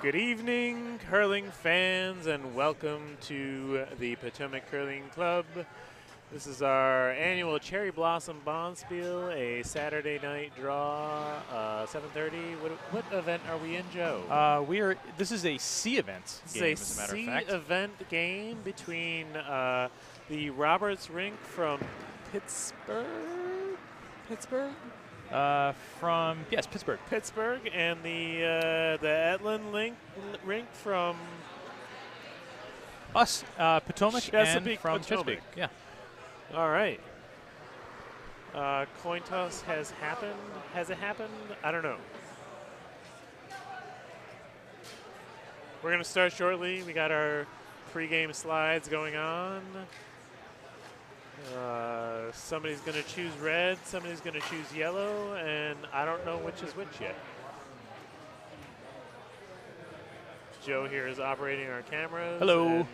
Good evening, curling fans, and welcome to the Potomac Curling Club. This is our annual Cherry Blossom Bonspiel, a Saturday night draw, 7:30. What event are we in, Joe? This is a C event game, as a matter of fact. C event game between the Roberts Rink from Pittsburgh. Pittsburgh. Pittsburgh, and the Etland Rink from Us, Potomac, Chesapeake, and from Potomac. Chesapeake. Yeah. All right. Coin toss has happened. Has it happened? I don't know. We're going to start shortly. We got our pregame slides going on. Somebody's going to choose red, somebody's going to choose yellow, and I don't know which is which yet. Joe here is operating our cameras. Hello. And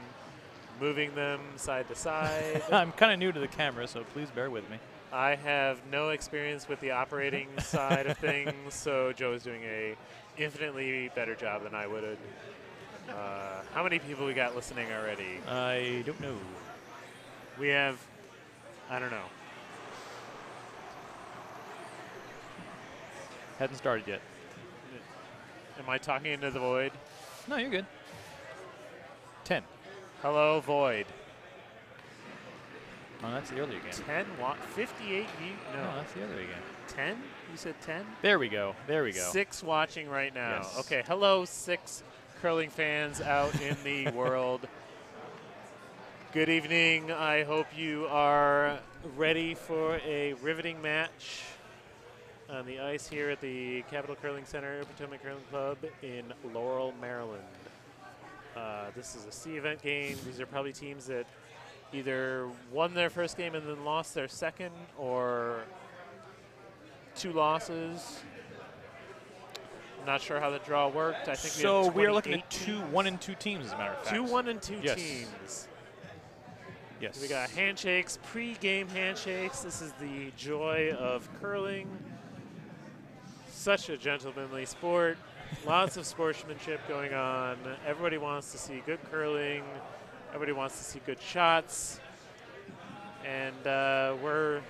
moving them side to side. I'm kind of new to the camera, so please bear with me. I have no experience with the operating side of things, so Joe is doing a infinitely better job than I would have. How many people we got listening already? I don't know. We have, I don't know. Hadn't started yet. Am I talking into the void? No, you're good. 10. Hello, void. Oh, that's the earlier game. 10 watt, 58 view. No, No, that's the other game. 10? You said 10? There we go. There we go. 6 watching right now. Yes. Okay, hello, 6 curling fans out in the world. Good evening. I hope you are ready for a riveting match on the ice here at the Capitol Curling Center, Potomac Curling Club in Laurel, Maryland. This is a C event game. These are probably teams that either won their first game and then lost their second, or 2 losses. I'm not sure how the draw worked. I think So we are have looking at 28 1 and 2 teams, as a matter of fact. 2 1 and 2 Yes. teams. Yes. We got handshakes, pre-game handshakes. This is the joy of curling. Such a gentlemanly sport. Lots of sportsmanship going on. Everybody wants to see good curling. Everybody wants to see good shots. And we're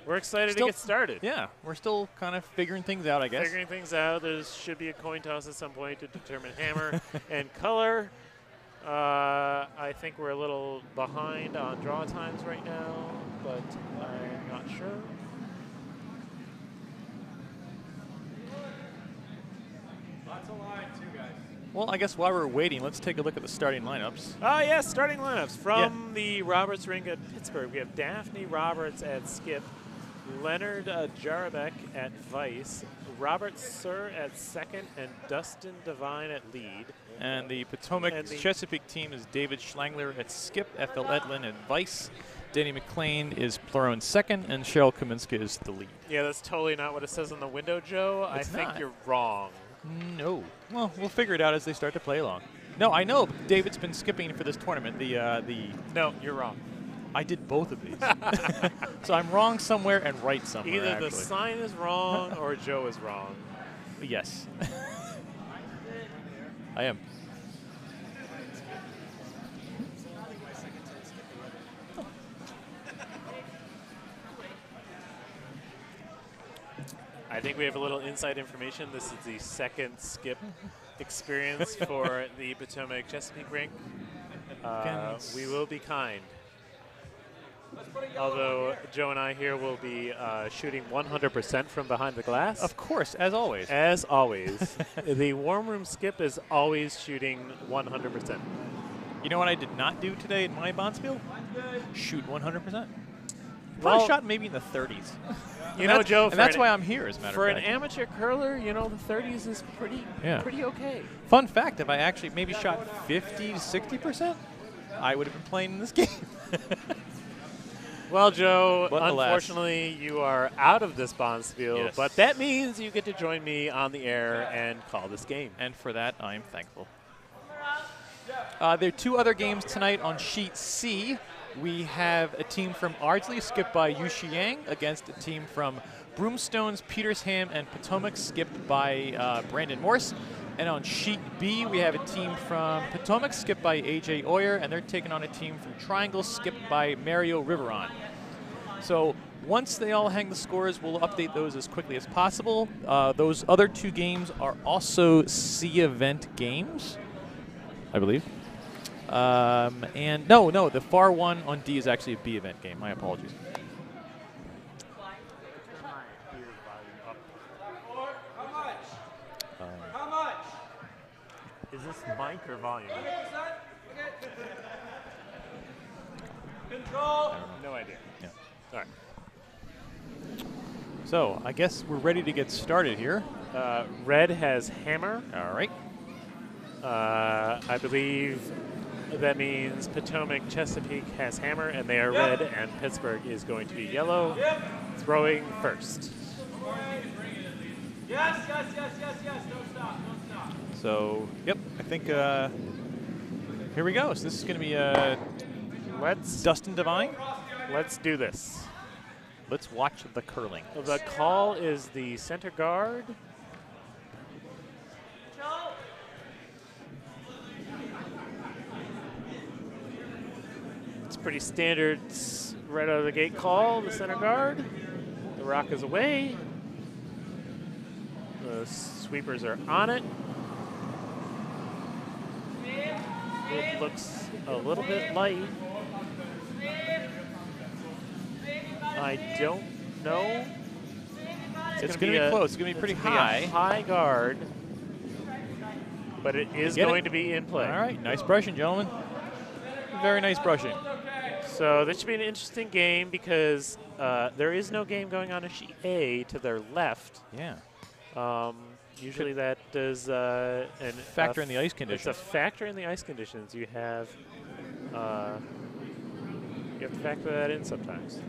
excited to get started. Yeah, we're still kind of figuring things out, I guess. Figuring things out. There should be a coin toss at some point to determine hammer and color. I think we're a little behind on draw times right now, but I'm not sure. Lots of line, too, guys. Well, I guess while we're waiting, let's take a look at the starting lineups. Oh, yes, starting lineups. From the Roberts Rink at Pittsburgh, we have Daphne Roberts at skip, Leonard Jarabek at vice, Robert Sir at second, and Dustin Devine at lead. And the Potomac And the Chesapeake team is David Schlangler at skip, Ethel Edlin at vice, Danny McLean is Pluro in second, and Cheryl Kaminska is the lead. Yeah, that's totally not what it says on the window, Joe. I It's think not. you're wrong. No. Well, we'll figure it out as they start to play along. No, I know David's been skipping for this tournament. No, you're wrong. I did both of these. So I'm wrong somewhere and right somewhere, Either actually. the sign is wrong or Joe is wrong. Yes. I am. I think we have a little inside information. This is the second skip experience for the Potomac Chesapeake Rink. We will be kind. Although Joe and I here will be shooting 100% from behind the glass. Of course, as always. As always. The warm room skip is always shooting 100%. You know what I did not do today in my Bonspiel? Shoot 100%. Well- Probably shot maybe in the 30s. You know, Joe, and that's why I'm here, as a matter for of an fact. amateur curler, you know, the 30s is pretty okay. Fun fact, if I actually maybe shot 50 to 60%, I would have been playing in this game. Well, Joe, But alas. unfortunately, you are out of this Bonspiel, Yes. but that means you get to join me on the air and call this game. And for that, I'm thankful. There are 2 other games tonight on Sheet C. We have a team from Ardsley, skipped by Yu Xiang, against a team from Broomstones, Petersham, and Potomac, skipped by Brandon Morse. And on sheet B, we have a team from Potomac, skipped by A.J. Oyer, and they're taking on a team from Triangle, skipped by Mario Riveron. So once they all hang the scores, we'll update those as quickly as possible. Those other 2 games are also C event games, I believe. And no, the far one on D is actually a B event game. My apologies. Is this mic or volume? Control. No idea. Yeah. All right. So I guess we're ready to get started here. Red has hammer. All right. I believe that means Potomac Chesapeake has hammer, and they are red, and Pittsburgh is going to be yellow. Throwing first. Yes. Don't stop. So, yep, I think here we go. So this is going to be Dustin Devine. Let's do this. Let's watch the curling. The call is the center guard. It's pretty standard right out of the gate call, the center guard. The rock is away. The sweepers are on it. It looks a little bit light. I don't know. It's going to be close. It's going to be pretty high. High guard, but it is going to be in play. All right, nice brushing, gentlemen. Very nice brushing. So this should be an interesting game because there is no game going on in sheet A to their left. Yeah. Usually that does factor in the ice conditions. It's a factor in the ice conditions. You have to factor that in sometimes.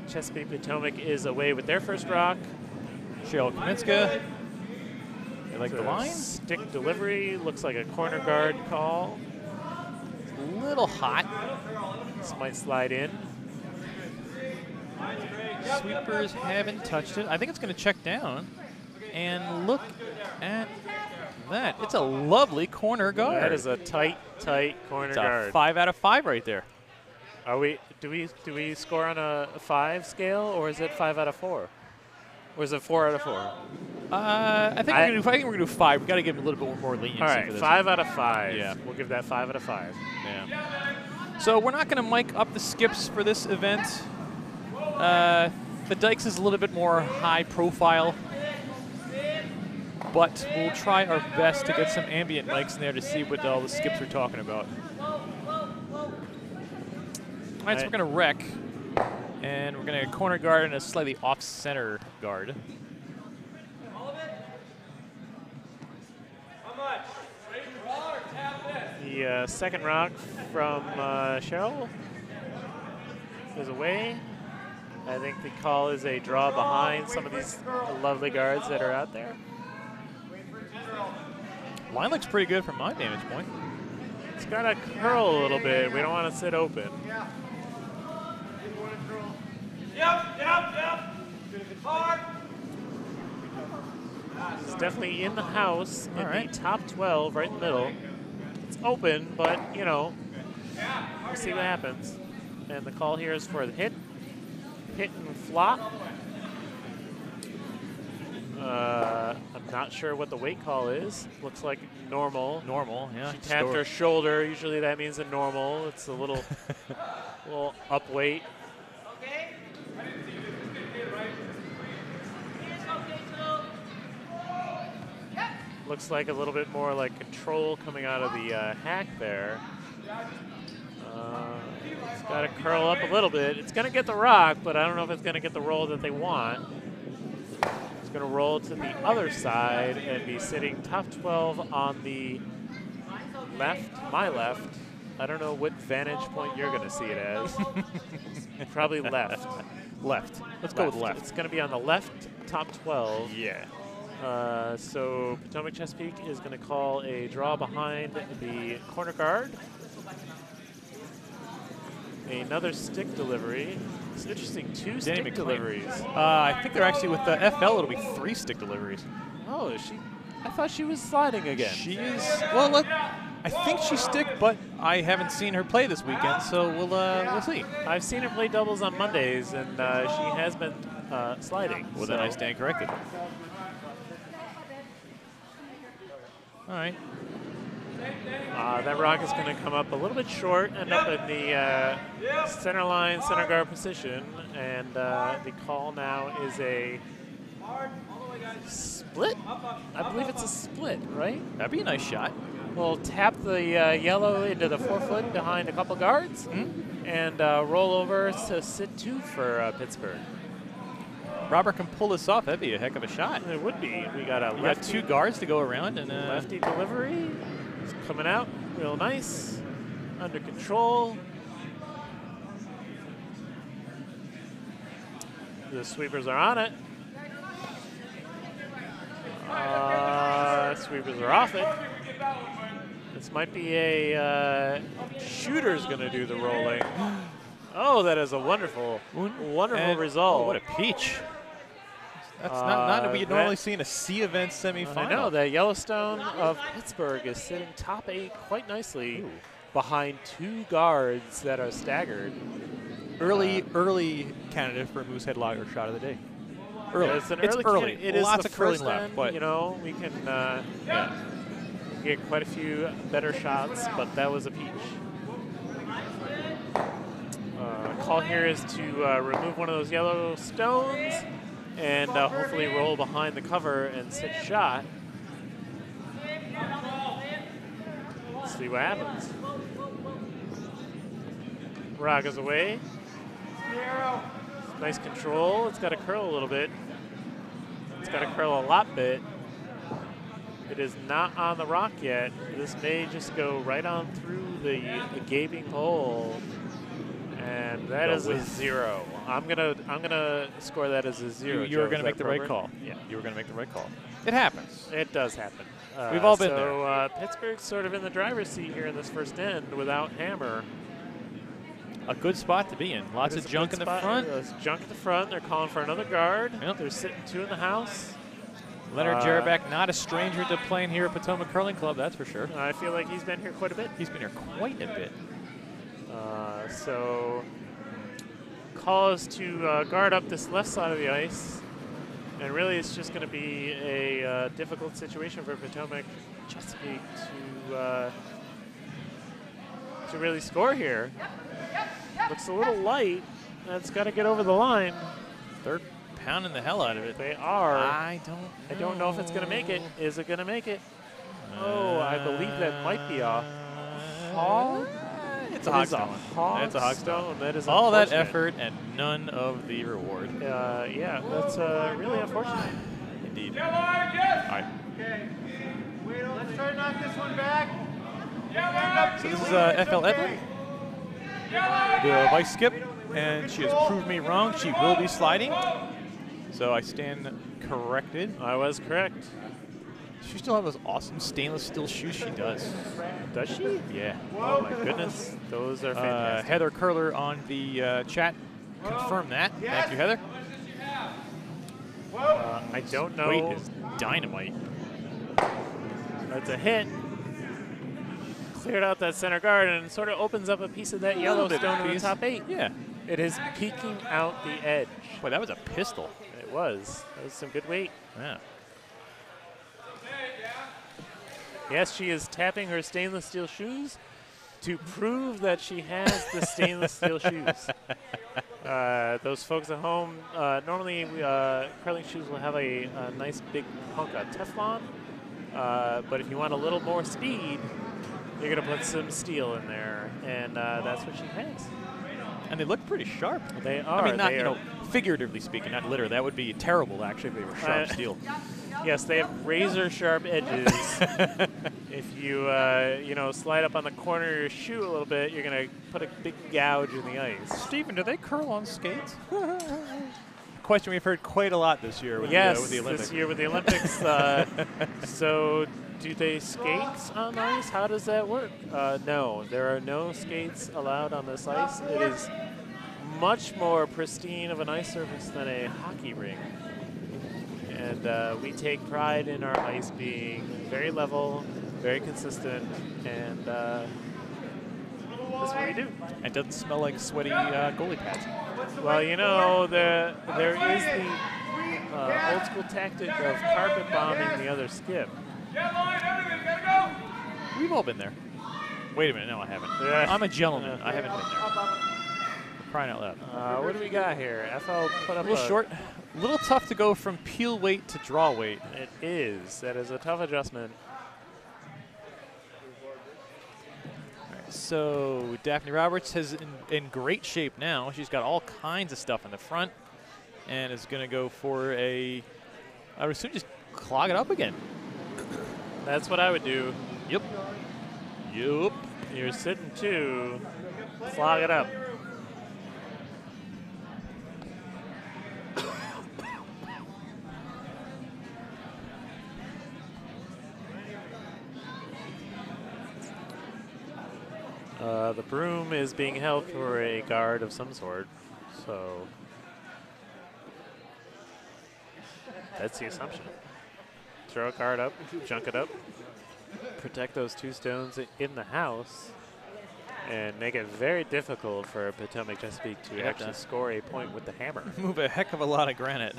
Chesapeake Potomac is away with their first rock. Cheryl Kaminska. They like the line. Stick delivery looks like a corner guard call. It's a little hot. This might slide in. Sweepers haven't touched it. I think it's going to check down. And look at that. It's a lovely corner guard. That is a tight corner guard. It's a 5 out of 5 right there. Are we? Do we score on a 5 scale, or is it 5 out of 4? Or is it 4 out of 4? I think we're going to do 5. We've got to give it a little bit more leniency. All right, for this 5 out of 5. Yeah. We'll give that 5 out of 5. Yeah. So we're not going to mic up the skips for this event. The Dykes is a little bit more high profile, but we'll try our best to get some ambient mics in there to see what all the skips are talking about. All right, so we're going to wreck, and we're going to corner guard and a slightly off-center guard. The second rock from Cheryl is away. I think the call is a draw behind some of these lovely guards that are out there. Line looks pretty good from my vantage point. It's got to curl a little bit. We don't want to sit open. Yep. Hard. It's definitely in the house in the top 12, right in the middle. It's open, but, you know, we'll see what happens. And the call here is for the hit and flop. I'm not sure what the weight call is. Looks like normal. Normal, yeah. She tapped her shoulder. Usually that means a normal. It's a little, little up weight. Looks like a little bit more like control coming out of the hack there. It's got to curl up a little bit. It's going to get the rock, but I don't know if it's going to get the roll that they want. It's going to roll to the other side and be sitting top 12 on the left, my left. I don't know what vantage point you're going to see it as. Probably left. Left. Let's go with left. It's going to be on the left, top 12. Yeah. So Potomac Chesapeake is going to call a draw behind the corner guard. Another stick delivery. It's interesting, 2 stick deliveries. I think they're actually with the FL, it'll be 3 stick deliveries. Oh, I thought she was sliding again. She is. Well, look, I think she's stick, but I haven't seen her play this weekend, so we'll see. I've seen her play doubles on Mondays, and she has been sliding. Well, then I stand corrected. All right. That rock is going to come up a little bit short, end up in the center line, center guard position, and the call now is a split? I believe it's a split, right? That'd be a nice shot. We'll tap the yellow into the 4-foot behind a couple guards and roll over to sit 2 for Pittsburgh. Robert can pull this off. That'd be a heck of a shot. It would be. We got a You got 2 guards to go around, and lefty delivery. It's coming out real nice, under control. The sweepers are on it. Sweepers are off it. This might be a shooter's going to do the rolling. Oh, that is a wonderful result. Oh, what a peach. That's not what you normally see in a C event semifinal. I know, that Yellowstone of Pittsburgh is sitting top 8 quite nicely behind 2 guards that are staggered. Early candidate for Moosehead Lager shot of the day. Early. Yeah, it's early. early. It is lots the of curling first left, end, but you know, we can get quite a few better shots, but that was a peach. Call here is to remove one of those yellow stones and hopefully roll behind the cover and sit shot. Let's see what happens. Rock is away. Nice control. It's got to curl a little bit. It's got to curl a lot bit. It is not on the rock yet. This may just go right on through the gaping hole. And that is a 0. I'm gonna score that as a 0. You were gonna make the right call. Yeah, you were gonna make the right call. It happens. It does happen. We've all been there. So Pittsburgh's sort of in the driver's seat here in this first end without Hammer. A good spot to be in. Lots of junk in the front. There's junk in the front. They're calling for another guard. Yep. They're sitting 2 in the house. Leonard Jarabak, not a stranger to playing here at Potomac Curling Club, that's for sure. I feel like he's been here quite a bit. He's been here quite a bit. So call is to guard up this left side of the ice. And really it's just going to be a difficult situation for Potomac Chesapeake to really score here. Looks a little light. That's got to get over the line. They're pounding the hell out of it. They are. I don't know if it's going to make it. Is it going to make it? Oh, I believe that might be a hog. It's a hog stone. It's a hog stone. That is all that effort and none of the reward. Yeah, that's really unfortunate. Indeed. All right. Okay. Let's try to knock this one back. So this is FL Edlin, the vice skip, and she has proved me wrong. She will be sliding. So I stand corrected. I was correct. She still have those awesome stainless steel shoes. She does. Does she? Yeah. Oh my goodness, those are fantastic. Heather Curler on the chat confirmed that. Thank you, Heather. I don't know. Weight is dynamite. That's a hit. Cleared out that center guard and sort of opens up a piece of that yellow stone in the top 8. Yeah. It is peeking out the edge. Boy, that was a pistol. It was. That was some good weight. Yeah. Yes, she is tapping her stainless steel shoes to prove that she has the stainless steel shoes. Those folks at home, normally curling shoes will have a nice big hunk of Teflon, but if you want a little more speed, you're going to put some steel in there, and that's what she has. And they look pretty sharp. They are. I mean, not, you know, figuratively speaking, not literally. That would be terrible, actually, if they were sharp steel. Yes, they have razor-sharp edges. If you, you know, slide up on the corner of your shoe a little bit, you're going to put a big gouge in the ice. Stephen, do they curl on skates? Question we've heard quite a lot this year with, yes, with the Olympics. this year with the Olympics. So do they skate on ice? How does that work? No, there are no skates allowed on this ice. It is much more pristine of an ice surface than a hockey rink. And we take pride in our ice being very level, very consistent, and that's what we do. It doesn't smell like sweaty goalie pads. Well, you know, there is the old school tactic of carpet bombing the other skip. Get line, everything, gotta go! We've all been there. Wait a minute, no, I haven't. Yeah. I'm a gentleman. I haven't been there. For crying out loud. What do we got here? FL put up A little short. A little tough to go from peel weight to draw weight. It is. That is a tough adjustment. So Daphne Roberts is in great shape now. She's got all kinds of stuff in the front and is going to go for I would assume just clog it up again. That's what I would do. Yep. You're sitting 2. Clog it up. The broom is being held for a guard of some sort, so that's the assumption. Throw a guard up, junk it up, protect those 2 stones in the house, and make it very difficult for Potomac Chesapeake to actually score a point with the hammer. Move a heck of a lot of granite.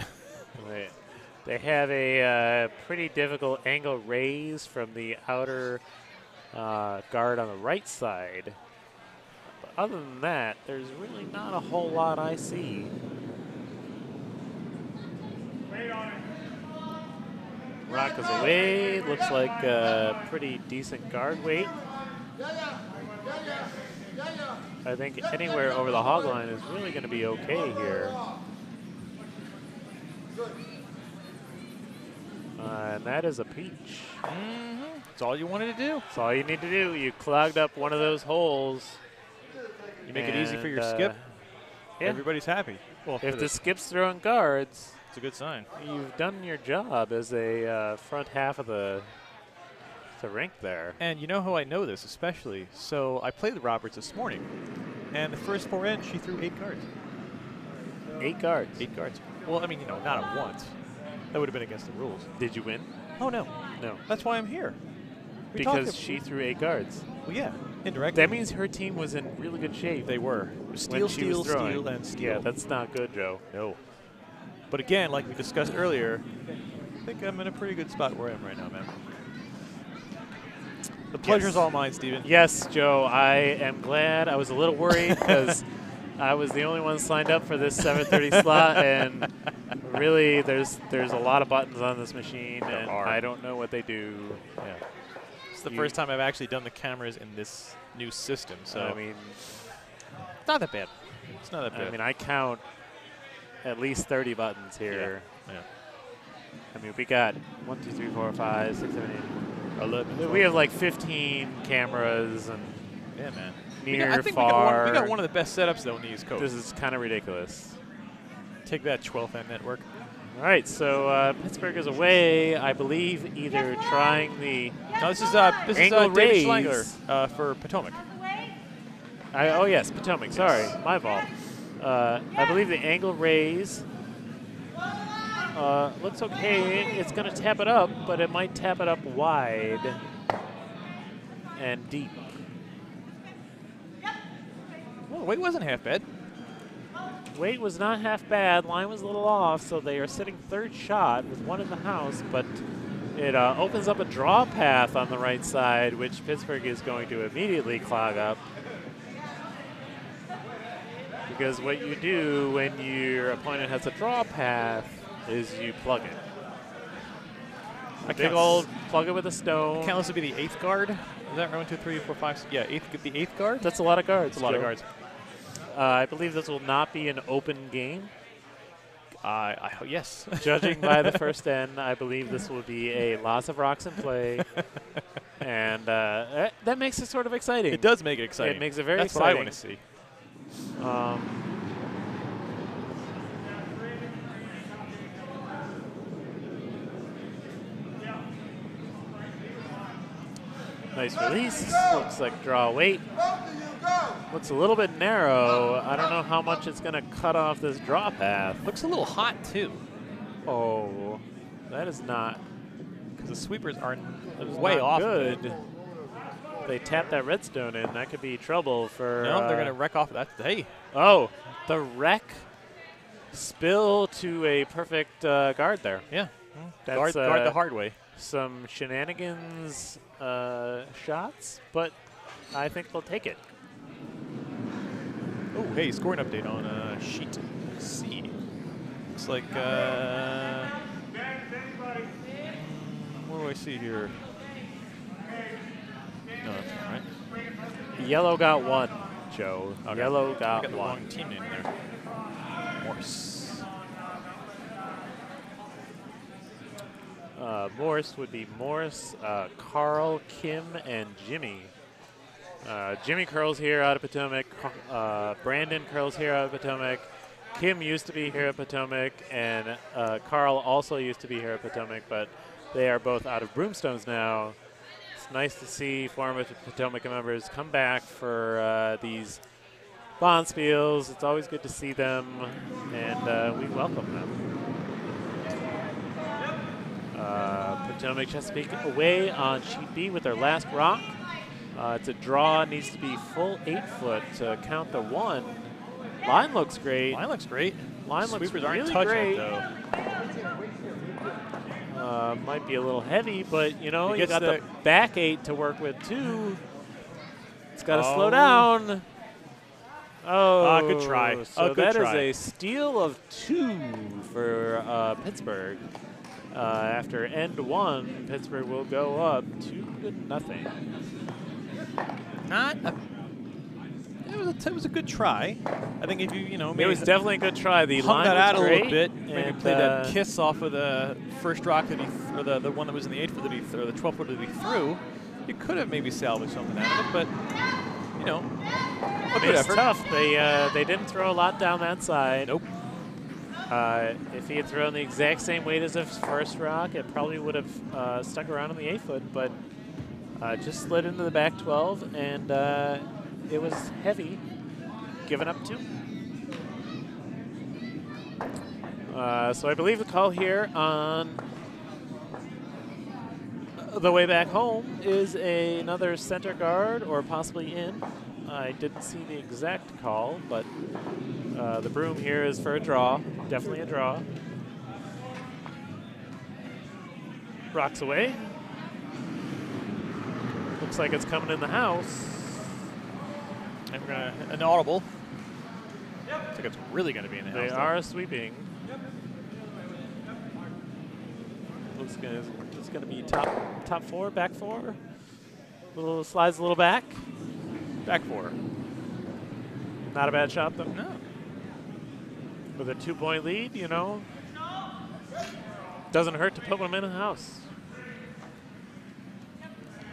They have a pretty difficult angle raise from the outer guard on the right side. But other than that, there's really not a whole lot I see. Rock is away. Looks like a pretty decent guard weight. I think anywhere over the hog line is really going to be okay here. And that is a peach. That's all you wanted to do. That's all you need to do. You clogged up one of those holes. You make it easy for your skip. Yeah. Everybody's happy. Well, If the skip's throwing guards, it's a good sign. you've done your job as a front half of the rink there. And you know how I know this, especially? So I played with Roberts this morning, and the first 4 ends, she threw 8 cards. 8 guards. 8 cards. Well, I mean, you know, not at once. That would have been against the rules. Did you win? Oh, no. No. That's why I'm here. Because she threw 8 guards. Well, yeah, indirectly. That means her team was in really good shape. They were. Steal, when she was steal, throwing. steal, and steal. Yeah, that's not good, Joe. No. But again, like we discussed earlier, I think I'm in a pretty good spot where I am right now, man. The pleasure's all mine, Steven. Yes, Joe. I am glad. I was a little worried because I was the only one signed up for this 7:30 slot, and really, there's a lot of buttons on this machine, and I don't know what they do. Yeah. It's the first time I've actually done the cameras in this new system, so I mean, it's not that bad. It's not that bad. I mean, I count at least 30 buttons here. Yeah. I mean, we got 1, 2, 3, 4, 5, 6, 7, 8, 11. We have like 15 cameras and yeah, man. near, I think far. we got one of the best setups though in the East Coast. This is kind of ridiculous. Take that, 12th End Network. All right, so Pittsburgh is away. I believe either trying the No, this is angle David raise. Schlangler for Potomac. Oh yes, Potomac. Sorry, my fault. I believe the angle raise looks okay. It's going to tap it up, but it might tap it up wide and deep. Well, weight wasn't half bad. Weight was not half bad. Line was a little off, so they are sitting 3rd shot with 1 in the house, but it opens up a draw path on the right side, which Pittsburgh is going to immediately clog up. Because what you do when your opponent has a draw path is you plug it. A big old plug it with a stone. Count this would be the 8th guard. Is that right? 1, 2, 3, 4, 5? Yeah, the 8th guard. That's a lot of guards. That's a lot of guards. I believe this will not be an open game. Yes. Judging by the first end, I believe this will be a lots of rocks in play. And that makes it sort of exciting. It does make it exciting. It makes it very That's exciting. That's what I want to see. Nice release. Looks like draw weight. Looks a little bit narrow. I don't know how much it's going to cut off this draw path. Looks a little hot, too. Oh. That is not. Because the sweepers are That is way not off. good. If they tap that redstone in, that could be trouble for. No, they're going to wreck off that. Hey. Oh, the wreck spill to a perfect guard there. Yeah. That's, Guard the hard way. Some shenanigans shots, but I think they'll take it. Oh, hey, scoring update on sheet C. Looks like, what do I see here? No, that's all right. Yellow got one, Joe. Okay. Yellow I got got the one. wrong team name there. Morse. Morse would be Morse, Carl, Kim, and Jimmy. Jimmy curls here out of Potomac. Brandon curls here out of Potomac. Kim used to be here at Potomac, and Carl also used to be here at Potomac, but they are both out of Broomstones now. It's nice to see former Potomac members come back for these Bonspiels. It's always good to see them, and we welcome them. Potomac Chesapeake away on sheet B with their last rock. It's a draw, needs to be full 8 foot to count the 1. Line looks great. Line looks great. Line Sweepers looks aren't really touching great. it, though. Might be a little heavy, but you know, It you gets got the the- back 8 to work with too. It's got to slow Oh. down. Oh, good try. So good that is try. a steal of 2 for Pittsburgh. After end 1, Pittsburgh will go up 2-0. Not a. It was a good try. I think if you It maybe was definitely a good try. The hung line that was out a great, little bit, maybe and, played that kiss off of the first rock that or the one that was in the 8 foot that he or the 12 footer that he threw, you could have maybe salvaged something out of it, but a good It's effort. tough. They didn't throw a lot down that side. Nope. If he had thrown the exact same weight as his first rock, it probably would have stuck around in the 8 foot, but just slid into the back 12, and it was heavy, giving up 2. So I believe the call here on the way back home is another center guard or possibly in. I didn't see the exact call, but the broom here is for a draw. Definitely a draw. Rocks away. Looks like it's coming in the house. And we're gonna an audible. Looks like it's really gonna be in the They house. are sweeping. Looks good. It's going to be top 4, back 4. Little slides a little back. Back 4. Not a bad shot though. No. With a 2-point lead, doesn't hurt to put them in the house.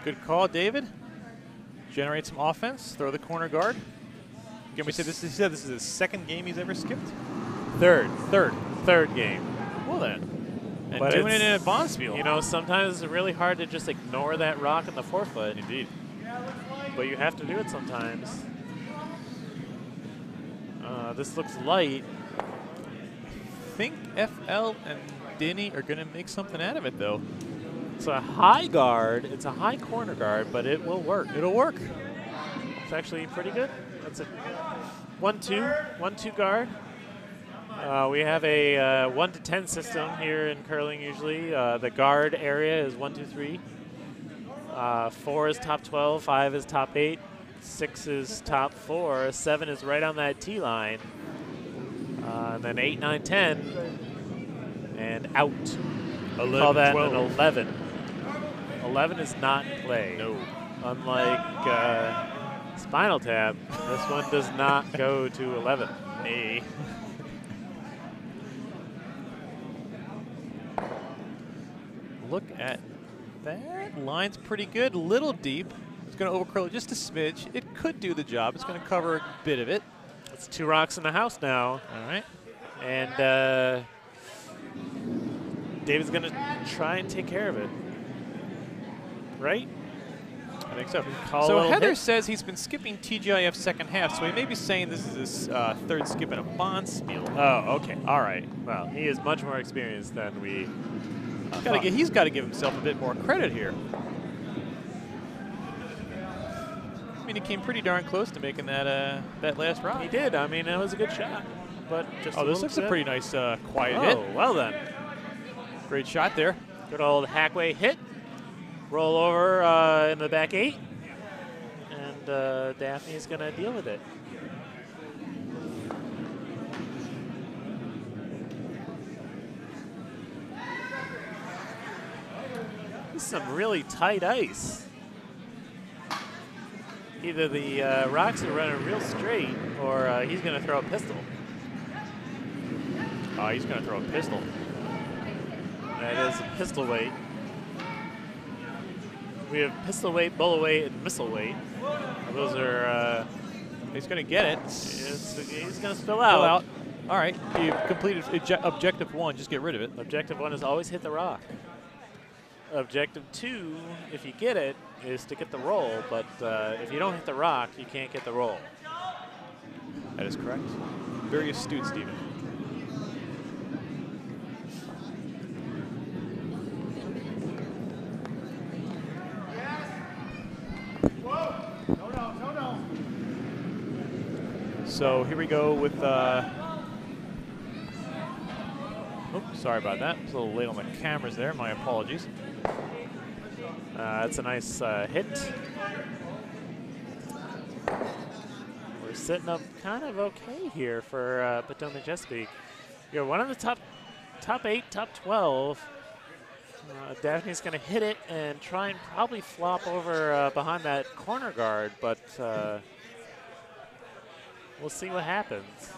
Good call, David. Generate some offense. Throw the corner guard. Again, he said this is his second game he's ever skipped. Third game. Well then. And But doing it in a it's, Bonspiel. Sometimes it's really hard to just ignore that rock in the 4 foot. Indeed. But you have to do it sometimes. This looks light. I think FL and Denny are going to make something out of it, though. It's a high guard. It's a high corner guard, but it will work. It'll work. It's actually pretty good. That's a 1-2 guard. We have a 1 to 10 system here in curling usually. The guard area is 1, 2, 3. 4 is top 12, 5 is top 8, 6 is top 4, 7 is right on that T line. And then 8, 9, 10, and out. 11, Call that 12. an 11. 11 is not in play. No. Unlike Spinal Tap, this one does not go to 11. Nay. Look at that. Line's pretty good. Little deep. It's going to overcurl it just a smidge. It could do the job. It's going to cover a bit of it. It's 2 rocks in the house now. All right. And David's going to try and take care of it. Right? I think so. Call a So little Heather hit. says he's been skipping TGIF second half, so he may be saying this is his third skip in a Bonspiel. Oh, okay. All right. Well, he is much more experienced than we He's got to give himself a bit more credit here. I mean, he came pretty darn close to making that that last rock. He did. I mean, that was a good shot. But just this looks a pretty nice quiet hit. Oh, well then. Great shot there. Good old hackway hit. Roll over in the back 8. And Daphne's going to deal with it. This is some really tight ice. Either the rocks are running real straight or he's going to throw a pistol. He's going to throw a pistol. That is a pistol weight. We have pistol weight, bullet weight, and missile weight. Those are. He's going to get it. He's going to spill out. All right. You've completed objective 1. Just get rid of it. Objective 1 is always hit the rock. Objective 2, if you get it, is to get the roll. But if you don't hit the rock, you can't get the roll. That is correct. Very astute, Stephen. So here we go with, sorry about that. It's a little late on the cameras there. My apologies. That's a nice hit. We're sitting up kind of okay here for Potomac Chesapeake. You're one of the top 8, top 12. Daphne's going to hit it and try and probably flop over behind that corner guard, but we'll see what happens.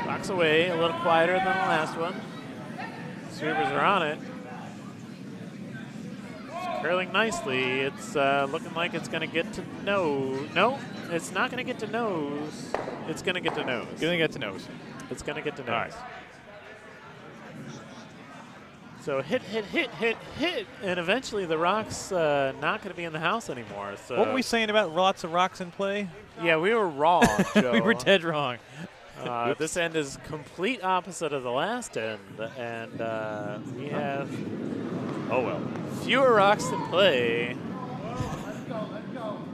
Rocks away, a little quieter than the last one. Sweepers are on it. It's curling nicely. It's looking like it's going to get to nose. No, it's not going to get to nose. It's going to get to nose. Going to get to nose. It's going to get to nose. All right. So hit, and eventually the rock's not going to be in the house anymore. So what were we saying about lots of rocks in play? Yeah, we were wrong, Joe. We were dead wrong. This end is complete opposite of the last end, and we have fewer rocks in play.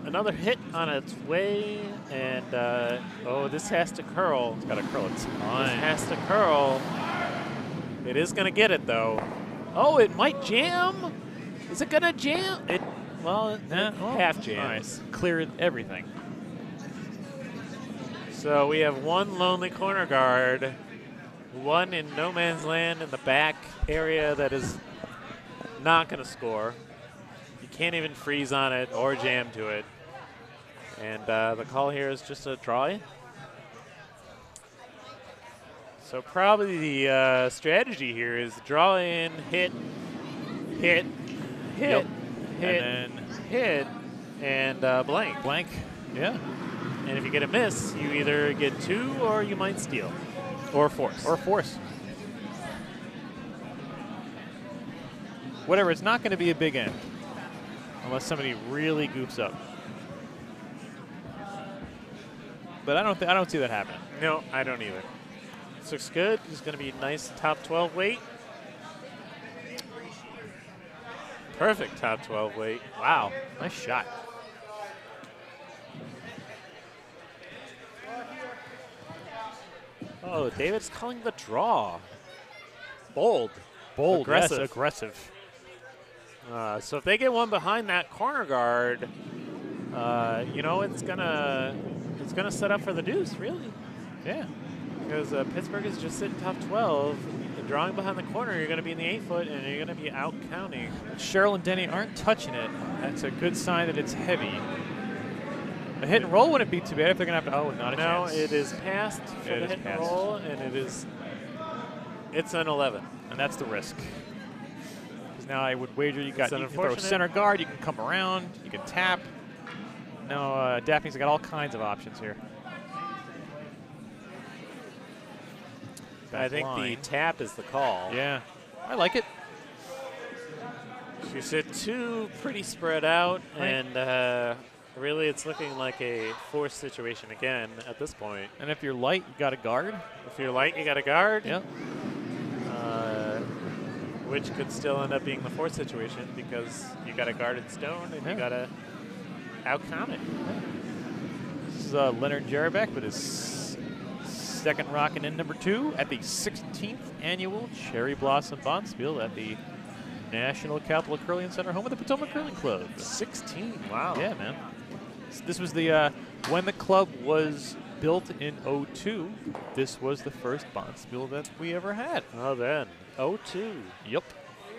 Another hit on its way, and this has to curl. It's got to curl. It's fine. This has to curl. It is going to get it, though. Oh, it might jam. Is it going to jam? Half jams. All right. Cleared everything. So we have one lonely corner guard, one in no man's land in the back area that is not going to score. You can't even freeze on it or jam to it. And the call here is just a draw in. So probably the strategy here is draw in, hit, Yep. hit, and blank. Blank. Yeah. And if you get a miss, you either get 2 or you might steal. Or force. Whatever, it's not going to be a big end. Unless somebody really goofs up. But I don't see that happening. No, I don't either. This looks good. It's going to be a nice top 12 weight. Perfect top 12 weight. Wow, nice shot. Oh, David's calling the draw. Bold. Aggressive. Yes, aggressive. So if they get one behind that corner guard, it's gonna set up for the deuce, really. Yeah. Because Pittsburgh is just sitting top 12. And drawing behind the corner, you're going to be in the 8-foot, and you're going to be out counting. Cheryl and Denny aren't touching it. That's a good sign that it's heavy. A hit and roll wouldn't be too bad if they're going to have to. Not a chance. No, it is passed for the hit and roll, and it's an 11. And that's the risk. Because now I would wager you can throw center guard, you can come around, you can tap. Now Daphne's got all kinds of options here. I think the tap is the call. Yeah, I like it. You sit 2 pretty spread out, right. and Really, it's looking like a force situation again at this point. And if you're light, you got a guard. If you're light, you got a guard. Yep. Which could still end up being the force situation because you got a guarded stone and you got to outcount it. This is Leonard Jarabek with his second rockin' in number 2 at the 16th annual Cherry Blossom Bonspiel at the National Capital Curling Center, home of the Potomac Curling Club. 16, wow. Yeah, man. This was the, when the club was built in '02, this was the first Bonspiel that we ever had. Oh, then. 02. Yep.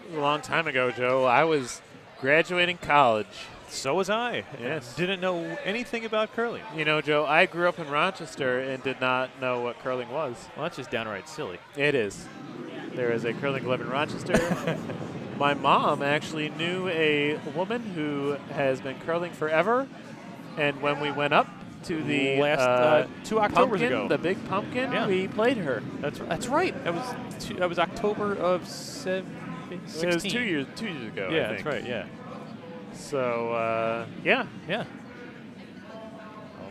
It was a long time ago, Joe. I was graduating college. So was I. Yes. Didn't know anything about curling. You know, Joe, I grew up in Rochester and did not know what curling was. Well, that's just downright silly. It is. There is a curling club in Rochester. My mom actually knew a woman who has been curling forever, and when we went up to the last 2 Octobers pumpkin, ago, the big pumpkin, Yeah. we played her. That's right. That was October of 16. It was 2 years ago. Yeah, I that's think. right. Yeah. So yeah, Yeah.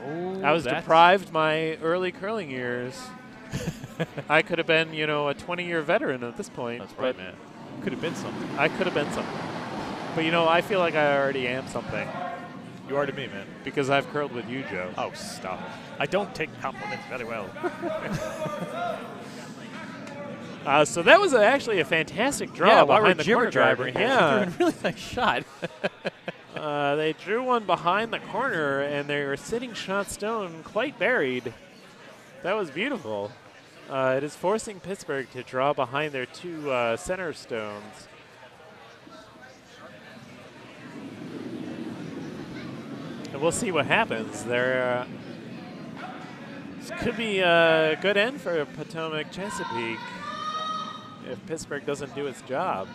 Oh, I was deprived my early curling years. I could have been, you know, a 20-year veteran at this point. That's right, man. Could have been something. I could have been something. But, you know, I feel like I already am something You are to me, man. because I've curled with you, Joe. Oh, stop it. I don't take compliments very well. So that was actually a fantastic draw yeah, while we're behind the corner driver. guard. Yeah. Threw a really nice shot. They drew one behind the corner, and they were sitting shot stone quite buried. That was beautiful. It is forcing Pittsburgh to draw behind their 2 center stones. And we'll see what happens. This could be a good end for Potomac Chesapeake if Pittsburgh doesn't do its job.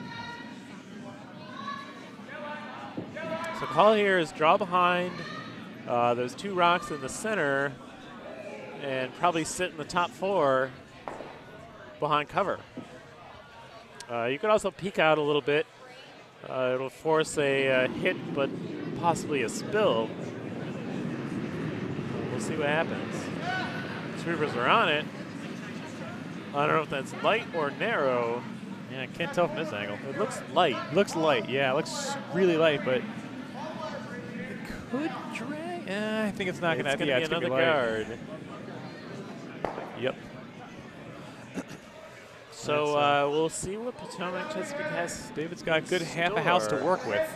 So call here is draw behind those 2 rocks in the center and probably sit in the top 4 behind cover. You could also peek out a little bit. It'll force a hit, but possibly a spill. We'll see what happens. Sweepers are on it. I don't know if that's light or narrow. Yeah, I can't tell from this angle. It looks light. Looks light. Yeah, it looks really light, but it could drag. I think it's not going to be another light. guard. Yep. So we'll see what Potomac Chesapeake has. David's got a good half a house to work with.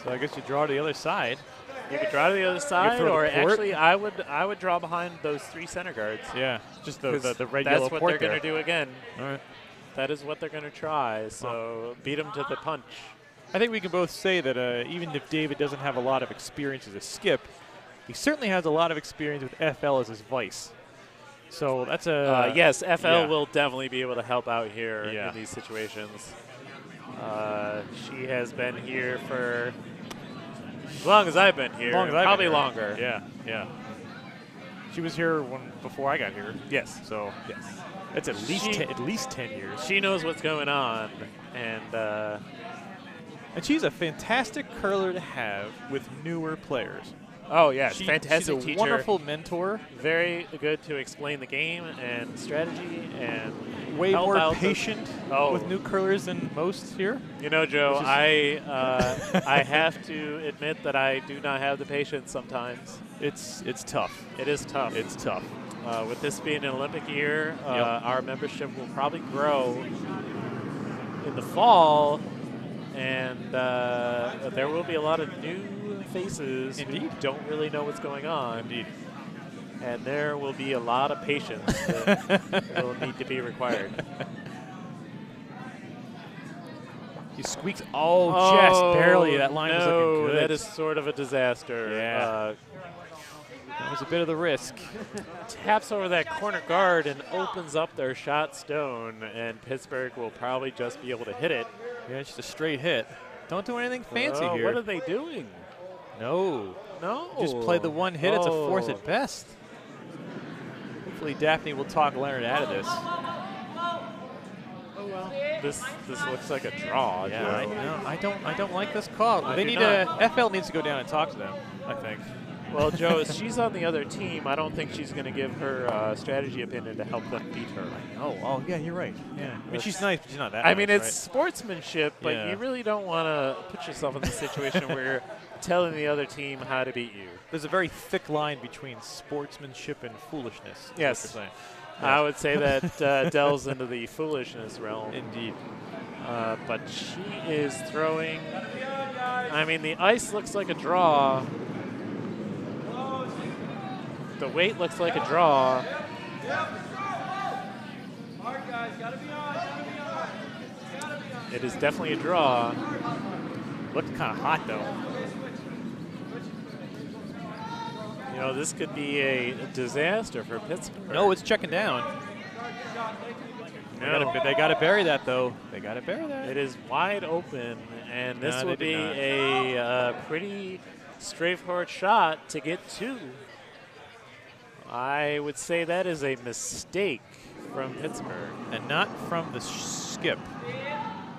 So I guess you draw to the other side. You could draw to the other side, throw the or port. actually, I would draw behind those 3 center guards. Yeah, just the red That's yellow what port they're going to do again. All right. That is what they're going to try. So beat them to the punch. I think we can both say that even if David doesn't have a lot of experience as a skip, he certainly has a lot of experience with FL as his vice. So that's a yes, FL yeah. will definitely be able to help out here Yeah. in these situations. She has been here for as long as I've been here, probably longer. Yeah, yeah. She was here before I got here. Yes. So Yes. it's at least 10 years. She knows what's going on, and she's a fantastic curler to have with newer players. oh yeah, She's fantastic a teacher. wonderful mentor. Very good to explain the game and strategy and Way help more out patient Oh. with new curlers than most here. You know, Joe, Which is- I have to admit that I do not have the patience sometimes. It's tough. It is tough. It's tough. With this being an Olympic year, Yep. our membership will probably grow in the fall, and there will be a lot of new faces Indeed. who don't really know what's going on. Indeed. And there will be a lot of patience that will need to be required. He squeaks just barely. That line was looking good. That is sort of a disaster. Yeah. That was a bit of the risk. Taps over that corner guard and opens up their shot stone, and Pittsburgh will probably just be able to hit it. Yeah, it's just a straight hit. Don't do anything fancy here. What are they doing? No. No. Just play the one hit. It's a force Oh. at best. Hopefully Daphne will talk Leonard out of this. This looks like a draw. Yeah, Joe. I don't like this call. I They do need not. FL needs to go down and talk to them, I think. Well, Joe, she's on the other team. I don't think she's going to give her strategy opinion to help them beat her. Oh, yeah, you're right. Yeah. I mean, she's nice, but she's not that I mean, nice, it's right? sportsmanship, but Yeah. you really don't want to put yourself in the situation where you're telling the other team how to beat you. There's a very thick line between sportsmanship and foolishness. is what Yes. you're saying. I would say that delves into the foolishness realm. Indeed. But she is throwing. I mean, the ice looks like a draw. The weight looks like a draw. It is definitely a draw. Looks kind of hot, though. You know, this could be a disaster for Pittsburgh. No, it's checking down. No. They got to bury that, though. They got to bury that. It is wide open, and this No, will they be did a pretty straightforward shot to get 2. I would say that is a mistake from Pittsburgh. And not from the skip.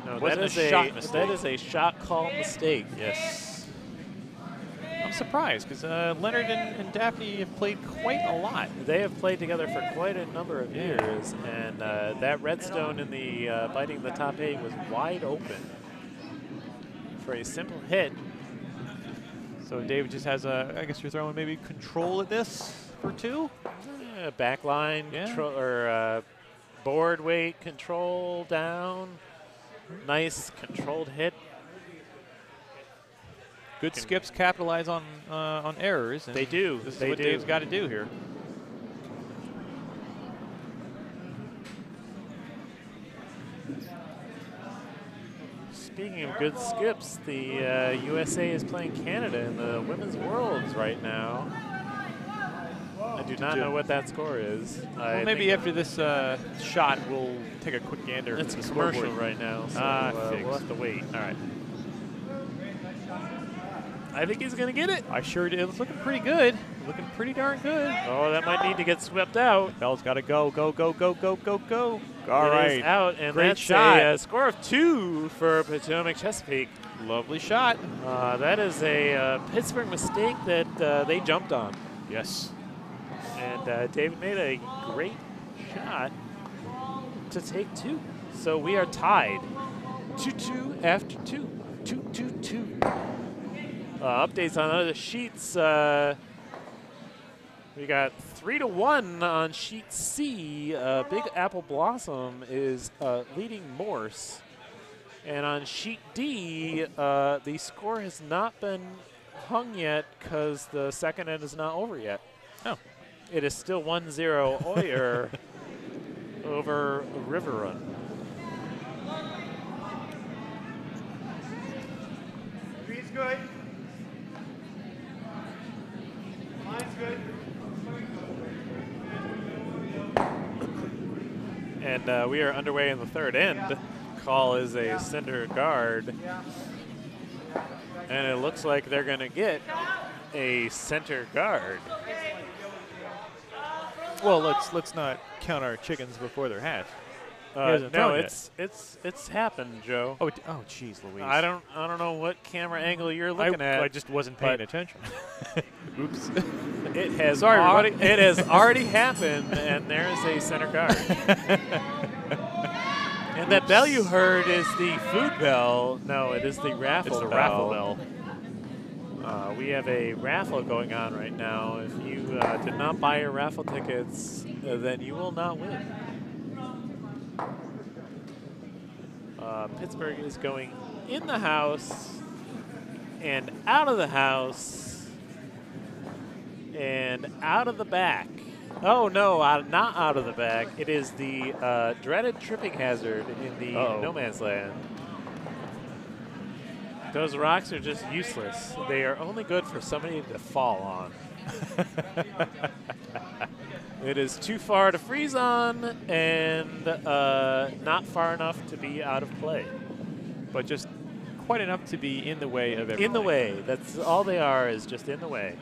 No, Wasn't that is a shot mistake. That is a shot call mistake. Yes. I'm surprised because Leonard and Daphne have played quite a lot. They have played together for quite a number of Yeah. years, and that redstone in the biting the top 8 was wide open for a simple hit. So David just has I guess you're throwing maybe control at this for 2? Backline Yeah. control or board weight control down. Nice controlled hit. Good skips capitalize on errors. And They do. This is They what do. Dave's got to do here. Speaking of good skips, the USA is playing Canada in the Women's Worlds right now. I do not know what that score is. Well, maybe after this shot, we'll take a quick gander. It's at the commercial scoreboard. right now, so Figs. we'll have to wait. All right. I think he's going to get it. I sure did. It's looking pretty good. Looking pretty darn good. Oh, that might need to get swept out. Bell's got to go, go, go, go, go, go, go. All It right. is out, and Great that's shot. a score of 2 for Potomac Chesapeake. Lovely shot. That is a Pittsburgh mistake that they jumped on. Yes. And David made a great shot to take 2. So we are tied. 2-2 after 2. 2-2-2. Updates on other sheets. We got 3-1 on sheet C. Big Apple Blossom is leading Morse. And on sheet D, the score has not been hung yet because the second end is not over yet. Oh. It is still 1-0 Oyer over River Run. Green's good. Line's good. And we are underway in the third end. Call is a center guard. And it looks like they're going to get a center guard. Well, let's not count our chickens before they're hatched. hasn't No, thrown yet. it's happened, Joe. Oh, jeez, Louise. I don't know what camera angle you're looking at. I just wasn't paying but- attention. Oops. It has Sorry, everybody. It has already happened, and there is a center guard. And that bell you heard is the food bell. No, it is the raffle It's the bell. raffle bell. We have a raffle going on right now. If you did not buy your raffle tickets, then you will not win. Pittsburgh is going in the house and out of the house and out of the back. Oh, no, not out of the back. It is the dreaded tripping hazard in the no man's land. Those rocks are just useless. They are only good for somebody to fall on. It is too far to freeze on and not far enough to be out of play. But just quite enough to be in the way of everything. In the way. That's all they are, is just in the way.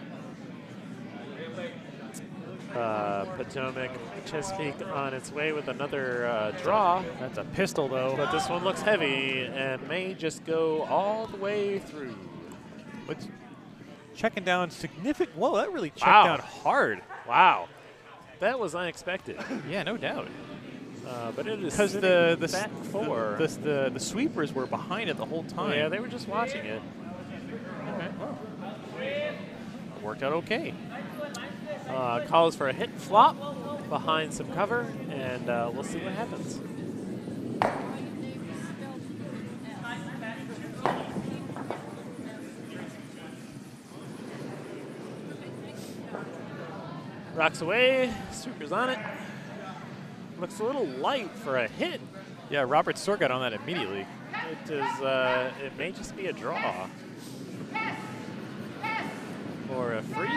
Potomac, Chesapeake on its way with another draw. That's a pistol, though. But this one looks heavy and may just go all the way through. What's checking down significant? Whoa, that really checked Wow. down hard. Wow. That was unexpected. Yeah, no doubt. But it is Because the the four. the sweepers were behind it the whole time. Yeah, they were just watching it. Okay, well, it worked out okay. Calls for a hit and flop behind some cover, and we'll see what happens. Rocks away, sweeper's on it. Looks a little light for a hit. Yeah, Robert Storr got on that immediately. It is. It may just be a draw. Or a freeze?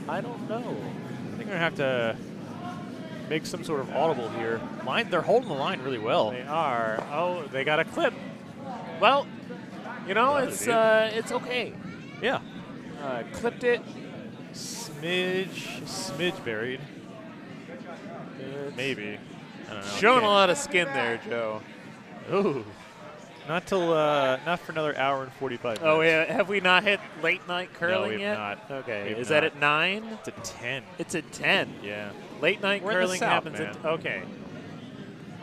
I don't know. I think we're going to have to make some sort of audible here. They're holding the line really well. They are. Oh, they got a clip. Well, you know, it's okay. Yeah. Clipped it. Smidge buried. Maybe. I don't know. Showing a lot of skin there, Joe. Ooh. Not for another hour and 45 minutes. Oh, yeah. Have we not hit late night curling we have yet? not. Okay. We have Is that not. at 9? It's a 10. It's at 10. Yeah. Late night We're in the curling South, happens man. at. Okay.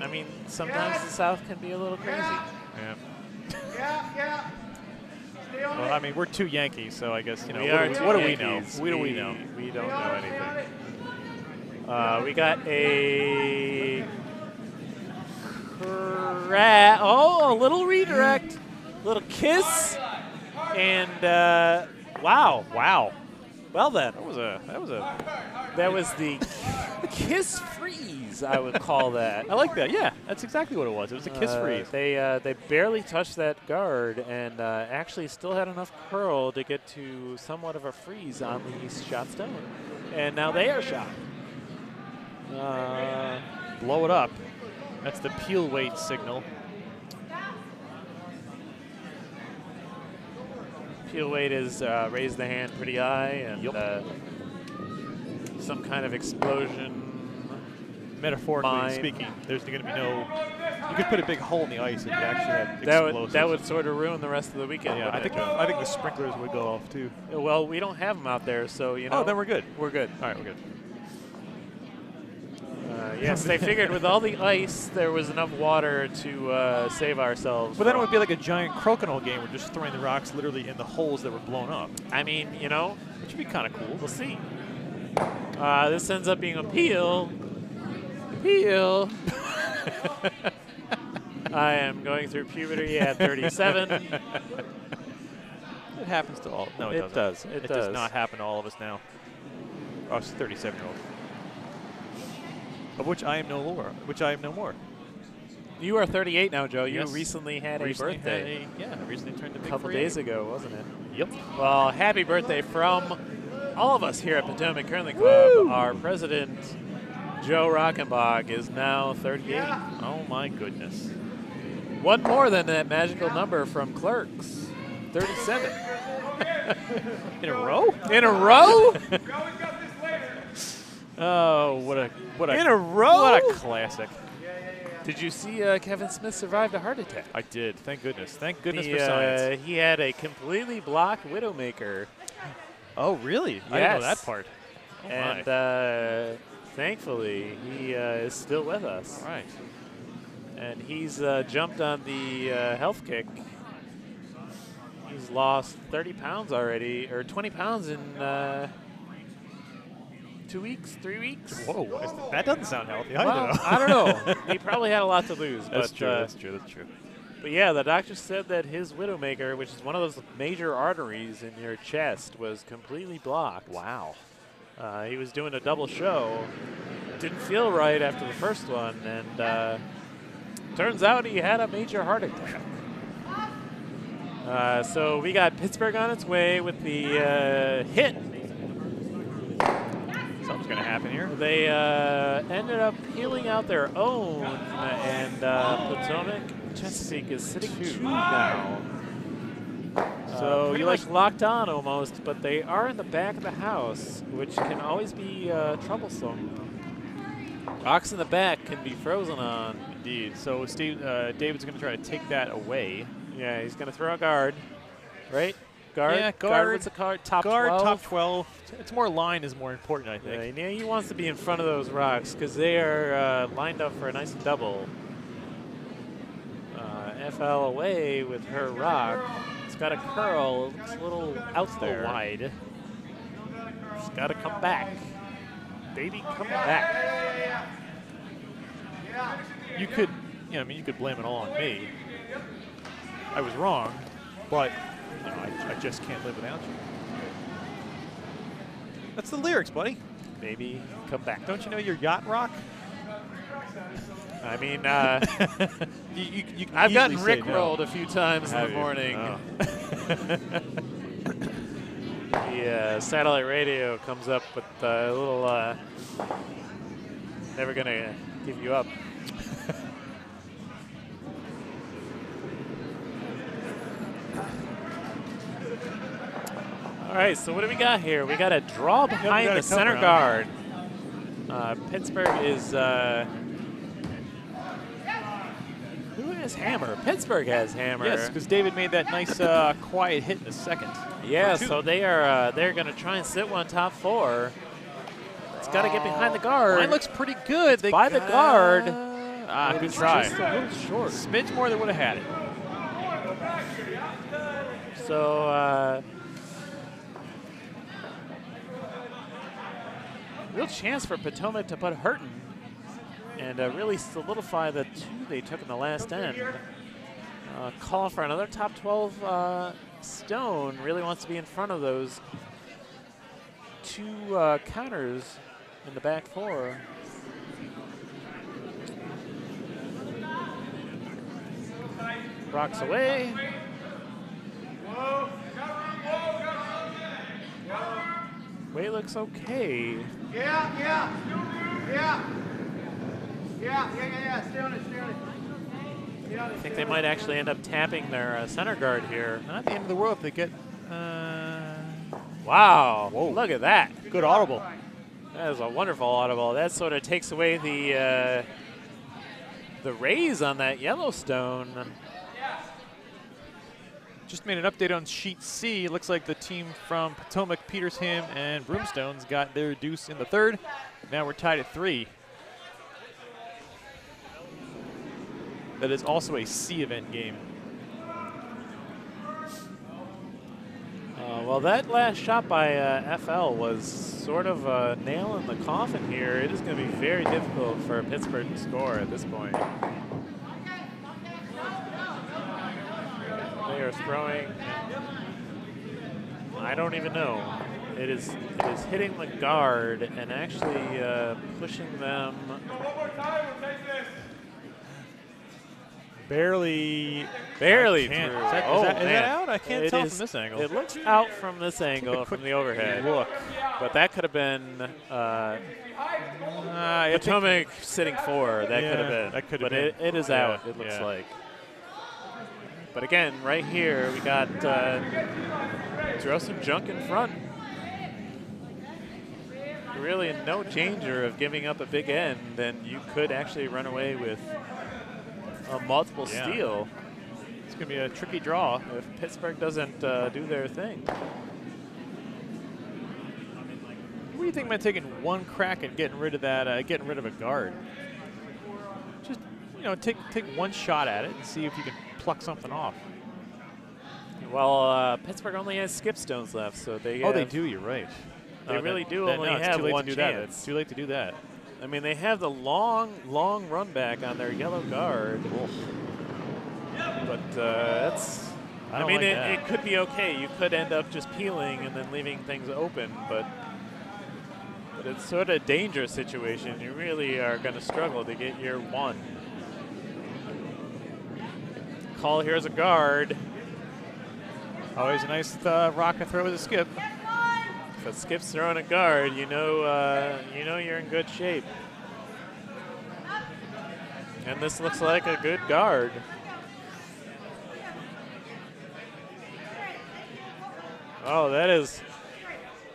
I mean, sometimes the South can be a little crazy. Yeah. Yeah. Stay on Well, I mean, we're two Yankees, so I guess, you know, We are two what do we know? Yankees. What do we know? We don't know anything. We got a a little redirect, little kiss, and wow. Well then, that was the kiss freeze, I would call that. I like that. Yeah, that's exactly what it was. It was a kiss freeze. They barely touched that guard and actually still had enough curl to get to somewhat of a freeze on the shot stone. And now they are shot. Blow it up. That's the peel weight signal. Peel weight is raised the hand pretty high and some kind of explosion. Metaphorically speaking, there's going to be no. You could put a big hole in the ice if you actually had explosives. That would sort of ruin the rest of the weekend. Yeah, I think the sprinklers would go off too. Well, we don't have them out there, so you know. Oh, then we're good. We're good. All right, we're good. Yes, they figured with all the ice, there was enough water to save ourselves. But then it would be like a giant crokinole game. We're just throwing the rocks literally in the holes that were blown up. I mean, you know, Which would be kind of cool. we'll see. This ends up being a peel. Peel. I am going through puberty at 37. It happens to all. No, it doesn't. It It does. does not happen to all of us now. Us 37-year-olds. Of which I am no more. You are 38 now, Joe. You Yes. recently had Recently a birthday. I recently turned a A couple days ago, wasn't it? Yep. Well, happy birthday from all of us here at Potomac Curling Club. Woo! Our president, Joe Rockenbach, is now 38. Oh my goodness. One more than that magical number from Clerks, 37. In a row? In a row? Oh, what a In a row? What a classic. Did you see Kevin Smith survived a heart attack? I did. Thank goodness. Thank goodness for science. He had a completely blocked Widowmaker. Oh, really? I didn't know Yes. that part. Oh, And my. thankfully, he is still with us. All right. And he's jumped on the health kick. He's lost 30 pounds already, or 20 pounds in 2 weeks, 3 weeks. Whoa, that doesn't sound healthy. Well, I don't know. He probably had a lot to lose. That's but, true. That's true. That's true. But yeah, the doctor said that his Widowmaker, which is one of those major arteries in your chest, was completely blocked. Wow. He was doing a double show. Didn't feel right after the first one, and turns out he had a major heart attack. So we got Pittsburgh on its way with the hit. Something's going to happen here. They ended up peeling out their own, and Potomac Chesapeake is sitting 2 now. So pretty you much like locked on almost, but they are in the back of the house, which can always be troublesome. Rocks in the back can be frozen on. indeed. So David's going to try to take that away. Yeah, he's going to throw a guard, right? Guard? Yeah, guard. What's the card? Top Guard 12? top 12. It's more line is more important, I think. Yeah, he wants to be in front of those rocks because they are lined up for a nice double. FL away with her rock. It's got a curl. It looks a little out there. Wide. It's got to come back. Baby, come back. You could, you could blame it all on me. I was wrong, but I just can't live without you. That's the lyrics, buddy. Baby, come back. Don't you know your yacht rock? I mean, you can I've gotten easily say rickrolled no. a few times in Have the you? morning. Oh. The satellite radio comes up with a little never gonna give you up. All right, so what do we got here? We got a draw behind got the a center come guard. Pittsburgh is who has hammer? Pittsburgh has hammer. Yes, because David made that nice quiet hit in the second. Yeah, Two. so they're going to try and sit one top 4. It's got to get behind the guard. Line looks pretty good. They by the guard. Good It's try. just a little short. Smidge more than would have had it. So real chance for Potomac to put Hurton and really solidify the 2 they took in the last end. Call for another top 12 Stone. Really wants to be in front of those 2 counters in the back 4. Rocks away. Way looks okay. Yeah. Stay on it. I think they might actually end up tapping their center guard here. Not the end of the world if they get. Wow. Whoa. Look at that. Good audible. That is a wonderful audible. That sort of takes away the raise on that Yellowstone. Just made an update on sheet C. Looks like the team from Potomac, Petersham, and Broomstones got their deuce in the third. Now we're tied at 3. That is also a C event game. Well, that last shot by FL was sort of a nail in the coffin here. It is going to be very difficult for Pittsburgh to score at this point. They are throwing. I don't even know. It is hitting the guard and actually pushing them. Barely through. Is Is that out? I can't tell from this angle. It looks out from this angle, from the overhead. Look. But that could have been Potomac sitting 4. That could have been. That could have been. But it is out, it looks like. But again, right here, we got throw some junk in front. Really in no danger of giving up a big end, and you could actually run away with a multiple steal. It's going to be a tricky draw if Pittsburgh doesn't do their thing. What do you think about taking one crack at getting rid of that, getting rid of a guard? Just, take one shot at it and see if you can pluck something off. Well, Pittsburgh only has skip stones left, so they they do, you're right. They really do only have one chance. It's too late to do that. I mean, they have the long run back on their yellow guard. But I mean, it could be okay. You could end up just peeling and then leaving things open, but it's sort of a dangerous situation. You really are going to struggle to get your 1. Call here's a guard. Always a nice rock to throw with a skip. If a skip's throwing a guard, you know you're in good shape. And this looks like a good guard. Oh, that is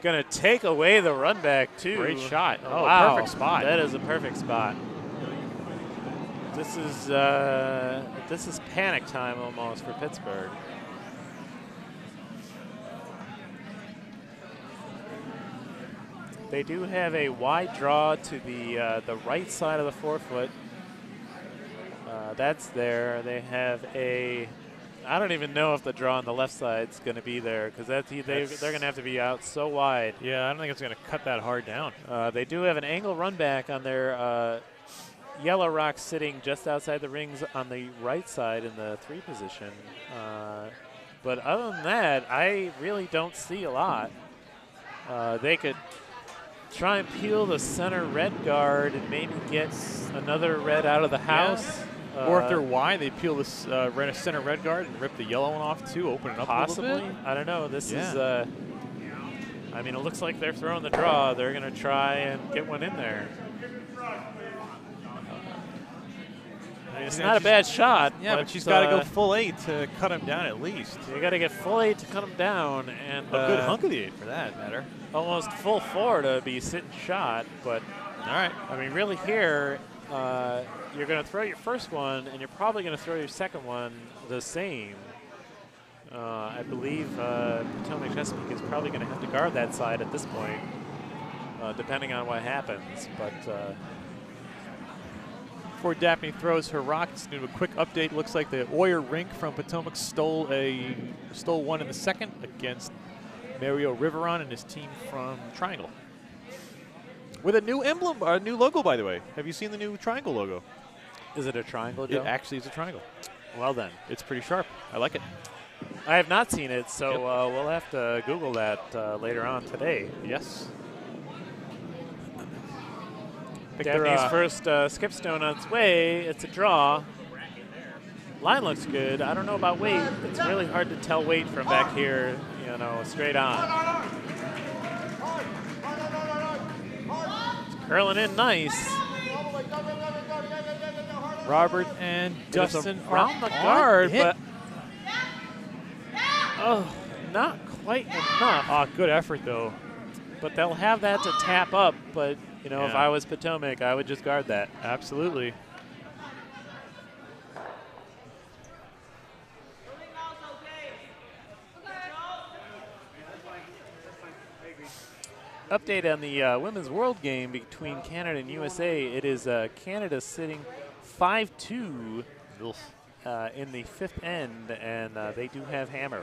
going to take away the run back, too. Great shot. Oh, wow. perfect spot. That is a perfect spot. This is panic time almost for Pittsburgh. They do have a wide draw to the right side of the forefoot. That's there. They have a. I don't even know if the draw on the left side is going to be there because they're going to have to be out so wide. Yeah, I don't think it's going to cut that hard down. They do have an angle run back on their yellow rock sitting just outside the rings on the right side in the 3 position. But other than that, I really don't see a lot. They could try and peel the center red guard and maybe get another red out of the house. Or if they're wide, they peel this center red guard and rip the yellow one off too, open it up possibly. a little bit. I don't know. This is, I mean, it looks like they're throwing the draw. They're going to try and get one in there. I mean, it's not a bad shot. Yeah, but she's got to go full 8 to cut him down at least. You got to get full 8 to cut him down, and a good hunk of the 8 for that matter. Almost full 4 to be sitting shot. But all right, I mean, really here, you're going to throw your first one, and you're probably going to throw your second one the same. I believe Potomac Chesapeake is probably going to have to guard that side at this point, depending on what happens. But before Daphne throws her rock, just do a quick update. Looks like the Oyer rink from Potomac stole one in the second against Mario Riveron and his team from Triangle. With a new emblem, a new logo, by the way. Have you seen the new Triangle logo? Is it a triangle, Joe? It actually is a triangle. Well then. It's pretty sharp. I like it. I have not seen it, so we'll have to Google that later on today. Yes. Daphne's first skipstone on its way. It's a draw. Line looks good. I don't know about weight. It's really hard to tell weight from back here, you know, straight on. It's curling in nice. Robert and Dustin around the guard, but not quite enough. Good effort, though. But they'll have that to tap up. But, you know, if I was Potomac, I would just guard that. Absolutely. Update on the Women's World Game between Canada and USA. It is Canada sitting 5-2 in the 5th end, and they do have hammer.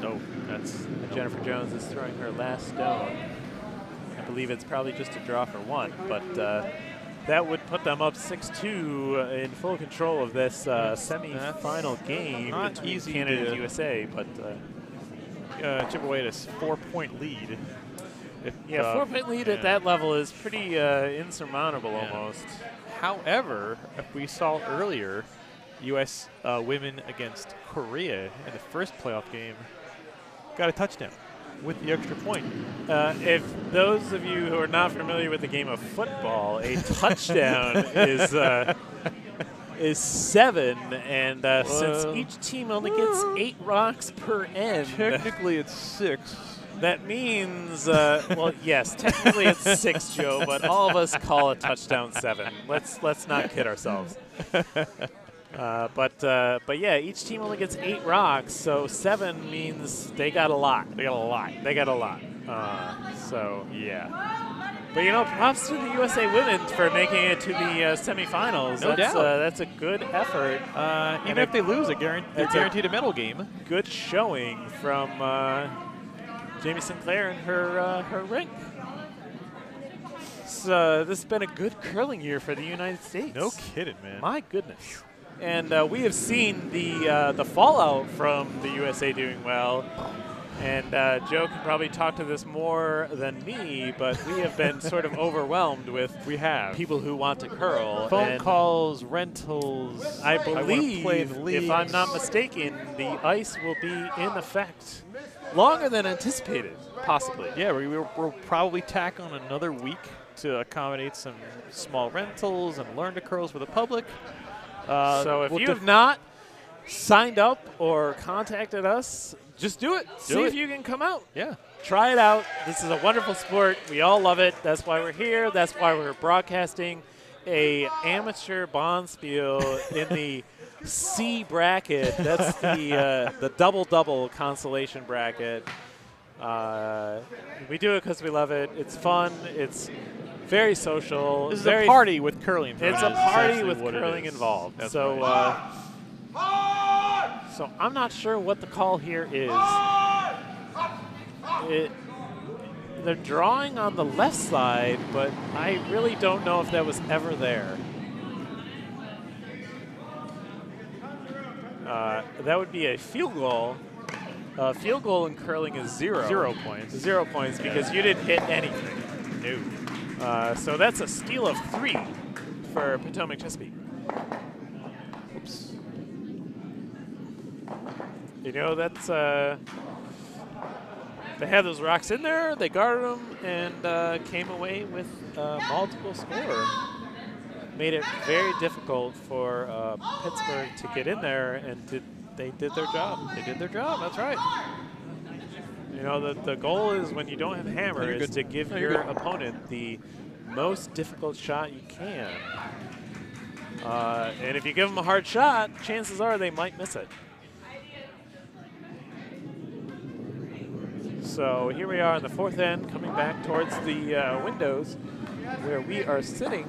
Oh, that's Jennifer Jones is throwing her last stone. I believe it's probably just a draw for 1, but that would put them up 6-2 in full control of this semi-final game between Canada and USA. But chip away at a 4-point lead. Yeah, 4-point lead at that level is pretty insurmountable almost. However, if we saw earlier, U.S. women against Korea in the first playoff game got a touchdown with the extra point. If those of you who are not familiar with the game of football, a touchdown is 7, and since each team only gets 8 rocks per end, technically it's 6. That means, well, yes, technically it's 6, Joe, but all of us call a touchdown 7. Let's not kid ourselves. But yeah, each team only gets 8 rocks, so 7 means they got a lot. They got a lot. So yeah. But you know, props to the USA women for making it to the semifinals. No doubt. That's a good effort. Even if they lose, they're guaranteed a medal game. Good showing from Jamie Sinclair and her rink. So this has been a good curling year for the United States. No kidding, man. My goodness. And we have seen the fallout from the USA doing well. And Joe can probably talk to this more than me, but we have been sort of overwhelmed with people who want to curl. Phone calls, rentals. I believe, if I'm not mistaken, the ice will be in effect longer than anticipated, possibly. Yeah, we'll probably tack on another week to accommodate some small rentals and learn to curls for the public. So if you have not signed up or contacted us, Just do it. See if you can come out. Yeah. Try it out. This is a wonderful sport. We all love it. That's why we're here. That's why we're broadcasting a amateur Bonspiel in the C bracket. That's the double-double consolation bracket. We do it because we love it. It's fun. It's very social. This is a party with curling. It's a party with curling involved. That's so, right. So I'm not sure what the call here is. They're drawing on the left side, but I really don't know if that was ever there. That would be a field goal. Field goal in curling is 0. 0 points. 0 points because you didn't hit anything. No. So that's a steal of 3 for Potomac Chesapeake. Oops. You know, that's they had those rocks in there, they guarded them, and came away with multiple score. Made it very difficult for Pittsburgh to get in there, and they did their job. They did their job. That's right. You know, the goal is when you don't have hammer is to give your opponent the most difficult shot you can. And if you give them a hard shot, chances are they might miss it. So here we are in the fourth end, coming back towards the windows where we are sitting.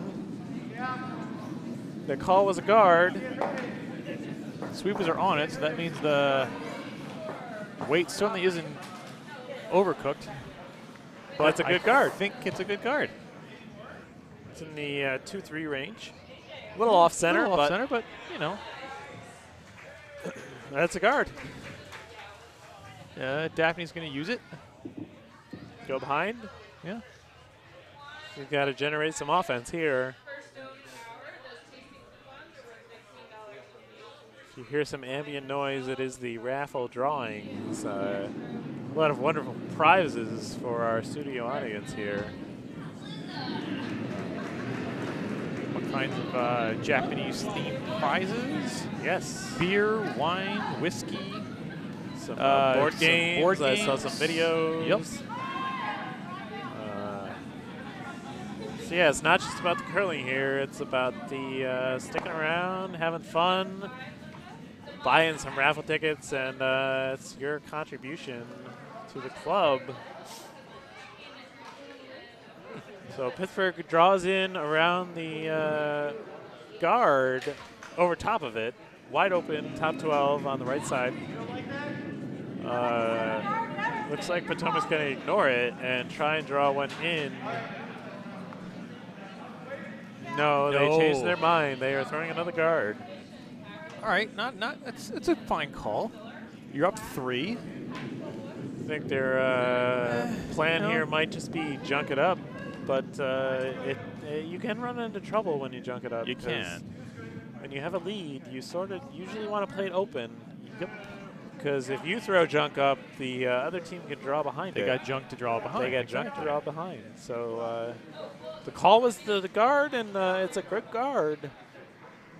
The call was a guard. Sweepers are on it, so that means the weight certainly isn't overcooked. But it's a good guard. I think it's a good guard. It's in the 2-3 range. A little off center, but you know. That's a guard. Daphne's going to use it. Go behind. Yeah. We've got to generate some offense here. If you hear some ambient noise, it is the raffle drawings. A lot of wonderful prizes for our studio audience here. What kinds of Japanese-themed prizes? Yes. Beer, wine, whiskey. Some board games. I saw some videos. Yep. So yeah, it's not just about the curling here. It's about the sticking around, having fun, buying some raffle tickets, and it's your contribution to the club. So Pittsburgh draws in around the guard, over top of it, wide open, top 12 on the right side. Looks like Potomac's going to ignore it and try and draw one in. No, they changed their mind. They are throwing another guard. All right, it's a fine call. You're up 3. I think their plan here might just be junk it up, but you can run into trouble when you junk it up. You can. When you have a lead, you sort of usually want to play it open. Yep. Because if you throw junk up, the other team can draw behind it. They got junk to draw behind. They got junk to draw behind. So the call was the guard, and it's a good guard.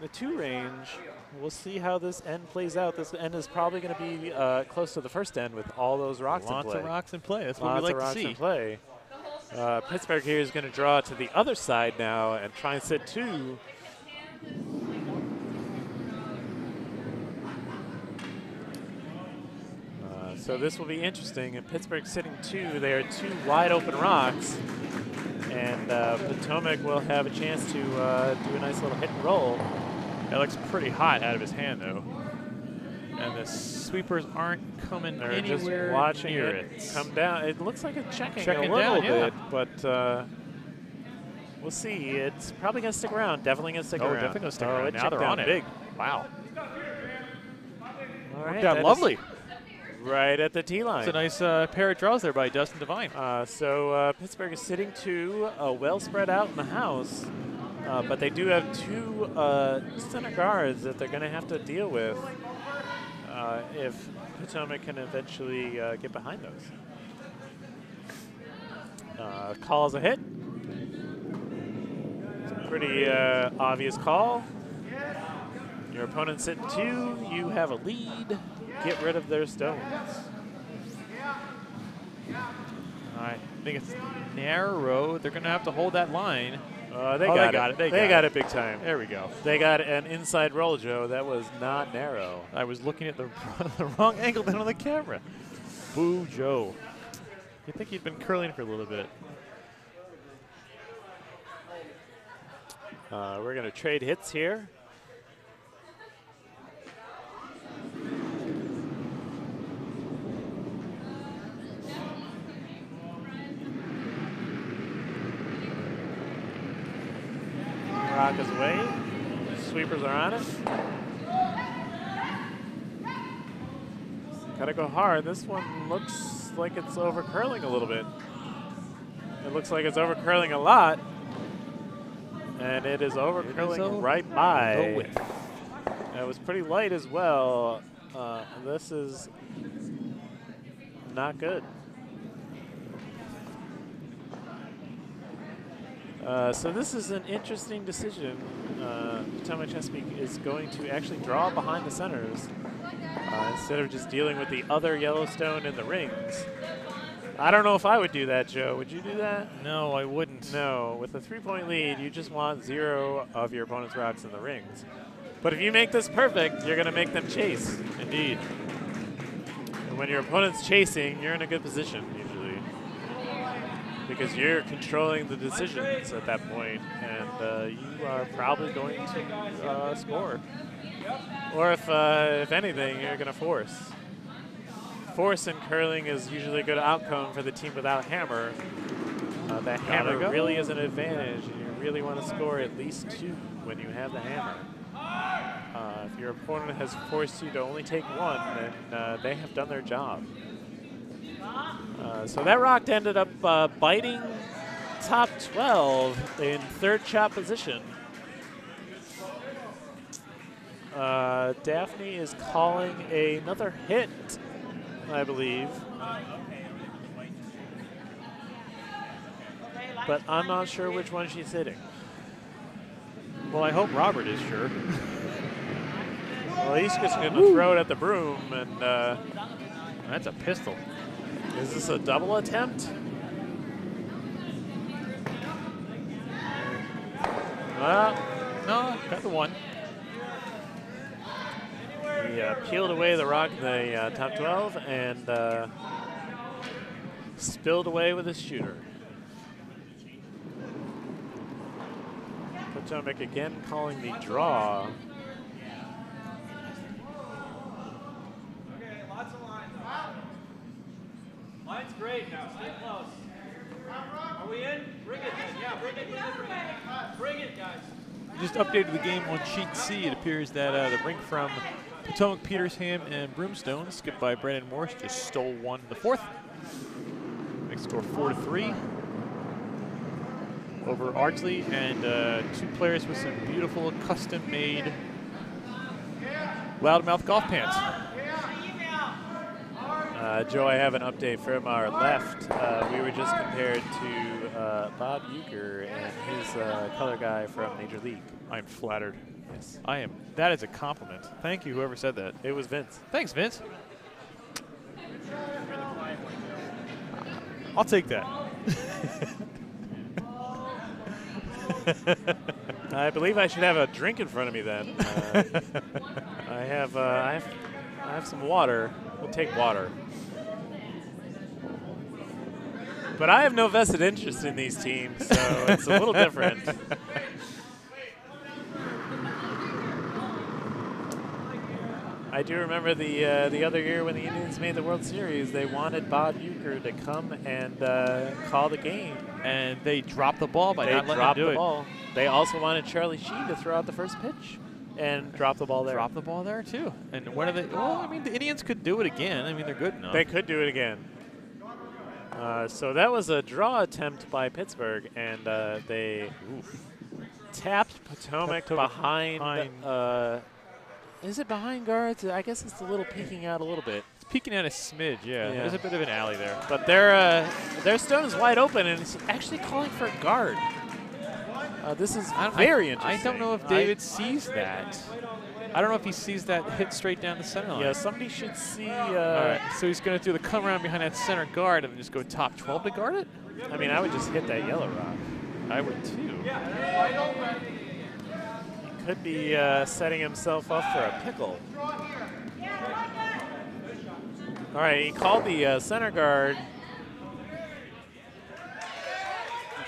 The 2 range. We'll see how this end plays out. This end is probably going to be close to the first end with all those rocks in play. Lots of rocks in play. That's what we like to see. Lots of rocks in play. Pittsburgh here is going to draw to the other side now and try and sit 2. So this will be interesting. And Pittsburgh sitting 2. They are 2 wide open rocks. And Potomac will have a chance to do a nice little hit and roll. That looks pretty hot out of his hand, though. And the sweepers aren't coming They're anywhere just watching near it come down. It looks like it's checking a down, little yeah. bit, but we'll see. It's probably going to stick around. Definitely going to stick around. Definitely going to stick around. It Now checked they're down on it. big. Wow. All right, Worked out that lovely. is right at the T line. It's a nice pair of draws there by Dustin Devine. So Pittsburgh is sitting 2, well spread out in the house, but they do have 2 center guards that they're going to have to deal with if Potomac can eventually get behind those. Calls a hit. It's a pretty obvious call. Your opponent's sitting 2. You have a lead. Get rid of their stones. I think it's narrow. They're going to have to hold that line. They got it. They got it big time. There we go. They got an inside roll, Joe. That was not narrow. I was looking at the wrong angle then on the camera. Boo, Joe. You'd think he'd been curling for a little bit. We're going to trade hits here. Rock is away. Sweepers are on it. Gotta go hard. This one looks like it's over curling a little bit. It looks like it's over curling a lot. And it is over curling right by. The width. It was pretty light as well. This is not good. So this is an interesting decision. Potomac Chesapeake is going to actually draw behind the centers instead of just dealing with the other Yellowstone in the rings. I don't know if I would do that, Joe. Would you do that? No, I wouldn't. No. With a 3-point lead, you just want 0 of your opponent's rocks in the rings. But if you make this perfect, you're going to make them chase. Indeed. And when your opponent's chasing, you're in a good position, usually. Because you're controlling the decisions at that point, and you are probably going to score. Or if anything, you're going to force. Force in curling is usually a good outcome for the team without hammer. The hammer really is an advantage, and you really want to score at least 2 when you have the hammer. If your opponent has forced you to only take 1, then they have done their job. So that rock ended up biting top 12 in 3rd shot position. Daphne is calling another hit, I believe. But I'm not sure which one she's hitting. Well, I hope Robert is sure. Well, he's just going to throw it at the broom, and that's a pistol. Is this a double attempt? No, got the one. He peeled away the rock in the top 12 and spilled away with his shooter. Potomac again calling the draw. Okay, lots of lines. Line's great now. Stay close. Are we in? Bring it then. Yeah, bring it. Bring it, guys. We just updated the game on sheet C. It appears that the rink from Potomac, Petersham, and Broomstone, skipped by Brandon Morse, just stole one in the 4th. Makes the score 4-3 over Ardsley, and 2 players with some beautiful custom-made loudmouth golf pants. Joe, I have an update from our left. We were just compared to Bob Euchre and his color guy from Major League. I'm flattered. Yes. I am. That is a compliment. Thank you, whoever said that. It was Vince. Thanks, Vince. I'll take that. I believe I should have a drink in front of me then. I have some water. We'll take water. But I have no vested interest in these teams, so it's a little different. I do remember the other year when the Indians made the World Series, they wanted Bob Euchre to come and call the game. And they dropped the ball by not letting him do it. They also wanted Charlie Sheen to throw out the first pitch and drop the ball there. Drop the ball there, too. And when are they? Well, I mean, the Indians could do it again. I mean, they're good enough. They could do it again. So that was a draw attempt by Pittsburgh, and they tapped Potomac behind. Is it behind guards? I guess it's a little peeking out a little bit. It's peeking out a smidge, yeah. There's a bit of an alley there. But their stone is wide open, and it's actually calling for a guard. This is very interesting. I don't know if David sees that. I don't know if he sees that hit straight down the center line. Yeah, somebody should see. All right, so he's going to do the come around behind that center guard and just go top 12 to guard it? I mean, I would just hit that yellow rock. I would too. He could be setting himself up for a pickle. All right, he called the center guard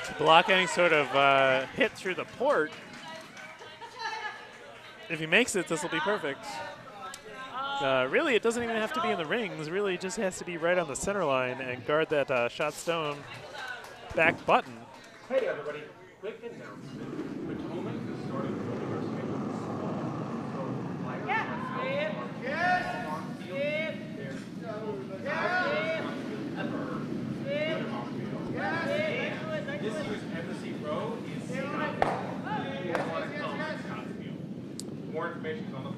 to block any sort of hit through the port. If he makes it, this will be perfect. Really, it doesn't even have to be in the rings. Really, it just has to be right on the center line and guard that shot stone back button. Hey everybody, quick announcement. Potomac is starting to This year's Embassy Row is more information is on the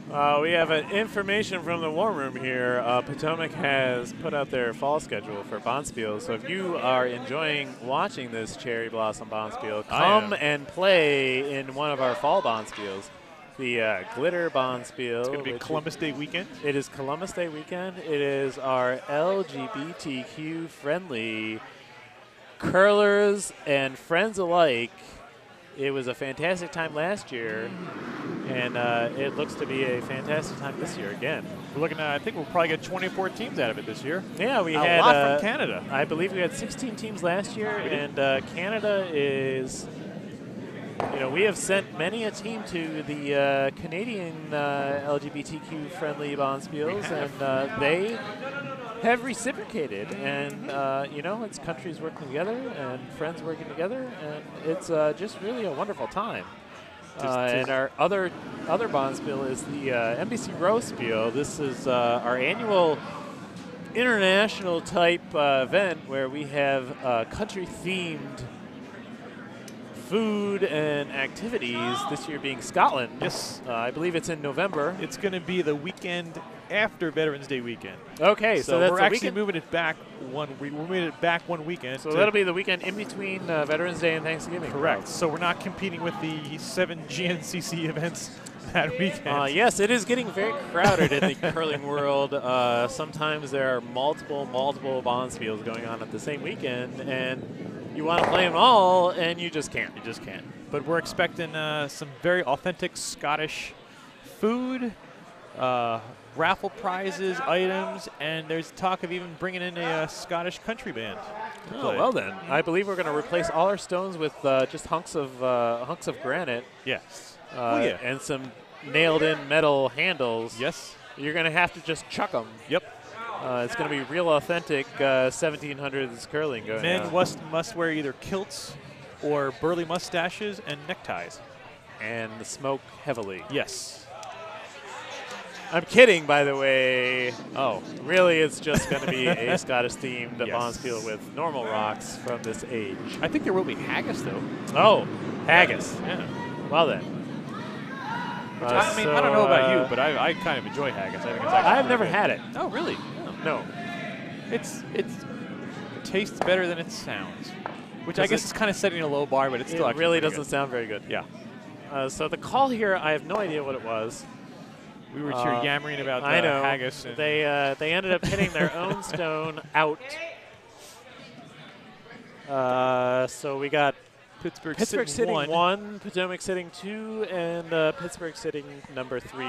flyer. We have information from the war room here. Potomac has put out their fall schedule for Bonspiel. So if you are enjoying watching this Cherry Blossom Bonspiel, come and play in one of our fall Bonspiels. The Glitter Bonspiel. It's going to be Columbus Day weekend. It is Columbus Day weekend. It is our LGBTQ friendly curlers and friends alike. It was a fantastic time last year, and it looks to be a fantastic time this year again. We're looking at, I think we'll probably get 24 teams out of it this year. Yeah, we a had lot from Canada. I believe we had 16 teams last year, and Canada is, you know, we have sent many a team to the Canadian LGBTQ friendly Bonspiels, and they have reciprocated, and you know, it's countries working together and friends working together, and it's just really a wonderful time. And our other Bonspiel is the NBC Row Spiel. This is our annual international type event where we have country themed food and activities, this year being Scotland. Yes. I believe it's in November. It's going to be the weekend after Veterans Day weekend. Okay, so that's we're the actually weekend. moving it back one week. We're moving it back one weekend. So that'll be the weekend in between Veterans Day and Thanksgiving. Correct. So we're not competing with the 7 GNCC events that weekend. Yes, it is getting very crowded in the curling world. Sometimes there are multiple Bonspiels going on at the same weekend, and you want to play them all, and you just can't. You just can't. But we're expecting some very authentic Scottish food, raffle prizes, items, and there's talk of even bringing in a Scottish country band. Oh, well then. I believe we're going to replace all our stones with just hunks of granite. Yes. And some nailed-in metal handles. Yes. You're going to have to just chuck them. Yep. It's going to be real authentic 1700s curling going on. Men must wear either kilts or burly mustaches and neckties. And smoke heavily. Yes. I'm kidding, by the way. Oh, really, it's just going to be a Scottish-themed Bonspiel with normal rocks from this age. I think there will be haggis, though. Oh, haggis. Yeah. Well, then. I mean, I don't know about you, but I kind of enjoy haggis. I think it's actually I've never had it. Oh, really? No. It tastes better than it sounds, which I guess is kind of setting a low bar, but it's still actually really pretty doesn't sound very good. Yeah. So the call here, I have no idea what it was. We were here yammering about I know. haggis. And They ended up hitting their own stone out. So we got Pittsburgh sitting 1. 1, Potomac sitting 2, and Pittsburgh sitting number 3.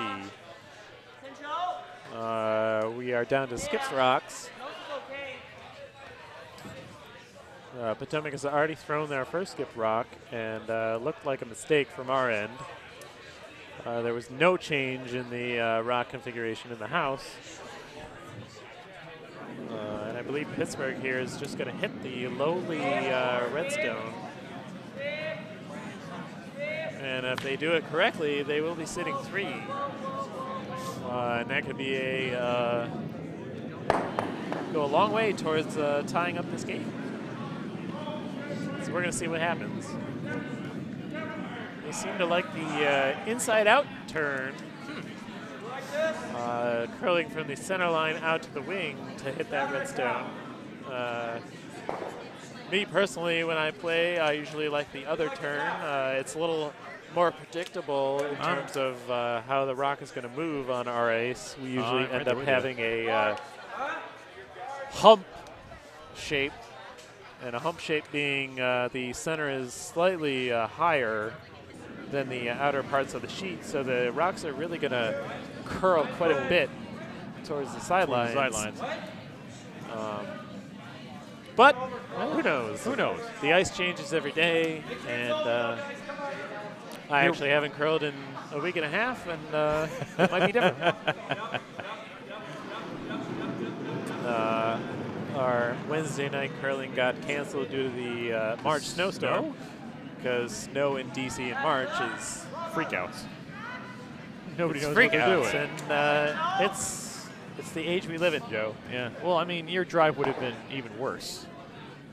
We are down to Skips Rocks. Potomac has already thrown their first skip rock and looked like a mistake from our end. There was no change in the rock configuration in the house. And I believe Pittsburgh here is just going to hit the lowly redstone. And if they do it correctly, they will be sitting 3. And that could be go a long way towards tying up this game. So we're going to see what happens. They seem to like the inside-out turn, curling from the center line out to the wing to hit that redstone. Me personally, when I play, I usually like the other turn. It's a little more predictable in terms of how the rock is going to move on our ace. We usually end up having a hump shape, and a hump shape being the center is slightly higher than the outer parts of the sheet, so the rocks are really going to curl quite a bit towards the sidelines. But who knows? Who knows? The ice changes every day, and I actually haven't curled in a week and a half, and it might be different. Our Wednesday night curling got canceled due to the March snowstorm, because snow in DC in March is freakouts. Nobody knows freak what they're doing. And it's the age we live in, Joe. Yeah. Well, I mean, your drive would have been even worse.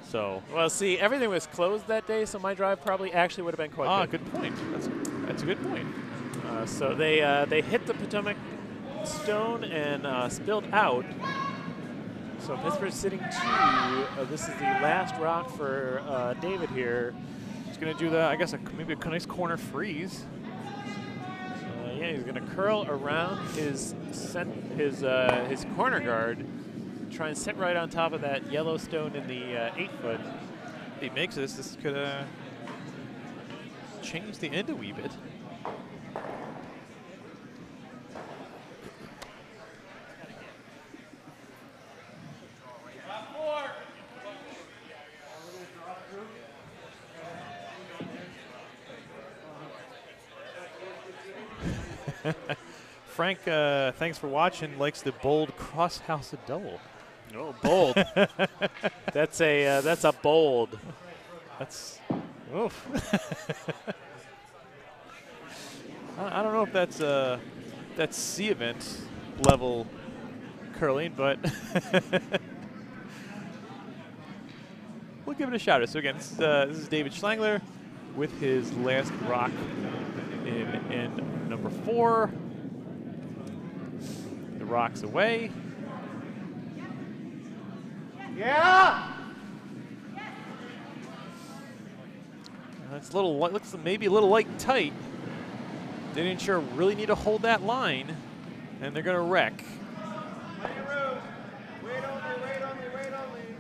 So. Well, see, everything was closed that day, so my drive probably actually would have been quite good. Good point. That's a good point. So they hit the Potomac stone and spilled out. So Pittsburgh's sitting 2. This is the last rock for David here. He's going to do that, I guess, maybe a nice corner freeze. Yeah, he's going to curl around his corner guard, try and sit right on top of that yellow stone in the 8-foot. If he makes this could change the end a wee bit. Frank, thanks for watching. Likes the bold cross house of double. Oh, bold! That's a bold. That's oof. I don't know if that's C event level curling, but we'll give it a shout. So again, this is David Schlangler with his last rock in number 4. The rock's away. Yeah! That's a little, looks maybe a little light and tight. They didn't sure really need to hold that line, and they're going to wreck. Plenty of room. Wait only, wait only, wait only.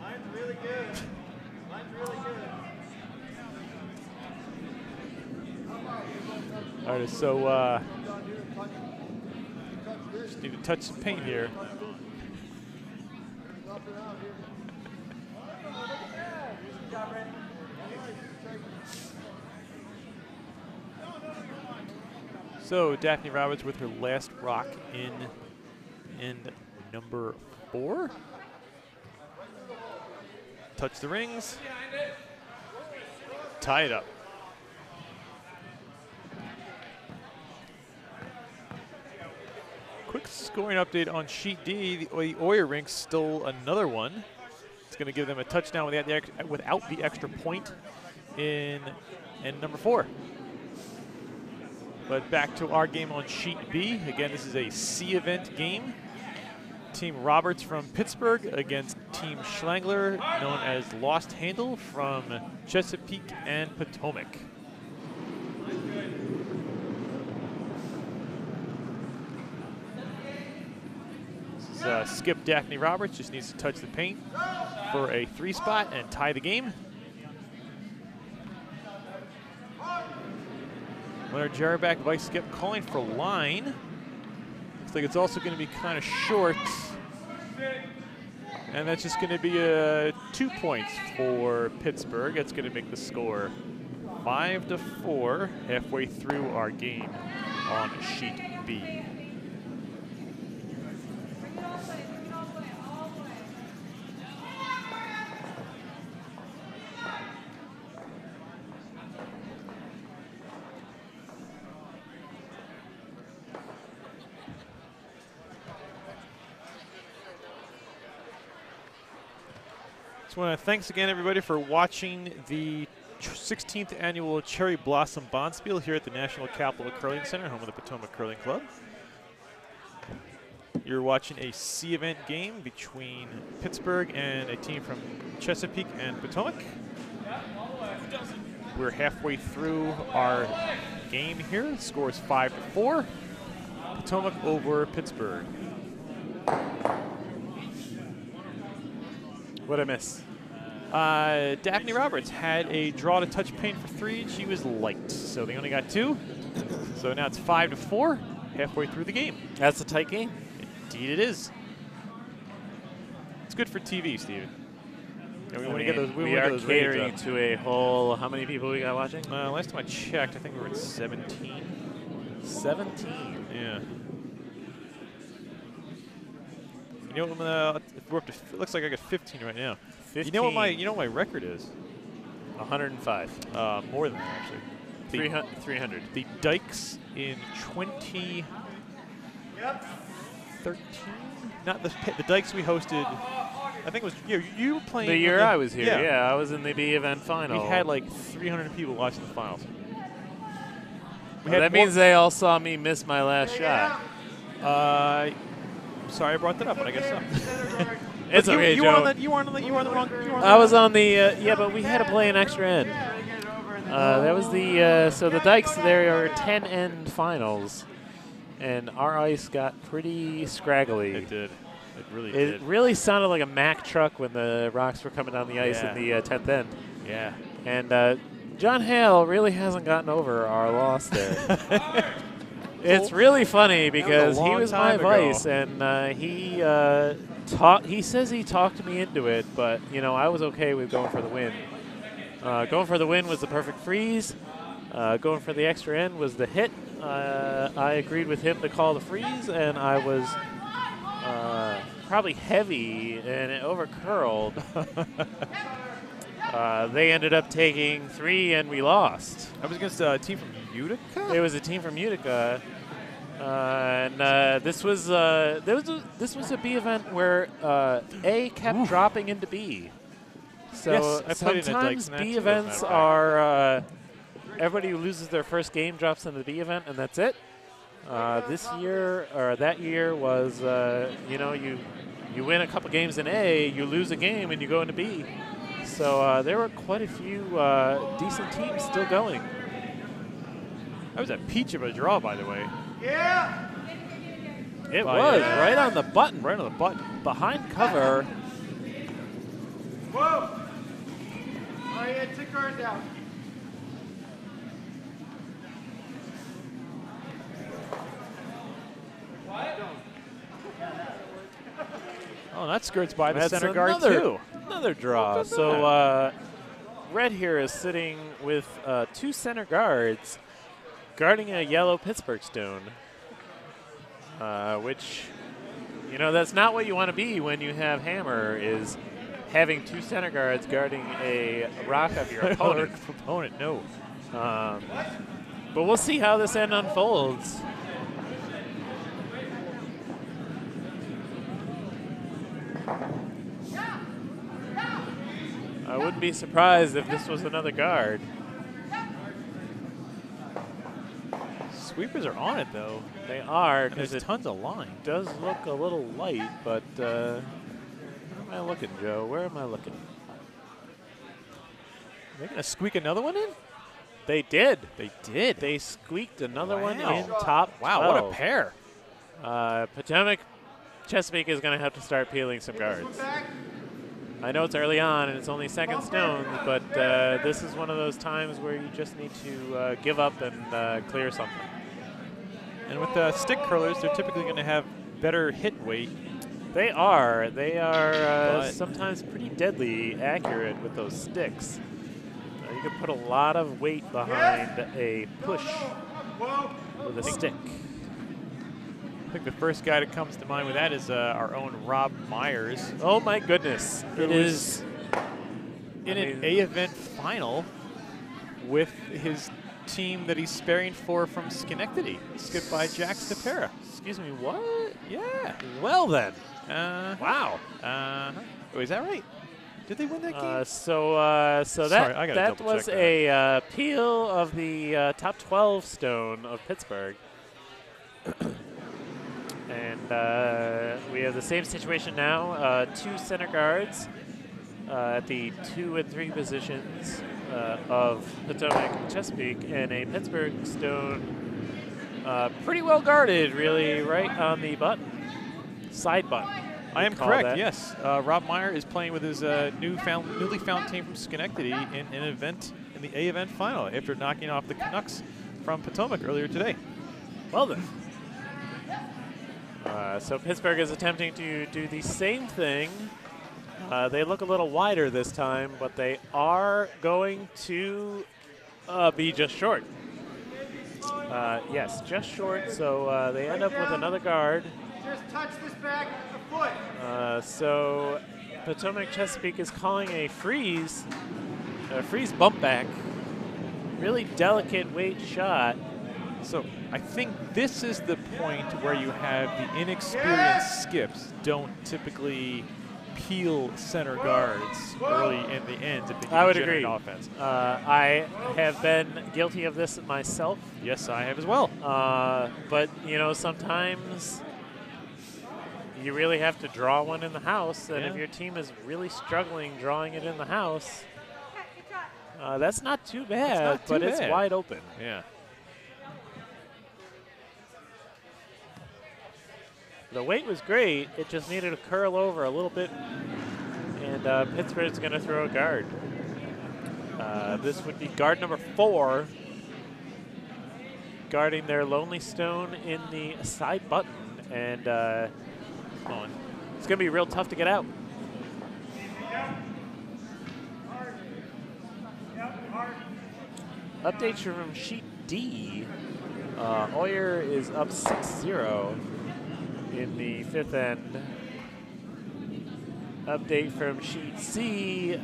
Line's really good. Line's really good. All right, so just need to touch some paint here. So Daphne Roberts with her last rock in number 4. Touch the rings. Tie it up. Quick scoring update on sheet D. The Oyer rink's still another one. It's going to give them a touchdown without the extra point in number 4. But back to our game on sheet B. Again, this is a C event game. Team Roberts from Pittsburgh against Team Schlangler, known as Lost Handle from Chesapeake and Potomac. This is Skip Daphne Roberts, just needs to touch the paint for a 3 spot and tie the game. Leonard Jarabak, vice skip, calling for line. Looks like it's also going to be kind of short. And that's just going to be 2 points for Pittsburgh. That's going to make the score 5-4 halfway through our game on sheet B. Thanks again, everybody, for watching the 16th annual Cherry Blossom Bonspiel here at the National Capital Curling Center, home of the Potomac Curling Club. You're watching a C event game between Pittsburgh and a team from Chesapeake and Potomac. We're halfway through our game here. The score is 5-4. Potomac over Pittsburgh. What'd I miss? Daphne Roberts had a draw to touch paint for 3, and she was light, so they only got 2. So now it's 5-4, halfway through the game. That's a tight game. Indeed it is. It's good for TV, Steven. Yeah, we I want to mean, get those. we are catering to a whole. How many people we got watching? Last time I checked, I think we were at 17. 17. Yeah. You know, we're up to. It looks like I got 15 right now. 15. You know what my record is? 105. More than that, actually. 300. The Dykes in 2013. Not the Dykes we hosted. I think it was you were playing. The year I was here, yeah, I was in the B event final. We had like 300 people watching the finals. Well, that means they all saw me miss my last shot. Sorry I brought that up, but I guess so. It's okay, you Joe. were on the wrong. I was on the yeah, but we had to play an extra end. That was the so the Dykes. There are 10 end finals, and our ice got pretty scraggly. It did. It really It did. really sounded like a Mack truck when the rocks were coming down the ice in the 10th end. Yeah. And John Hale really hasn't gotten over our loss there. It's really funny because he was my vice, and he says he talked me into it, but I was okay with going for the win. Going for the win was the perfect freeze. Going for the extra end was the hit. I agreed with him to call the freeze, and I was probably heavy, and it overcurled. They ended up taking 3, and we lost. I was against a team from Utica? It was a team from Utica. This was a B event where A kept dropping into B. So Yes, I played in a sometimes Dykes B match, events are everybody who loses their first game drops into the B event, and that's it. This year or that year was you win a couple games in A, you lose a game, and you go into B. So there were quite a few decent teams still going. That was a peach of a draw, by the way. Yeah. It was right on the button. Right on the button. Behind cover. Whoa! Oh, yeah, 2 cards out. Oh, that skirts by the That's center guard, too. Another draw. So Red here is sitting with 2 center guards guarding a yellow Pittsburgh stone, which, that's not what you want to be when you have Hammer, is having 2 center guards guarding a rock of your opponent. No. But we'll see how this end unfolds. I wouldn't be surprised if this was another guard. Sweepers are on it, though. They are, And because there's it tons of line. does look a little light, but where am I looking, Joe? Where am I looking? They're going to squeak another one in? They did. They did. They squeaked another one Wow. in top 12. Wow, what a pair. Potomac, Chesapeake is going to have to start peeling some guards. I know it's early on and it's only second stones, but this is one of those times where you just need to give up and clear something. And with stick curlers, they're typically going to have better hit weight. They are. They are But sometimes pretty deadly accurate with those sticks. You can put a lot of weight behind a push with a stick. I think the first guy that comes to mind with that is our own Rob Myers. Oh my goodness. It is in an A event final with his team that he's sparing for from Schenectady, skipped by Jack Stapera. Excuse me, what? Yeah. Well then. Wow. Oh, is that right? Did they win that game? So Sorry, I gotta that double was check a peel of the top 12 stone of Pittsburgh. And we have the same situation now. 2 center guards at the 2 and 3 positions of Potomac and Chesapeake, and a Pittsburgh Stone pretty well guarded, really, right on the button, side button. I am correct, yes. Rob Meyer is playing with his newly found team from Schenectady in an event, in the A event final, after knocking off the Canucks from Potomac earlier today. Well then. So Pittsburgh is attempting to do the same thing. They look a little wider this time, but they are going to be just short. Yes, just short, so they end up with another guard. Just touch this back a foot. So Potomac Chesapeake is calling a freeze bump back. Really delicate weight shot. So I think this is the point where you have the inexperienced skips don't typically peel center guards early in the ends if they I would can agree. generate offense. I have been guilty of this myself. Yes, I have as well. But, you know, sometimes you really have to draw one in the house, and if your team is really struggling drawing it in the house, that's not too bad, but it's wide open. Yeah. The weight was great. It just needed to curl over a little bit, and Pittsburgh's going to throw a guard. This would be guard number 4, guarding their Lonely Stone in the side button, and it's going to be real tough to get out. Updates from sheet D. Oyer is up 6-0 in the 5th end. Update from sheet C.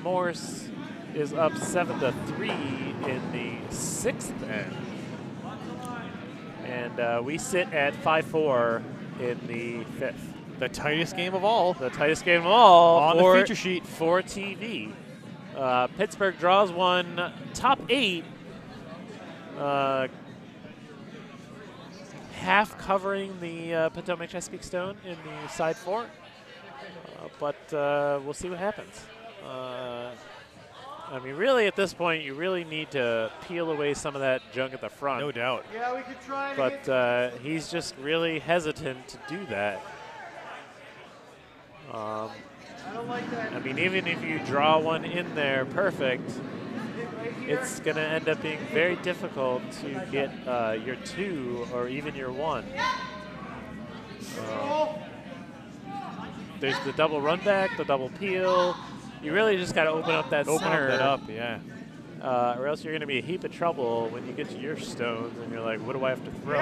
Morse is up 7-3 in the 6th end. And we sit at 5-4 in the 5th. The tightest game of all. The tightest game of all on the feature sheet for TV. Pittsburgh draws one, top 8, half covering the Potomac Chesapeake Stone in the side 4, but we'll see what happens. I mean, really, at this point, you really need to peel away some of that junk at the front. No doubt. Yeah, we could try. But he's just really hesitant to do that. I don't like that. I mean, even if you draw one in there perfect, it's going to end up being very difficult to get your 2 or even your 1. There's the double run back, the double peel. You really just got to open up that center. Open that up, yeah. Or else you're going to be a heap of trouble when you get to your stones and you're like, what do I have to throw?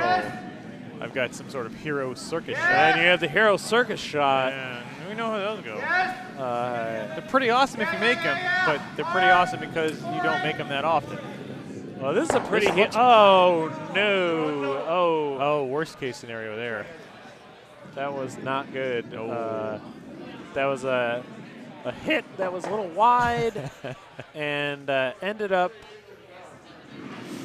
I've got some sort of hero circus shot. And you have the hero circus shot. Yeah, we know how those go. Yes. They're pretty awesome if you make them, but they're pretty awesome because you don't make them that often. Well, this is a pretty hit. Oh, no. Oh, worst case scenario there. That was not good. Oh. That was a hit that was a little wide and ended up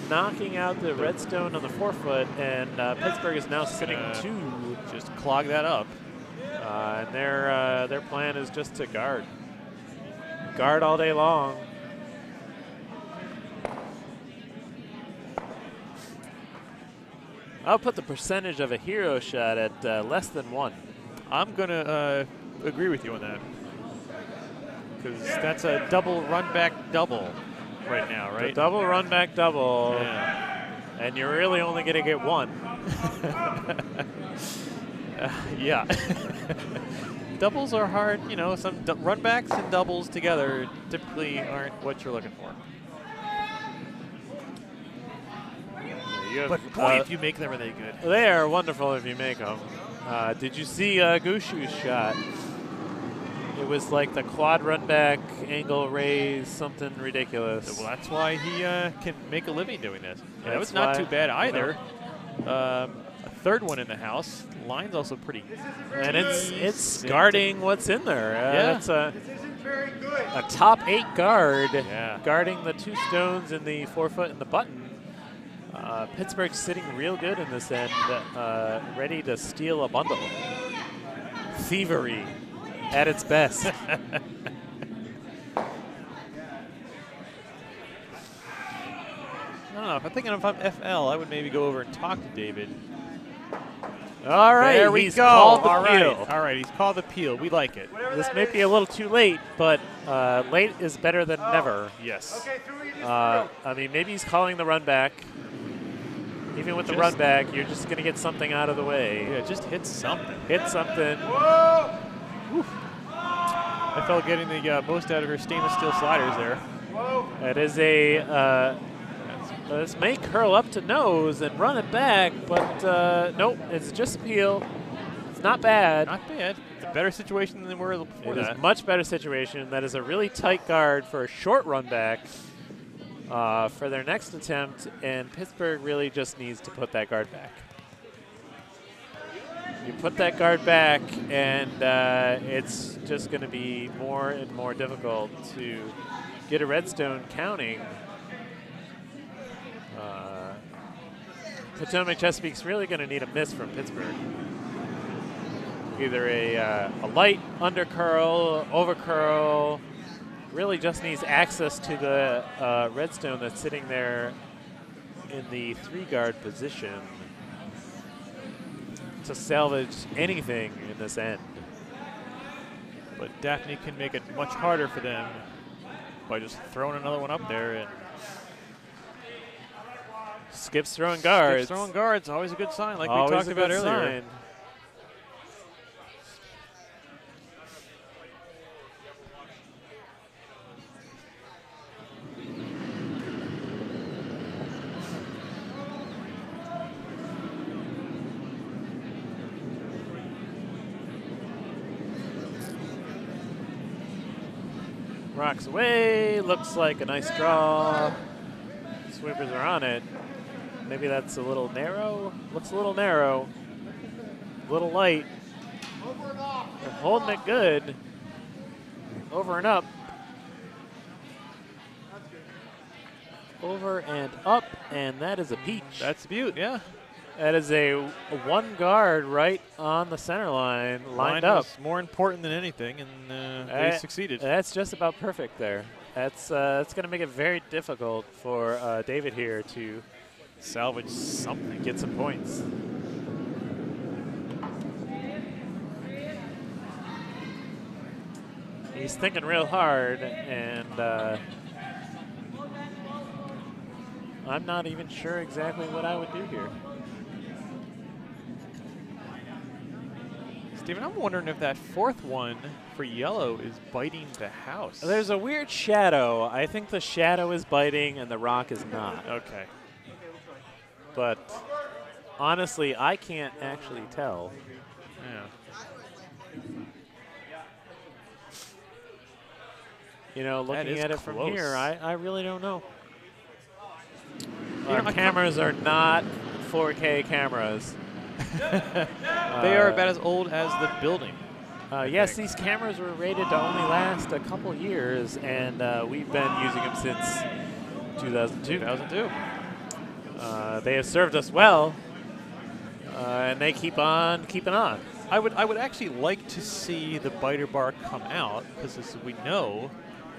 knocking out the redstone on the 4-foot, and Pittsburgh is now sitting 2. Just clog that up. And their plan is just to guard. Guard all day long. I'll put the percentage of a hero shot at less than 1. I'm going to agree with you on that. Because that's a double run back double right now, right? The double run back double. Yeah. And you're really only going to get 1. Yeah. Doubles are hard, you know, some run backs and doubles together typically aren't what you're looking for. But boy, if you make them, are they good? They are wonderful if you make them. Did you see Gushu's shot? It was like the quad run back, angle raise, something ridiculous. Well, that's why he can make a living doing this. Yeah, that was That's not why- too bad either. A third one in the house. Line's also pretty. And it's guarding what's in there. Yeah. It's a This isn't very good. top 8 guard Yeah. guarding the 2 stones in the 4-foot and the button. Pittsburgh's sitting real good in this end, ready to steal a bundle. Thievery at its best. I don't know. If I'm thinking if I'm FL, I would maybe go over and talk to David. All right, There we he's go. called the All right. peel. All right, he's called the peel. We like it. This may be a little too late, but late is better than never. Yes. Okay, through you. I mean, maybe he's calling the run back. Even with the run back, you're just going to get something out of the way. Yeah, just hit something. Hit something. Whoa! I felt getting the most out of her stainless steel sliders there. Whoa! That is a, this may curl up to nose and run it back, but nope, it's just a peel. It's not bad. Not bad. It's a better situation than they were before It is that. a much better situation. That is a really tight guard for a short run back for their next attempt, and Pittsburgh really just needs to put that guard back. You put that guard back, and it's just going to be more and more difficult to get a redstone counting. Potomac Chesapeake's really going to need a miss from Pittsburgh. Either a light under curl, over curl. Really just needs access to the redstone that's sitting there in the 3-guard position to salvage anything in this end. But Daphne can make it much harder for them by just throwing another one up there. And Skip's throwing guards. throwing guards, always a good sign, like Always we talked a about good earlier. sign. Rocks away, looks like a nice draw. Sweepers are on it. Maybe that's a little narrow. Looks a little narrow. A little light. They're holding it good. Over and up. Over and up, and that is a peach. That's the beaut, yeah. That is a 1 guard right on the center line, lined Line up. was more important than anything, and they succeeded. That's just about perfect there. That's going to make it very difficult for David here to Salvage something. get some points. He's thinking real hard, and I'm not even sure exactly what I would do here. Steven, I'm wondering if that 4th one for yellow is biting the house. There's a weird shadow. I think the shadow is biting and the rock is not. Okay. But honestly, I can't actually tell. Yeah. You know, That looking is at it from close. here, I really don't know. You Our know, cameras are not 4K cameras. They are about as old as the building. Yes, think. these cameras were rated to only last a couple years, and we've been using them since 2002. 2002. They have served us well, and they keep on keeping on. I would actually like to see the biter bar come out, because as we know,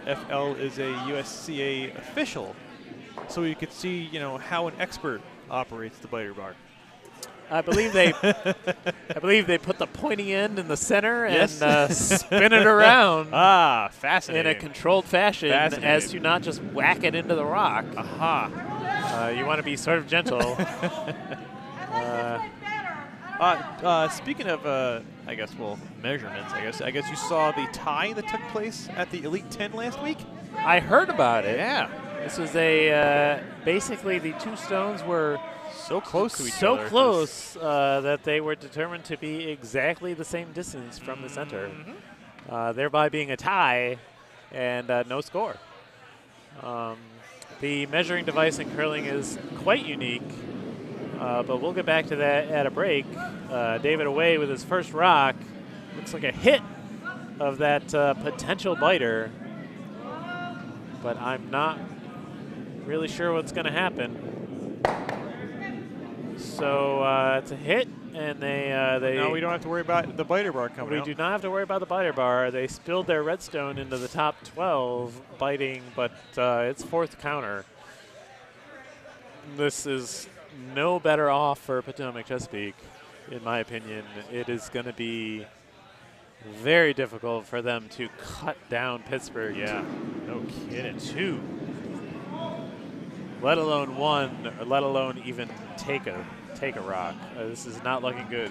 FL is a USCA official, so you could see, you know, how an expert operates the biter bar. I believe they put the pointy end in the center Yes. and spin it around Ah, in fascinating. a controlled fashion as Fascinating. to not just whack it into the rock. Aha. You want to be sort of gentle. Speaking of, I guess, well, measurements, I guess you saw the tie that took place at the Elite 10 last week? I heard about it. Yeah. This was a basically the two stones were So close to each so other. close that they were determined to be exactly the same distance from the center, thereby being a tie and no score. The measuring device in curling is quite unique, but we'll get back to that at a break. David away with his first rock. Looks like a hit of that potential biter, but I'm not really sure what's going to happen. So it's a hit, and they Now we don't have to worry about the biter bar coming we out. do not have to worry about the biter bar. They spilled their redstone into the top 12 biting, but it's fourth counter. This is no better off for Potomac Chesapeake, in my opinion. It is going to be very difficult for them to cut down Pittsburgh. Yeah, no kidding. 2, let alone 1, or let alone even take a rock. This is not looking good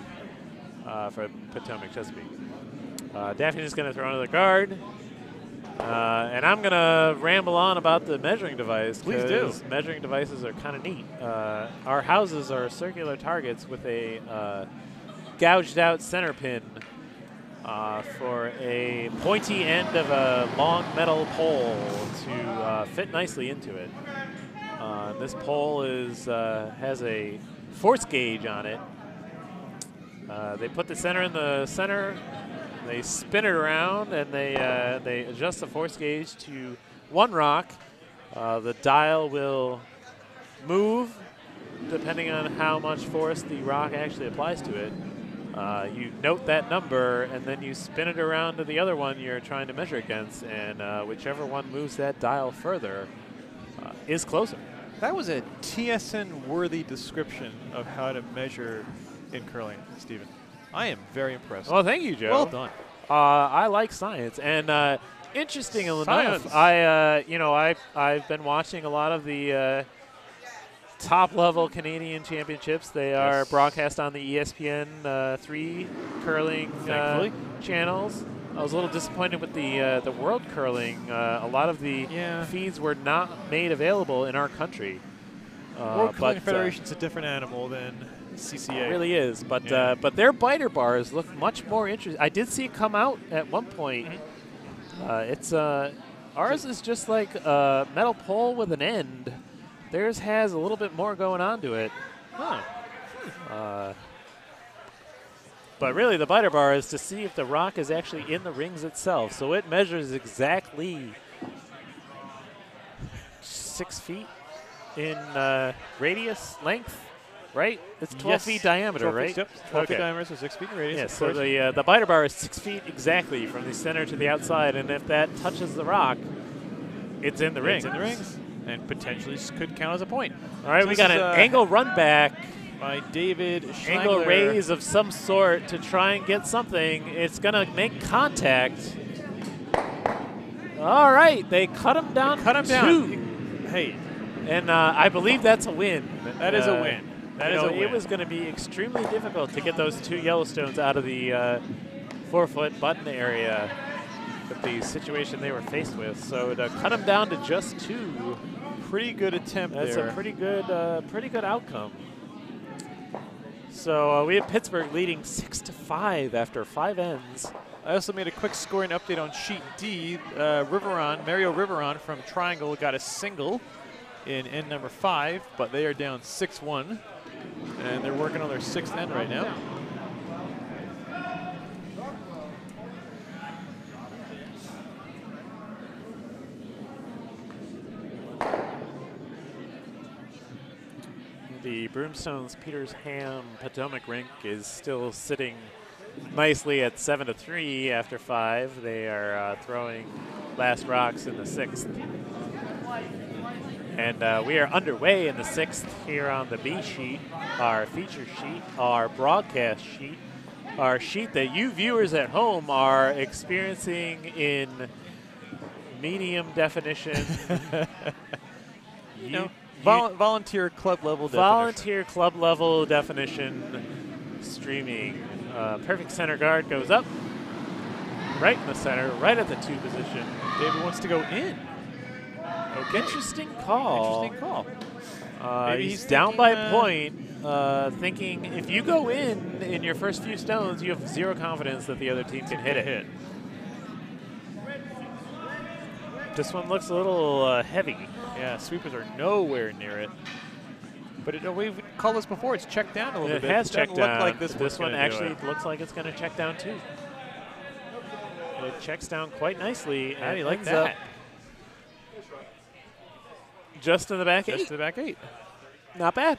for Potomac Chesapeake. Daphne is going to throw another guard. And I'm going to ramble on about the measuring device. Please do. Measuring devices are kind of neat. Our houses are circular targets with a gouged out center pin for a pointy end of a long metal pole to fit nicely into it. This pole has a force gauge on it. They put the center in the center. They spin it around, and they adjust the force gauge to 1 rock. The dial will move depending on how much force the rock actually applies to it. You note that number, and then you spin it around to the other one you're trying to measure against, and whichever one moves that dial further is closer. That was a TSN-worthy description of how to measure in curling, Stephen. I am very impressed. Well, thank you, Joe. Well done. I like science, and interesting enough, I've been watching a lot of the top-level Canadian championships. They are broadcast on the ESPN 3 curling channels. I was a little disappointed with the world curling. A lot of the feeds were not made available in our country. World Curling Federation's a different animal than CCA. It really is, but their biter bars look much more interesting. I did see it come out at one point. It's ours is just like a metal pole with an end. Theirs has a little bit more going on to it. But really, the biter bar is to see if the rock is actually in the rings itself. So it measures exactly 6 feet in radius, length, right? It's 12 feet diameter, 12 right? Feet, yep. 12 feet diameter, so 6 feet in radius. Yeah, so the biter bar is 6 feet exactly from the center to the outside, and if that touches the rock, it's in the rings. It's in the rings, and potentially could count as a point. All right, So we got an angle run back. By David Schlangler. Angle raise of some sort to try and get something. It's going to make contact. All right, they cut him down. Hey. And I believe that's a win. That is a win. That is a win. It was going to be extremely difficult to get those 2 Yellowstones out of the 4-foot button area with the situation they were faced with. So to cut them down to just 2. Pretty good attempt That's there. a pretty good outcome. So we have Pittsburgh leading 6-5 after 5 ends. I also made a quick scoring update on sheet D. Mario Riveron from Triangle got a single in end number 5, but they are down 6-1, and they're working on their 6th end right now. The Broomstones Peters Ham Potomac rink is still sitting nicely at 7-3 after 5. They are throwing last rocks in the 6th. And we are underway in the 6th here on the B sheet, our feature sheet, our broadcast sheet, our sheet that you viewers at home are experiencing in medium definition. Volunteer club level definition. Volunteer club level definition streaming. Perfect center guard goes up. Right in the center, right at the 2 position. David wants to go in. Okay. Interesting call. Interesting call. Maybe he's down by a point, thinking if you go in your first few stones, you have 0 confidence that the other team can hit it. This one looks a little heavy. Yeah, sweepers are nowhere near it. But we've called this before. It's checked down a little bit. It has checked down. Look like this one actually looks like it's going to check down too. It checks down quite nicely. How do you and like ends that? up just in the back 8. Just to the back 8. Not bad.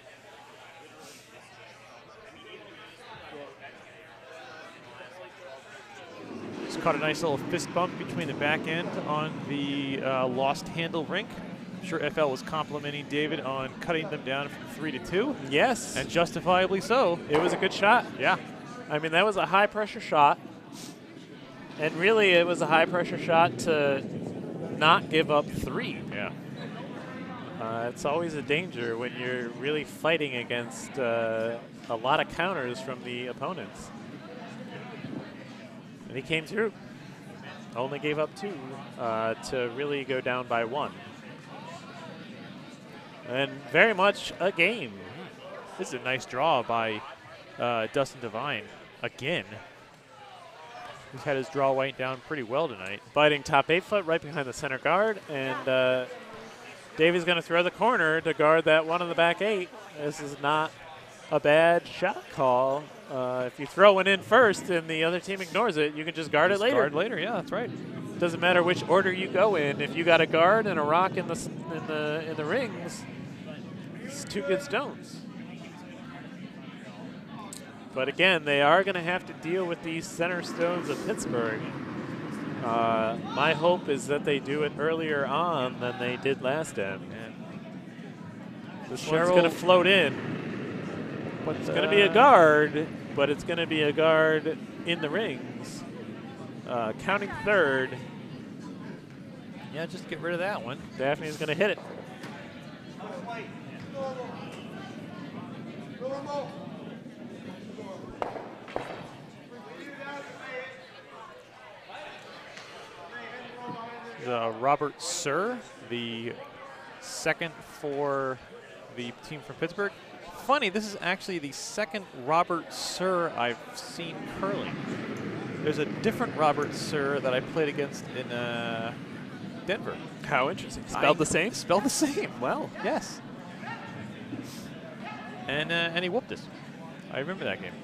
Caught a nice little fist bump between the back end on the lost handle rink. I'm sure FL was complimenting David on cutting them down from 3 to 2. Yes. And justifiably so. It was a good shot. Yeah. I mean, that was a high-pressure shot. And really, it was a high-pressure shot to not give up 3. Yeah. It's always a danger when you're really fighting against a lot of counters from the opponents. And he came through. Only gave up 2 to really go down by 1. And very much a game. This is a nice draw by Dustin Devine again. He's had his draw white down pretty well tonight. Biting top 8 foot right behind the center guard. And Davey's going to throw the corner to guard that one on the back 8. This is not a bad shot call. If you throw one in first and the other team ignores it, you can just guard it later. Guard later, yeah, that's right. Doesn't matter which order you go in. If you got a guard and a rock in the rings, it's 2 good stones. But again, they are going to have to deal with these center stones of Pittsburgh. My hope is that they do it earlier on than they did last end. This one's going to float in. But it's going to be a guard, but it's going to be a guard in the rings. Counting third. Yeah, just get rid of that one. Daphne's going to hit it. Robert Sir, the second for the team from Pittsburgh. Funny, this is actually the second Robert Sir I've seen curling. There's a different Robert Sir that I played against in Denver. How interesting. Spelled the same? Spelled the same. Well, yes. And he whooped us. I remember that game.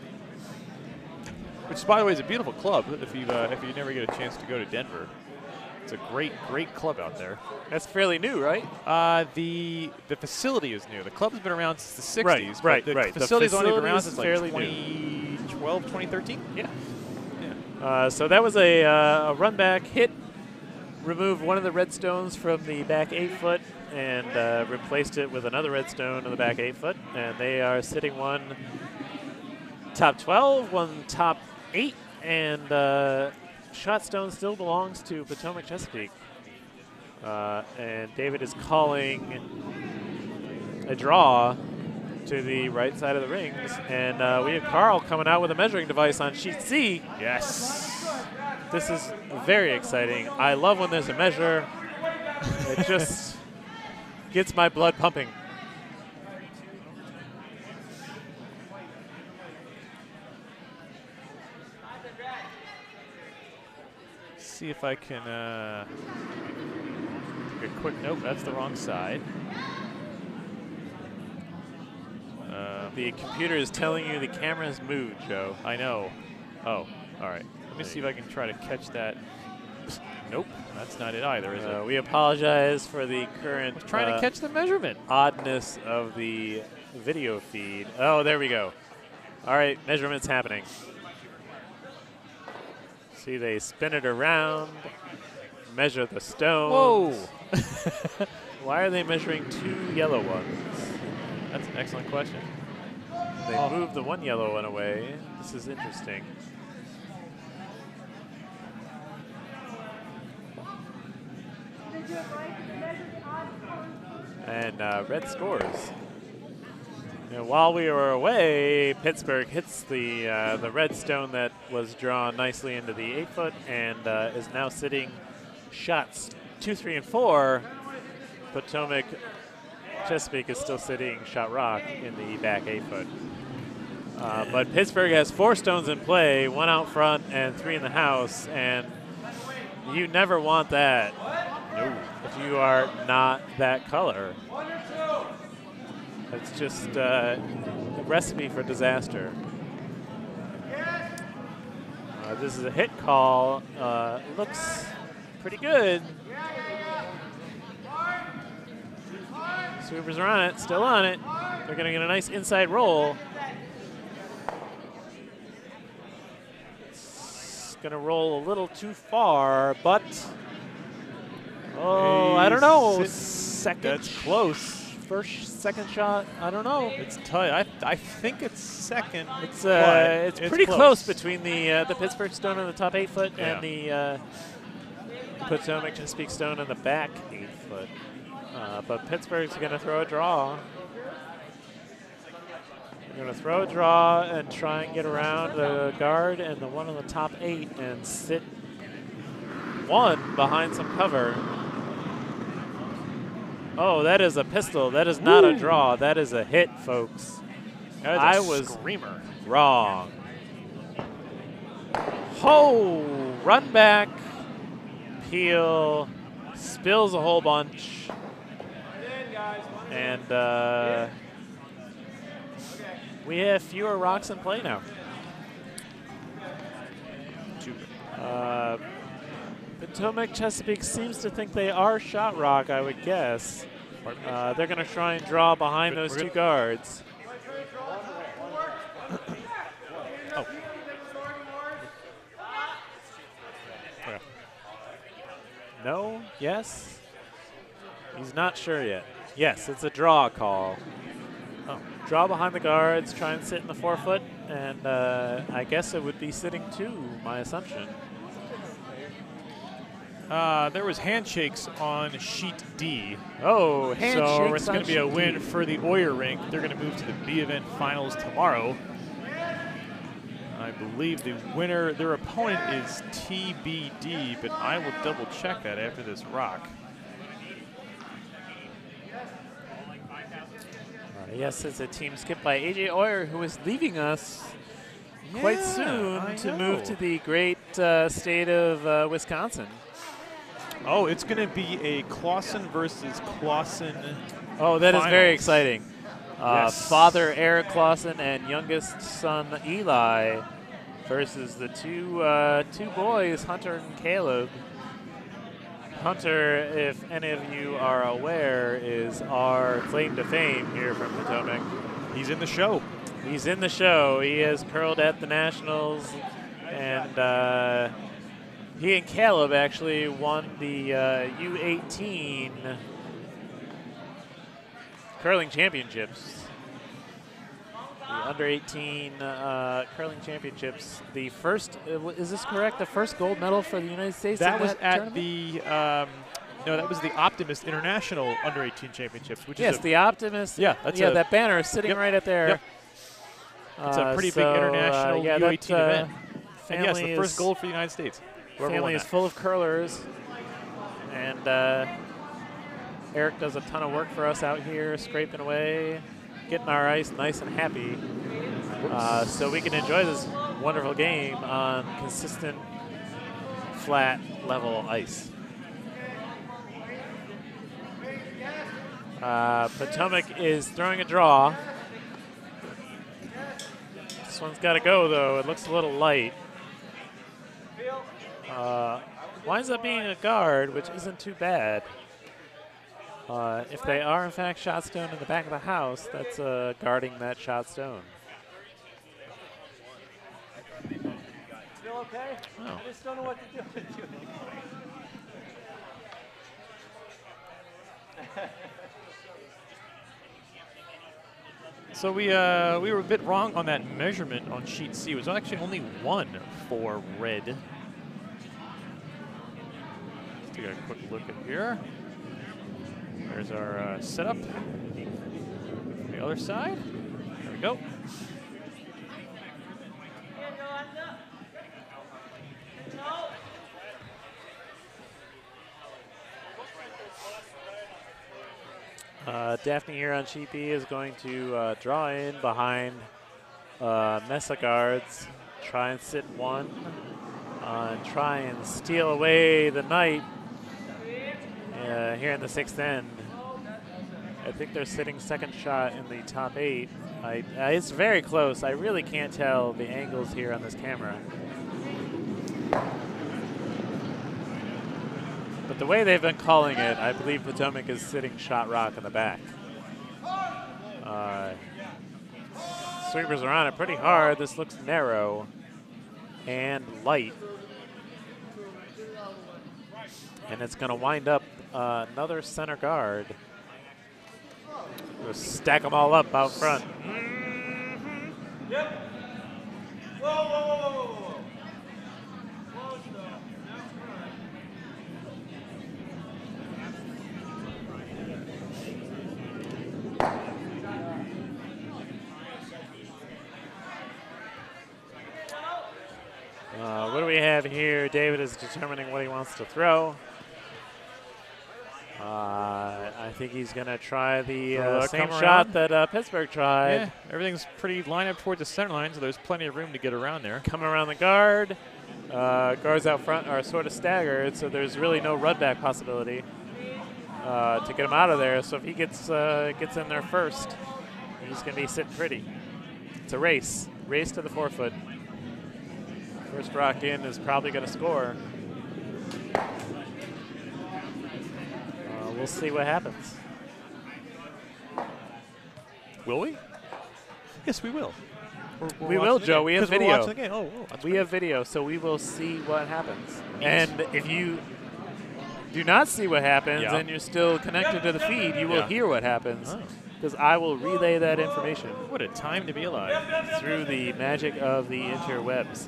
Which, by the way, is a beautiful club if you never get a chance to go to Denver. It's a great, great club out there. That's fairly new, right? The facility is new. The club's been around since the 60s. Right. The facility's only been around since like 2012, 2013. Yeah. So that was a run back hit. Removed one of the red stones from the back 8 foot and replaced it with another red stone on the back 8 foot. And they are sitting one top 12, one top 8, and shot stone still belongs to Potomac Chesapeake. And David is calling a draw to the right side of the rings. And we have Carl coming out with a measuring device on sheet C. Yes. This is very exciting. I love when there's a measure. It just gets my blood pumping. See if I can take a quick note. That's the wrong side. The computer is telling you the camera's moved, Joe. I know. Oh, all right. Let me see if I can try to catch that. Nope, that's not it either, is it? We apologize for the current Trying to catch the measurement. oddness of the video feed. Oh, there we go. All right, measurement's happening. See, they spin it around, measure the stones. Whoa! Why are they measuring 2 yellow ones? That's an excellent question. They moved the one yellow one away. This is interesting. And red scores. And while we were away, Pittsburgh hits the red stone that was drawn nicely into the 8 foot and is now sitting shots 2, 3, and 4. Potomac Chesapeake is still sitting shot rock in the back 8 foot. But Pittsburgh has 4 stones in play, 1 out front and 3 in the house, and you never want that. No. If you are not that color. It's just a recipe for disaster. This is a hit call. Looks pretty good. Sweepers are on it, still on it. They're going to get a nice inside roll. Gonna roll a little too far, but I don't know. Second. That's close. Second shot. I don't know. It's tight. I think it's second. It's pretty close between the Pittsburgh Stone on the top 8 foot and the Potomac Chesapeake Stone on the back 8 foot. But Pittsburgh's gonna throw a draw. They're going to throw a draw and try and get around the guard and the one on the top 8 and sit one behind some cover. Oh, that is a pistol. That is not a draw. That is a hit, folks. That is was screamer. Wrong. Oh, run back. Peel spills a whole bunch. And we have fewer rocks in play now. Potomac Chesapeake seems to think they are shot rock, I would guess. They're going to try and draw behind those two guards. Oh. Okay. No? Yes? He's not sure yet. Yes, it's a draw call. Oh. Draw behind the guards, try and sit in the 4 foot, and I guess it would be sitting 2, my assumption. There was handshakes on sheet D. Oh, handshakes. So it's going to be a win for the Oyer rink. They're going to move to the B event finals tomorrow. I believe the winner, their opponent is TBD, but I will double check that after this rock. Yes, it's a team skipped by A.J. Oyer, who is leaving us quite soon to move to the great state of Wisconsin. Oh, it's going to be a Clausen versus Clausen. Oh, that finals. is very exciting. Yes. Father Eric Clausen and youngest son Eli versus the two boys, Hunter and Caleb. Hunter, if any of you are aware, is our claim to fame here from Potomac. He's in the show. He's in the show. He has curled at the Nationals, and he and Caleb actually won the U18 curling championships. The under-18 curling championships. The first, is this correct? The first gold medal for the United States. That was at tournament? the no, that was the Optimist International Under-18 Championships, which yes, is the Optimist. Yeah, that's that banner is sitting right up there. Yep. It's a pretty big international U18 event. And yes, the first gold for the United States. Family is full of curlers, and Eric does a ton of work for us out here, scraping away, getting our ice nice and happy, so we can enjoy this wonderful game on consistent, flat, level ice. Potomac is throwing a draw. This one's got to go, though. It looks a little light. Winds up being a guard, which isn't too bad. If they are, in fact, shot stone in the back of the house, that's guarding that shot stone. Still okay? Oh. I just don't know what to do with you. So we were a bit wrong on that measurement on sheet C. It was actually only 1 for red. Let's take a quick look at here. There's our setup. The other side. There we go. Daphne here on sheet B is going to draw in behind Mesa guards, try and sit 1, and try and steal away the knight here in the 6th end. I think they're sitting second shot in the top 8. It's very close. I really can't tell the angles here on this camera. But the way they've been calling it, I believe Potomac is sitting shot rock in the back. Sweepers are on it pretty hard. This looks narrow and light. And it's going to wind up another center guard. Just stack them all up out front. Yep. Whoa, whoa, whoa, whoa, whoa, whoa. Close though. What do we have here? David is determining what he wants to throw. I think he's going to try the same shot that Pittsburgh tried. Yeah, everything's pretty lined up towards the center line, so there's plenty of room to get around there. Coming around the guard. Guards out front are sort of staggered, so there's really no run back possibility to get him out of there. So if he gets in there first, he's going to be sitting pretty. It's a race to the 4-foot. First rock in is probably going to score. We'll see what happens. Will we? Yes, we will. We will, Joe. We have video. We're watching the game. Oh, we have video, so we will see what happens. And if you do not see what happens and you're still connected to the feed, you will hear what happens. Because I will relay that information. What a time to be alive. Through the magic of the interwebs.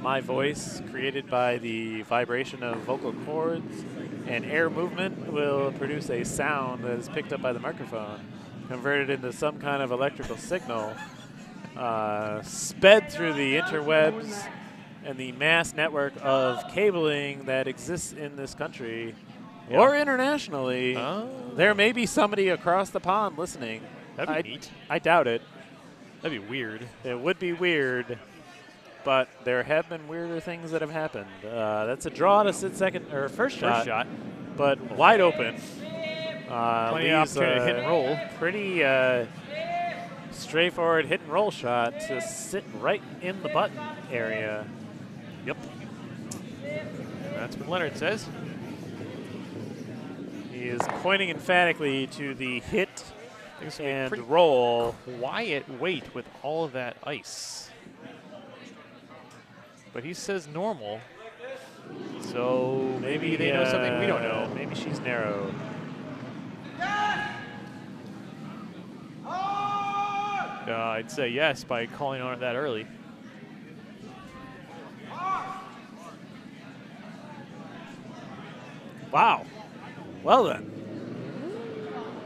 My voice, created by the vibration of vocal cords and air movement, will produce a sound that is picked up by the microphone, converted into some kind of electrical signal, sped through the interwebs and the mass network of cabling that exists in this country or internationally. There may be somebody across the pond listening. That'd be neat. I doubt it. That'd be weird. It would be weird. But there have been weirder things that have happened. That's a draw to sit first shot, but wide open. Plenty of opportunity to hit and roll. Pretty straightforward hit and roll shot to sit right in the button area. Yep. That's what Leonard says. He is pointing emphatically to the hit and pretty roll. Quiet wait with all of that ice. But he says normal, so maybe they know something we don't know. Maybe she's narrow. I'd say yes by calling on it that early. Wow. Well then.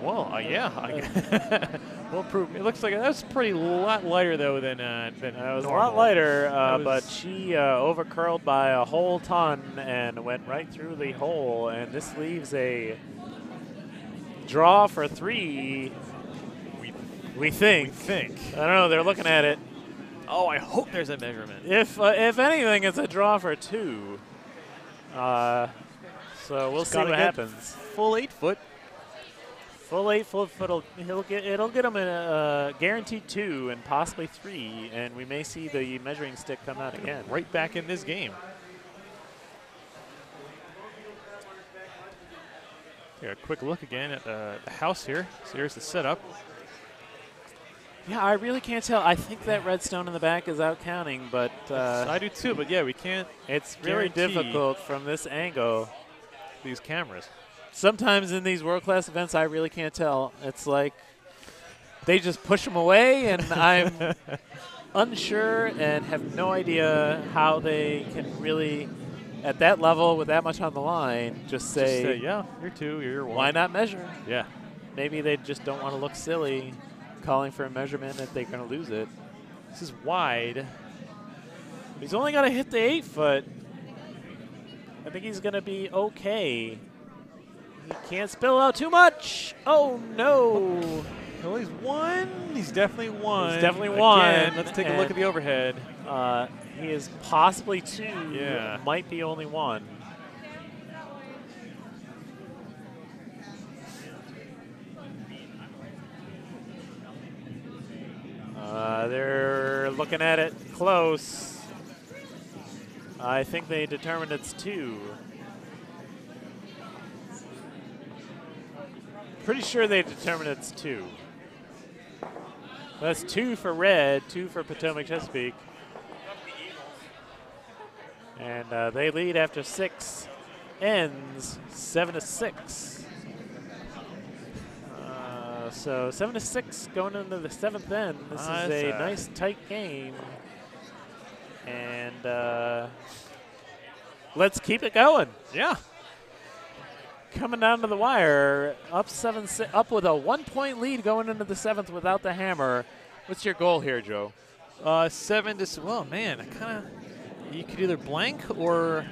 Well, yeah. We'll prove. It looks like that's pretty lot lighter though than it was a lot lighter, but she overcurled by a whole ton and went right through the hole. And this leaves a draw for 3. We think. I don't know. They're looking at it. Oh, I hope there's a measurement. If anything, it's a draw for 2. So we'll see what happens. Full 8-foot. Full 8-foot. It'll get him a guaranteed 2 and possibly 3, and we may see the measuring stick come out again. Right back in this game. Take a quick look again at the house here. So here's the setup. Yeah, I really can't tell. I think that redstone in the back is out counting, but I do too. But yeah, we can't. It's really difficult from this angle. These cameras. Sometimes in these world-class events, I really can't tell. It's like they just push them away, and I'm unsure and have no idea how they can really, at that level with that much on the line, just say, yeah, you're 2, you're 1. Why not measure? Yeah. Maybe they just don't want to look silly calling for a measurement if they're going to lose it. This is wide. He's only got to hit the 8-foot. I think he's going to be okay. He can't spill out too much. Oh, no. Well, he's 1. He's definitely 1. He's definitely 1. Again, let's take a look at the overhead. He is possibly 2. Yeah. Might be only 1. They're looking at it close. I think they determined it's 2. Pretty sure they determined it's 2. That's 2 for red, 2 for Potomac Chesapeake. And they lead after 6 ends 7-6. So 7-6 going into the 7th end. This is a nice tight game. And let's keep it going. Yeah. Coming down to the wire, up with a 1-point lead going into the 7th without the hammer. What's your goal here, Joe? 7 to. Well, man, I kind of. You could either blank or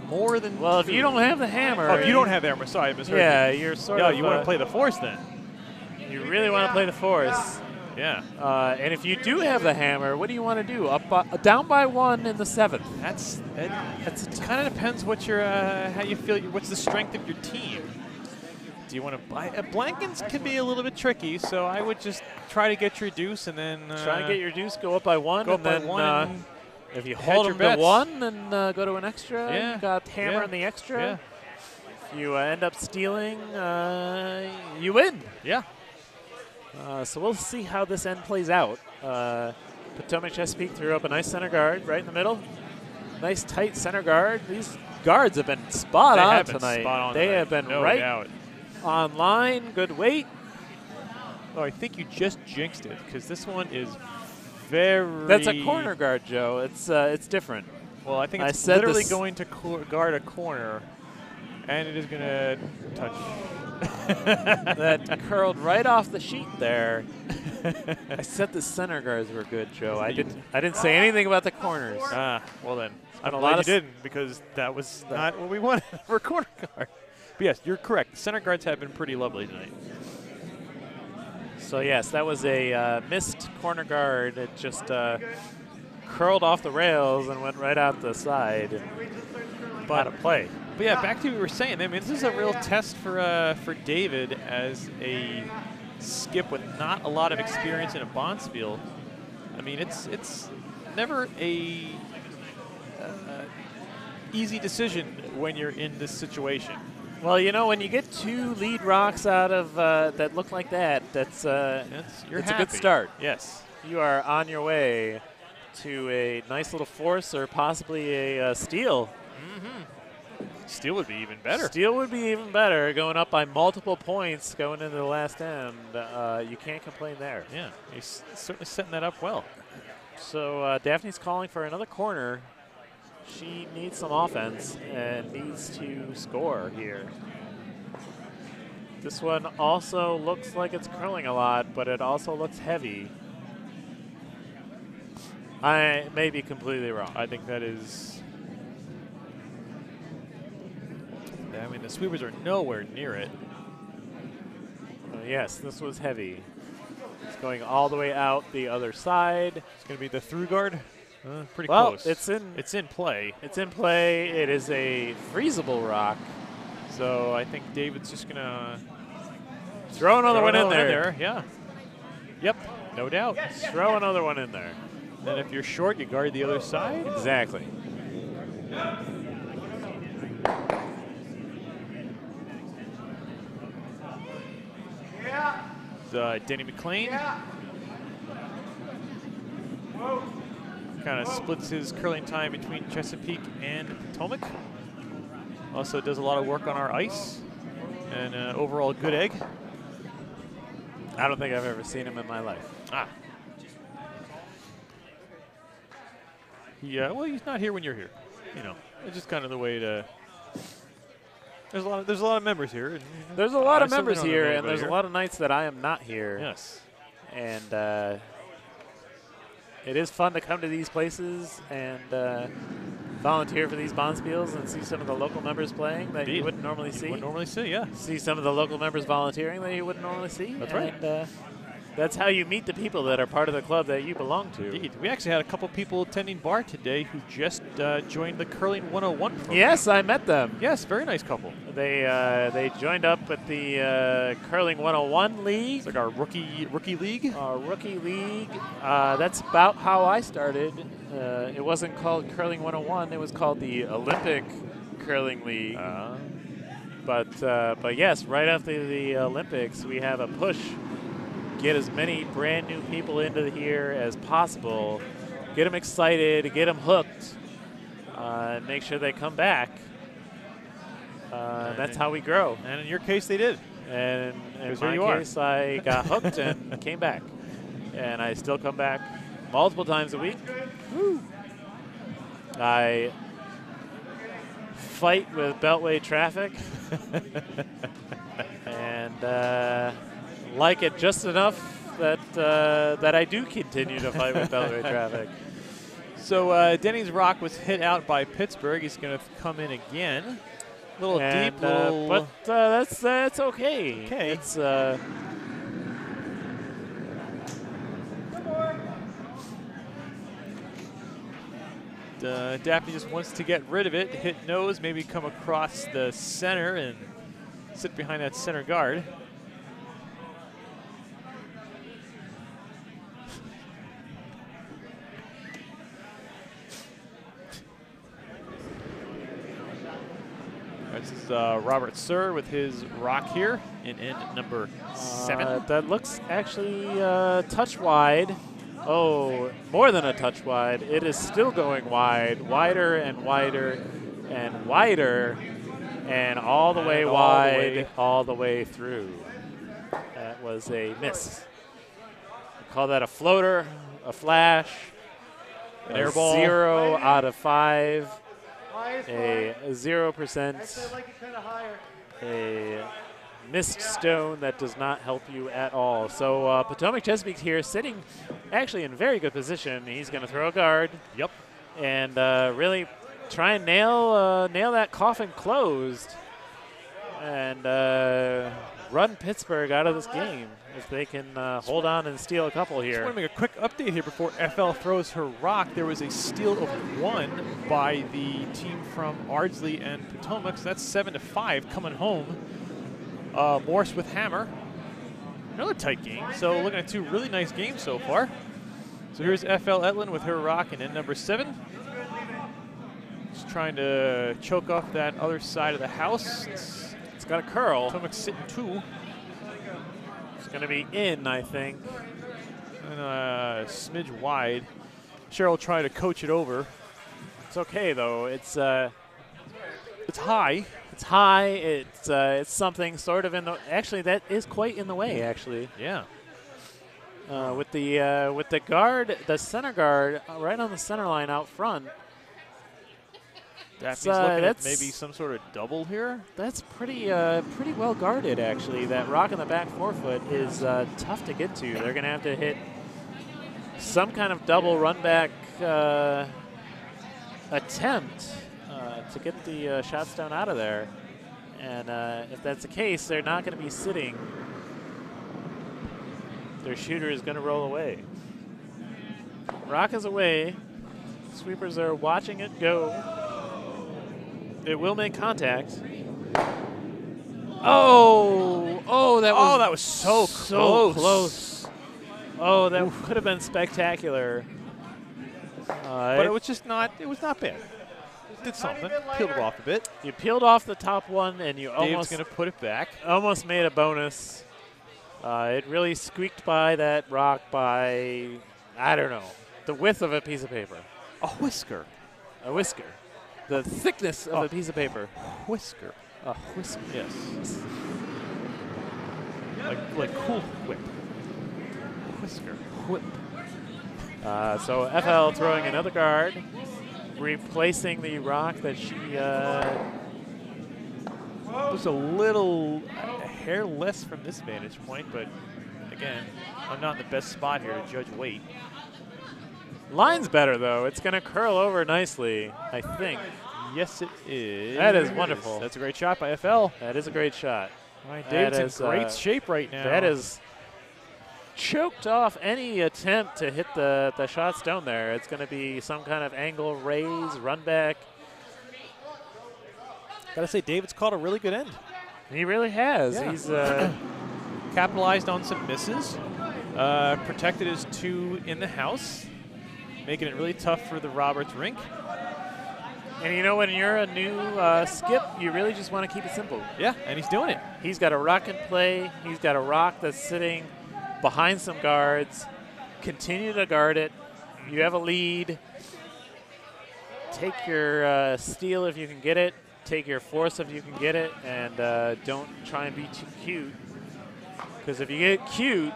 more than. Well, 2. if you don't have the hammer. Oh, if you don't have the hammer, sorry, I misheard you. Yeah, you're sort of. Yeah, you want to play the force then. You really want to play the force. Yeah. And if you do have the hammer, what do you want to do? Down by 1 in the 7th. It kind of depends what your how you feel. What's the strength of your team? Do you want to buy? Blankins can be a little bit tricky, so I would just try to get your deuce and then try and get your deuce, go up by 1, go and up by then 1. if you hold them to 1 and go to an extra, yeah. you got hammer in the extra. Yeah. If you end up stealing, you win. Yeah. So we'll see how this end plays out. Potomac Chesapeake threw up a nice center guard right in the middle. Nice tight center guard. These guards have been spot on tonight. They have been right on line. Good weight. Oh, I think you just jinxed it because this one is very. That's a corner guard, Joe. It's different. Well, I think it's literally going to guard a corner, and it is going to touch. That curled right off the sheet there. I said the center guards were good, Joe. I didn't say anything about the corners. Well then, I'm a glad lot you of didn't because that was not what we wanted for a corner guard. But yes, you're correct. Center guards have been pretty lovely tonight. So yes, that was a missed corner guard. It just curled off the rails and went right out the side. And out of play. But yeah, back to what we were saying. I mean, this is a real test for David as a skip with not a lot of experience in a Bonspiel. I mean, it's never a easy decision when you're in this situation. Well, you know, when you get 2 lead rocks out of that look like that, it's a good start. Yes. You are on your way to a nice little force or possibly a steal. Mm-hmm. Steal would be even better. Steal would be even better. Going up by multiple points going into the last end. You can't complain there. Yeah, he's certainly setting that up well. So Daphne's calling for another corner. She needs some offense and needs to score here. This one also looks like it's curling a lot, but it also looks heavy. I may be completely wrong. I think that is... I mean, the sweepers are nowhere near it. Yes, this was heavy. It's going all the way out the other side. It's going to be the through guard. Pretty well, close. It's in play. It's in play. It is a freezable rock. So I think David's just going to throw another one in there. Yeah. Yep, no doubt. Throw another one in there. Then if you're short, you guard the other side. Exactly. Danny McLean kind of splits his curling time between Chesapeake and Potomac. Also does a lot of work on our ice. And overall good egg. I don't think I've ever seen him in my life. Yeah, well, he's not here when you're here. You know, it's just kind of the way to. There's a lot of members here. And there's a lot of members here, and there's a lot of nights that I am not here. Yes. And it is fun to come to these places and volunteer for these Bonspiels and see some of the local members playing that you wouldn't normally see. Wouldn't normally see, yeah. See some of the local members volunteering that you wouldn't normally see. That's right. That's how you meet the people that are part of the club that you belong to. Indeed. We actually had a couple people attending bar today who just joined the Curling 101 program. Yes, I met them. Yes, very nice couple. They joined up at the Curling 101 League. It's like our rookie league. Our rookie league. That's about how I started. It wasn't called Curling 101. It was called the Olympic Curling League. But yes, right after the Olympics, we have a push. Get as many brand new people into here as possible. Get them excited, get them hooked. and make sure they come back. That's how we grow. And in your case, they did. And in here my you are. case, I got hooked and came back. And I still come back multiple times a week. Woo. I fight with Beltway traffic and like it just enough that I do continue to fight with Beltway traffic. So Denny's Rock was hit out by Pittsburgh. He's going to come in again. A little And, deep, little. but that's okay. Okay. It's Daphne just wants to get rid of it, hit nose, maybe come across the center and sit behind that center guard. This is Robert Sir with his rock here in end number 7. that looks actually touch wide. Oh, more than a touch wide. It is still going wide, wider and wider and wider, and all the way wide, all the way through. That was a miss. We call that a floater, a flash, An a air ball. 0 out of 5, a 0%, a missed stone that does not help you at all. So Potomac Chesapeake here sitting actually in very good position. He's going to throw a guard. Yep. And really try and nail that coffin closed and run Pittsburgh out of this game if they can hold on and steal a couple Just here. want to make a quick update here before FL throws her rock. There was a steal of 1 by the team from Ardsley and Potomac, so that's 7-5 coming home. Morse with hammer. Another tight game. So looking at 2 really nice games so far. So here's FL Etlin with her rock and in number 7. Just trying to choke off that other side of the house. It's got a curl. Potomac's sitting 2. It's going to be in, I think. And a smidge wide. Cheryl trying to coach it over. It's okay, though. It's high. It's high. It's something sort of in the. Actually, that is quite in the way. Actually, Yeah. with the guard, the center guard, right on the center line out front. Daphne's That's, looking at that's- maybe some sort of double here. That's pretty well guarded, actually. That rock in the back forefoot is tough to get to. They're going to have to hit some kind of double run back attempt to get the shot stone out of there. And if that's the case, they're not going to be sitting. Their shooter is going to roll away. Rock is away. Sweepers are watching it go. It will make contact. Oh, that was so close. Oh, that could have been spectacular. But it was just not. It was not bad. It did something. Peeled it off a bit. You peeled off the top one, and you Dave's almost going to put it back. almost made a bonus. It really squeaked by that rock by, I don't know, the width of a piece of paper. A whisker. A whisker. The thickness of a piece of paper. Whisker. A whisker. Yes. Like Cool Whip. Whisker. Whip. So FL throwing another guard, replacing the rock that she was a little a hair less from this vantage point, but again, I'm not in the best spot here to judge weight. line's better though. It's going to curl over nicely, I think. Yes, it is. That is wonderful. That's a great shot by FL. That is a great shot. All right, That Dave's is, in great shape right now. That is choked off any attempt to hit the shot stone there. It's going to be some kind of angle raise, run back. Gotta say, David's caught a really good end. He really has. Yeah. He's Capitalized on some misses. Protected his 2 in the house, making it really tough for the Roberts rink. and you know when you're a new skip, you really just want to keep it simple. Yeah, and he's doing it. He's got a rock in play. He's got a rock that's sitting behind some guards. Continue to guard it. You have a lead. take your steal if you can get it, take your force if you can get it, and don't try and be too cute. Because if you get cute,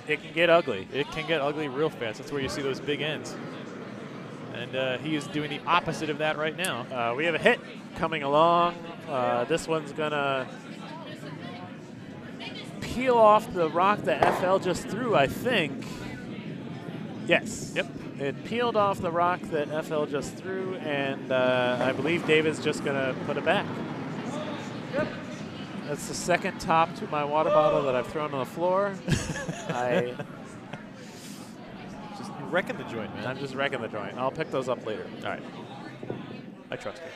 it can get ugly. It can get ugly real fast. That's where you see those big ends. And he is doing the opposite of that right now. We have a hit coming along. This one's going to peel off the rock that FL just threw, I think. Yes. Yep. It peeled off the rock that FL just threw, and I believe David's just going to put it back. Yep. That's the second top to my water bottle that I've thrown on the floor. Just wrecking the joint, man. I'm just wrecking the joint. I'll pick those up later. All right. I trust you.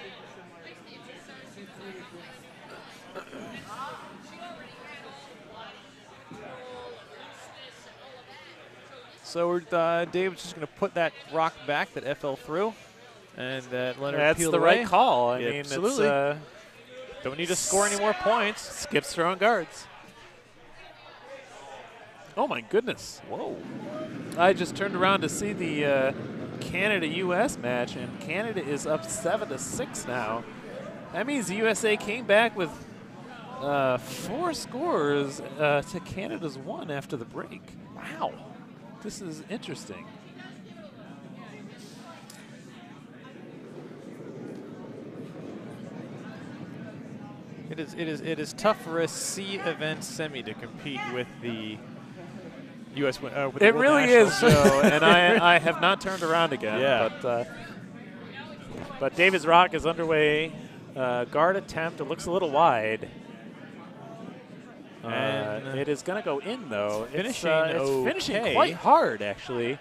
So David's just going to put that rock back that FL threw, and that Leonard That's peeled the away. right call. I Yeah, mean, absolutely. It's, don't need to score any more points. skips throwing guards. Oh my goodness! Whoa. I just turned around to see the Canada-U.S. match, and Canada is up 7-6 now. That means the USA came back with 4 scores to Canada's 1 after the break. Wow. This is interesting. It is tough for a C event semi to compete with the U.S. With the It World really Nationals. is, Joe, and I have not turned around again. Yeah. But David's rock is underway. Guard attempt. It looks a little wide. And it is going to go in, though. Finishing it's finishing okay. quite hard, actually.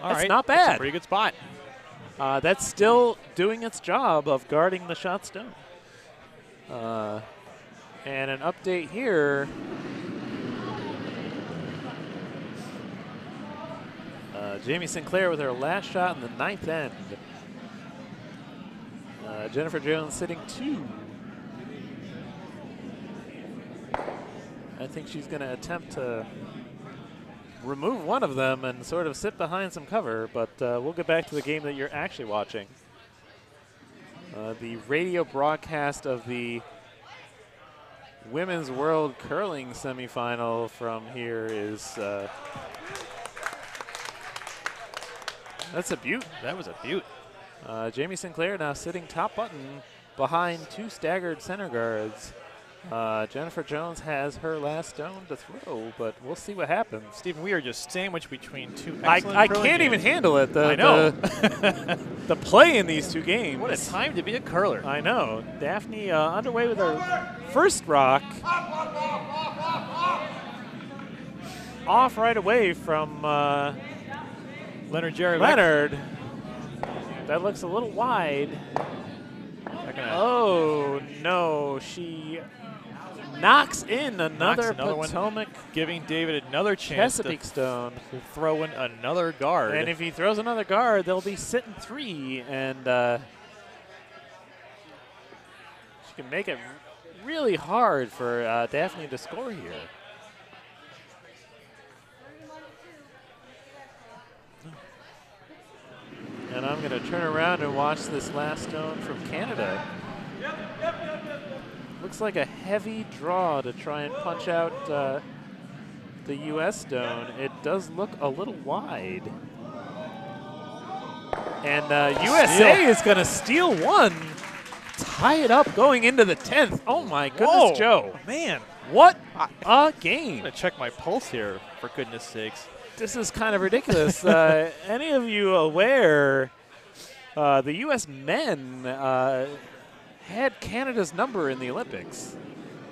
All That's right, not that's bad. a pretty good spot. That's still doing its job of guarding the shot stone. And an update here. Jamie Sinclair with her last shot in the 9th end. Jennifer Jones sitting 2. I think she's going to attempt to remove one of them and sort of sit behind some cover, but we'll get back to the game that you're actually watching. The radio broadcast of the Women's World Curling semifinal from here is that's a beaut. That was a beaut. Jamie Sinclair now sitting top button behind 2 staggered center guards. Jennifer Jones has her last stone to throw, but we'll see what happens. Stephen, we are just sandwiched between 2 I excellent curling can't even games. handle it. I know. The play in these 2 games. What a time to be a curler. I know. Daphne underway with her first rock. Off right away from Leonard Jerry. Leonard. That looks a little wide. Oh, no. She knocks in another Potomac one, giving David another chance Chesapeake stone. to throw in another guard. And if he throws another guard, they'll be sitting 3, and she can make it really hard for Daphne to score here. And I'm going to turn around and watch this last stone from Canada. Looks like a heavy draw to try and punch out the U.S. stone. It does look a little wide. And USA is going to steal one, tie it up going into the 10th. Oh, my goodness, Whoa, Joe. Man. What a I'm game. going to check my pulse here, for goodness sakes. This is kind of ridiculous. Any of you aware the U.S. men had Canada's number in the Olympics?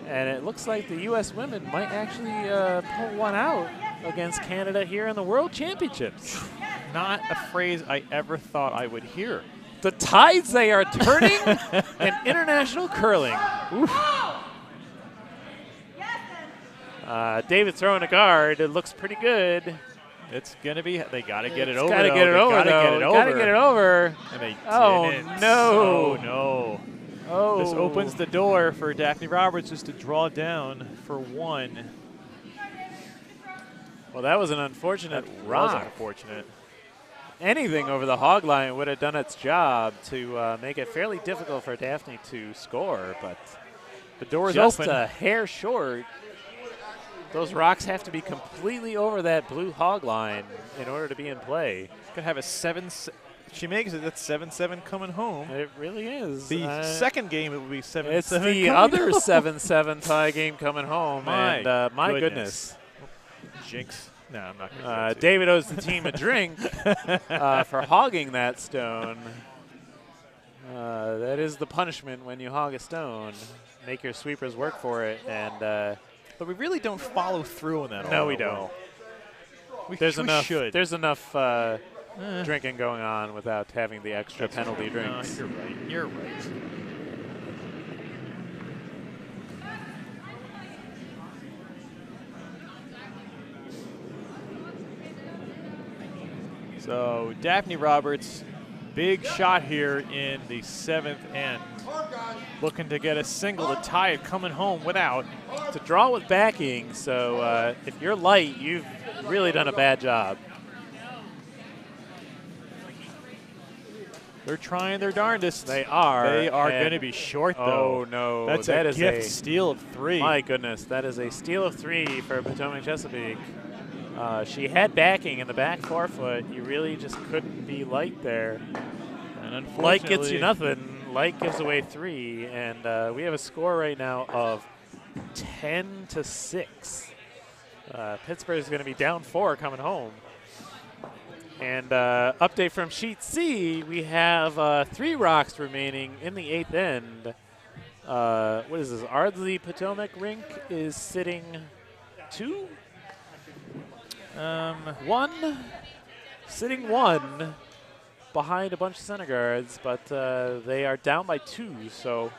And it looks like the U.S. women might actually pull one out against Canada here in the World Championships. Not a phrase I ever thought I would hear. The tides they are turning in international curling. Oof. David throwing a guard. It looks pretty good. It's going to be, they got to get it over. Got to get it over, though. Got to get it over. And they Oh, didn't. no. Oh, no. Oh. This opens the door for Daphne Roberts just to draw down for 1. Well, that was an unfortunate That was rock. unfortunate. anything over the hog line would have done its job to make it fairly difficult for Daphne to score, but The door is just open. a hair short. Those rocks have to be completely over that blue hog line in order to be in play. Could have a 7. She makes it. That's 7-7 coming home. It really is. The second game, it will be 7-7. It's the other 7-7 tie game coming home, and my goodness. Jinx. No, I'm not going to. David owes the team a drink for hogging that stone. That is the punishment when you hog a stone. Make your sweepers work for it, and but we really don't follow through on that. no, all we that don't. well. There's we enough. should. There's enough drinking going on without having the extra penalty drinks. You're right. You're right. So Daphne Roberts, big shot here in the 7th end. Looking to get a single to tie it, coming home without. To draw with backing, so if you're light, you've really done a bad job. They're trying their darndest. They are. They are and- going to be short, though. Oh, no. That's that a is gift steal of 3. My goodness, that is a steal of 3 for Potomac Chesapeake. She had backing in the back forefoot. You really just couldn't be light there. And unfortunately, Light gets you nothing. Light gives away 3, and we have a score right now of 10-6. Pittsburgh is going to be down 4 coming home. And update from Sheet C, we have 3 rocks remaining in the 8th end. What is this? Ardsley Potomac rink is sitting 2? 1. Sitting 1 behind a bunch of center guards, but they are down by 2, so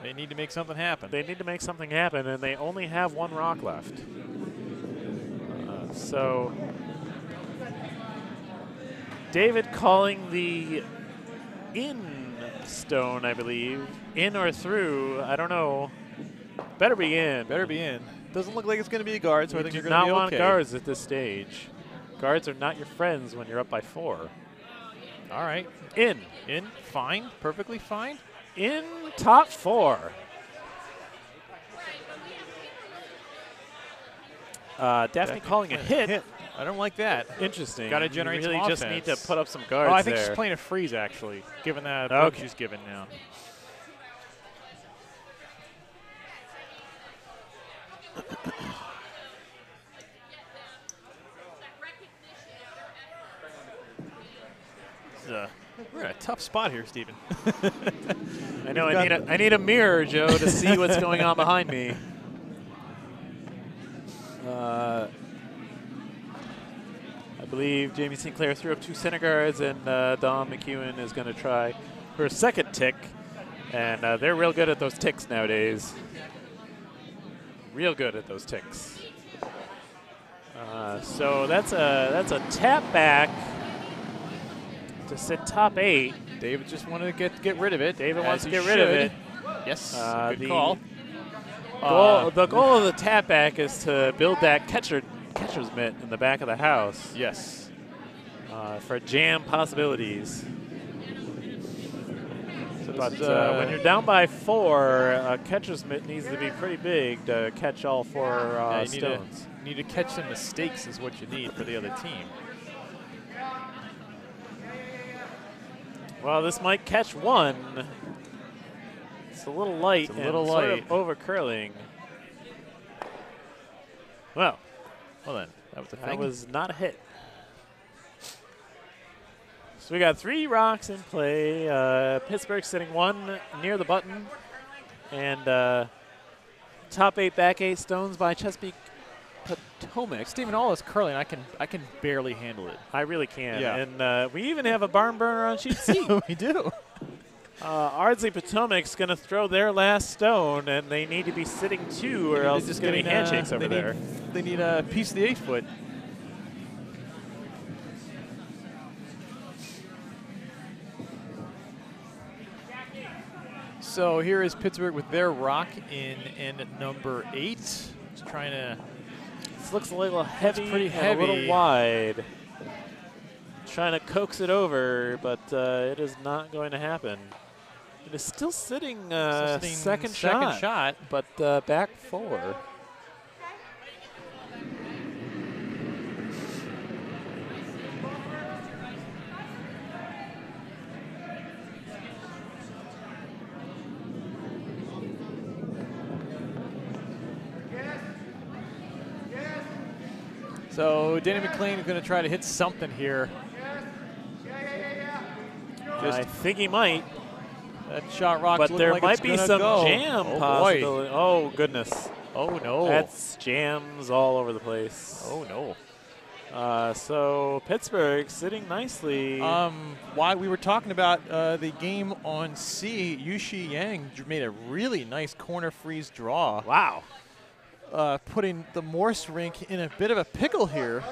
they need to make something happen. they need to make something happen, and they only have 1 rock left. So David calling the in stone, I believe. In or through, I don't know. Better be in. Better be in. Doesn't look like it's going to be a guard, so I think You you're do going to not be want okay. guards at this stage. Guards are not your friends when you're up by 4. All right. In. In. Fine. Perfectly fine. In top 4. Daphne calling a hit. I don't like that. Interesting. Gotta generate You really some just need to offense. put up some guards Oh, I think there. she's playing a freeze, actually, given that Okay. look she's given now. We're in a tough spot here, Stephen. I know. I need a mirror, Joe, to see what's going on behind me. I believe Jamie Sinclair threw up 2 center guards, and Dawn McEwen is going to try her second tick. And they're real good at those ticks nowadays. Real good at those ticks. So that's a tap back to sit top 8. David just wanted to get rid of it. David wants as to he get rid of should. it. Yes, The good call. The goal of the tap back is to build that catcher's mitt in the back of the house Yes. for jam possibilities. So But this is, when you're down by 4, a catcher's mitt needs to be pretty big to catch all 4 you stones. need to catch some mistakes is what you need for the other team. Well, this might catch 1. It's a little light. It's a little and sort light. of over curling. Well, Then, that was a that thing. was not a hit. So we got 3 rocks in play. Pittsburgh sitting 1 near the button. And top 8, back 8 stones by Chesapeake Potomac. Stephen, all this curling, I can barely handle it. I really can. Yeah. And we even have a barn burner on sheet C. We do. Ardsley Potomac's going to throw their last stone, and they need to be sitting 2, or else it's going to be handshakes over there. They need a piece of the 8-foot. So here is Pittsburgh with their rock in end number 8. Just trying to. This looks a little heavy, pretty and a little heavy. wide. trying to coax it over, but it is not going to happen. It is still sitting, second shot, but back 4. So Danny McLean is going to try to hit something here. I think he might. That shot rock's But looking there like might it's be gonna some go. jam Oh, possibility. boy. Oh, goodness. Oh, no. That's jams all over the place. Oh, no. So Pittsburgh sitting nicely. While we were talking about the game on C, Yushi Yang made a really nice corner freeze draw. Wow. Putting the Morse rink in a bit of a pickle here.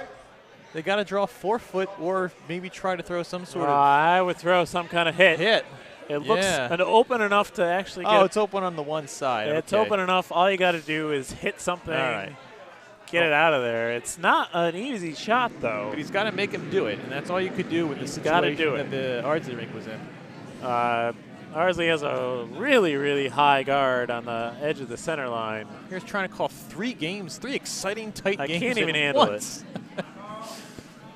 They got to draw 4 foot or maybe try to throw some sort of I would throw some kind of hit. It looks open enough to actually get. Oh, it's open on the one side. It's okay. open enough. All you got to do is hit something, get it out of there. It's not an easy shot, though. But he's got to make him do it, and that's all you could do with the gotta situation do that the Ardsley rink was in. Ardsley has a really, really high guard on the edge of the center line. Here's trying to call 3 games, 3 exciting, tight games. I can't even at handle once.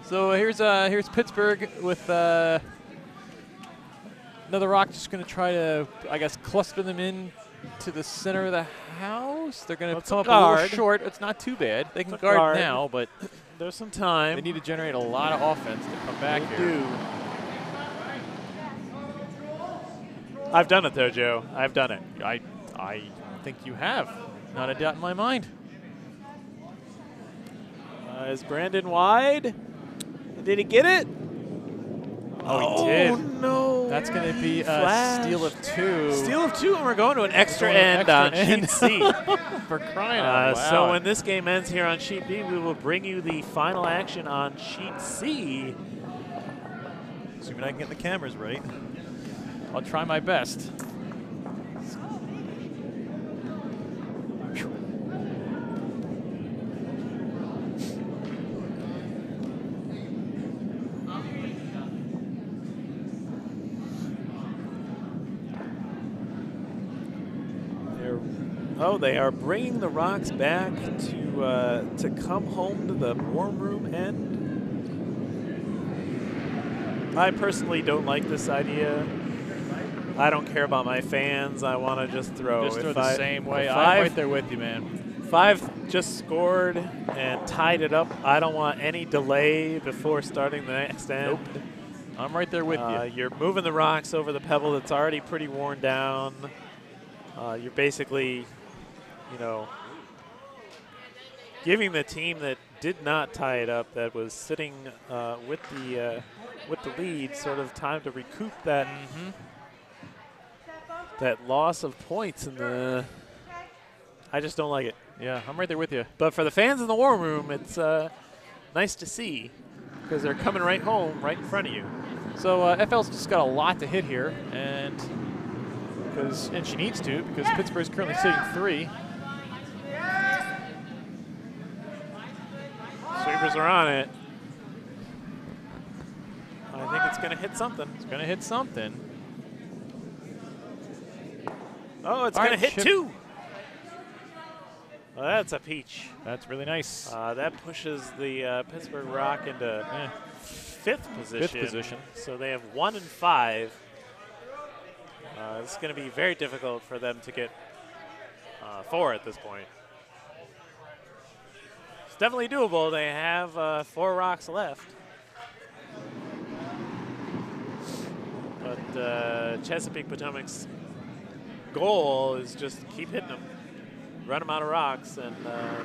So here's Pittsburgh with another rock, just going to try to, I guess, cluster them in to the center of the house. They're going to come up a little short. It's not too bad. They can guard now, but there's some time. They need to generate a lot of offense to come back They here. do. I've done it, though, Joe. I've done it. I think you have. Not a doubt in my mind. Is Brandon wide? Did he get it? Oh, he did. Oh, no. That's going to be a Flash. steal of 2. Steal of 2, and we're going to an extra Going to end extra on end. sheet C. For crying out loud. So when this game ends here on sheet B, we will bring you the final action on sheet C. Assuming I can get the cameras right. I'll try my best. They are bringing the rocks back to come home to the warm room end. I personally don't like this idea. I don't care about my fans. I want to just throw. Just throw the same way. I'm right there with you, man. If I've just scored and tied it up, I don't want any delay before starting the next end. Nope. I'm right there with you. You're moving the rocks over the pebble that's already pretty worn down. You're basically, giving the team that did not tie it up, that was sitting with the lead, sort of time to recoup that that loss of points in the. I just don't like it. Yeah, I'm right there with you. But for the fans in the war room, it's nice to see because they're coming right home, right in front of you. So FL's just got a lot to hit here, and she needs to because Pittsburgh's currently sitting 3. Sweepers are on it. I think it's going to hit something. It's going to hit something. Oh, it's going to hit 2. Well, that's a peach. That's really nice. That pushes the Pittsburgh Rock into 5th position. So they have 1 and 5. It's going to be very difficult for them to get 4 at this point. It's definitely doable. They have 4 rocks left. But Chesapeake Potomac's goal is just keep hitting them, run them out of rocks, and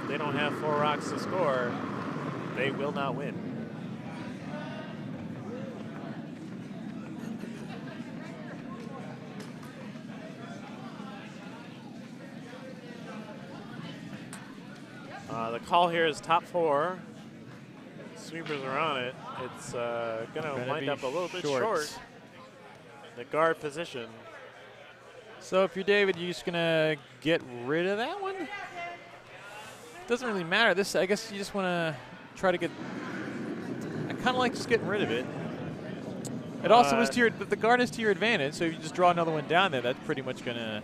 if they don't have 4 rocks to score, they will not win. The call here is top 4. Sweepers are on it. It's going to wind up a little bit short. The guard position. So if you're David, you're just going to get rid of that one? Doesn't really matter. I guess you just want to try to get. I kind of like just getting rid of it. It also is to your, the guard is to your advantage, so if you just draw another one down there, that's pretty much going to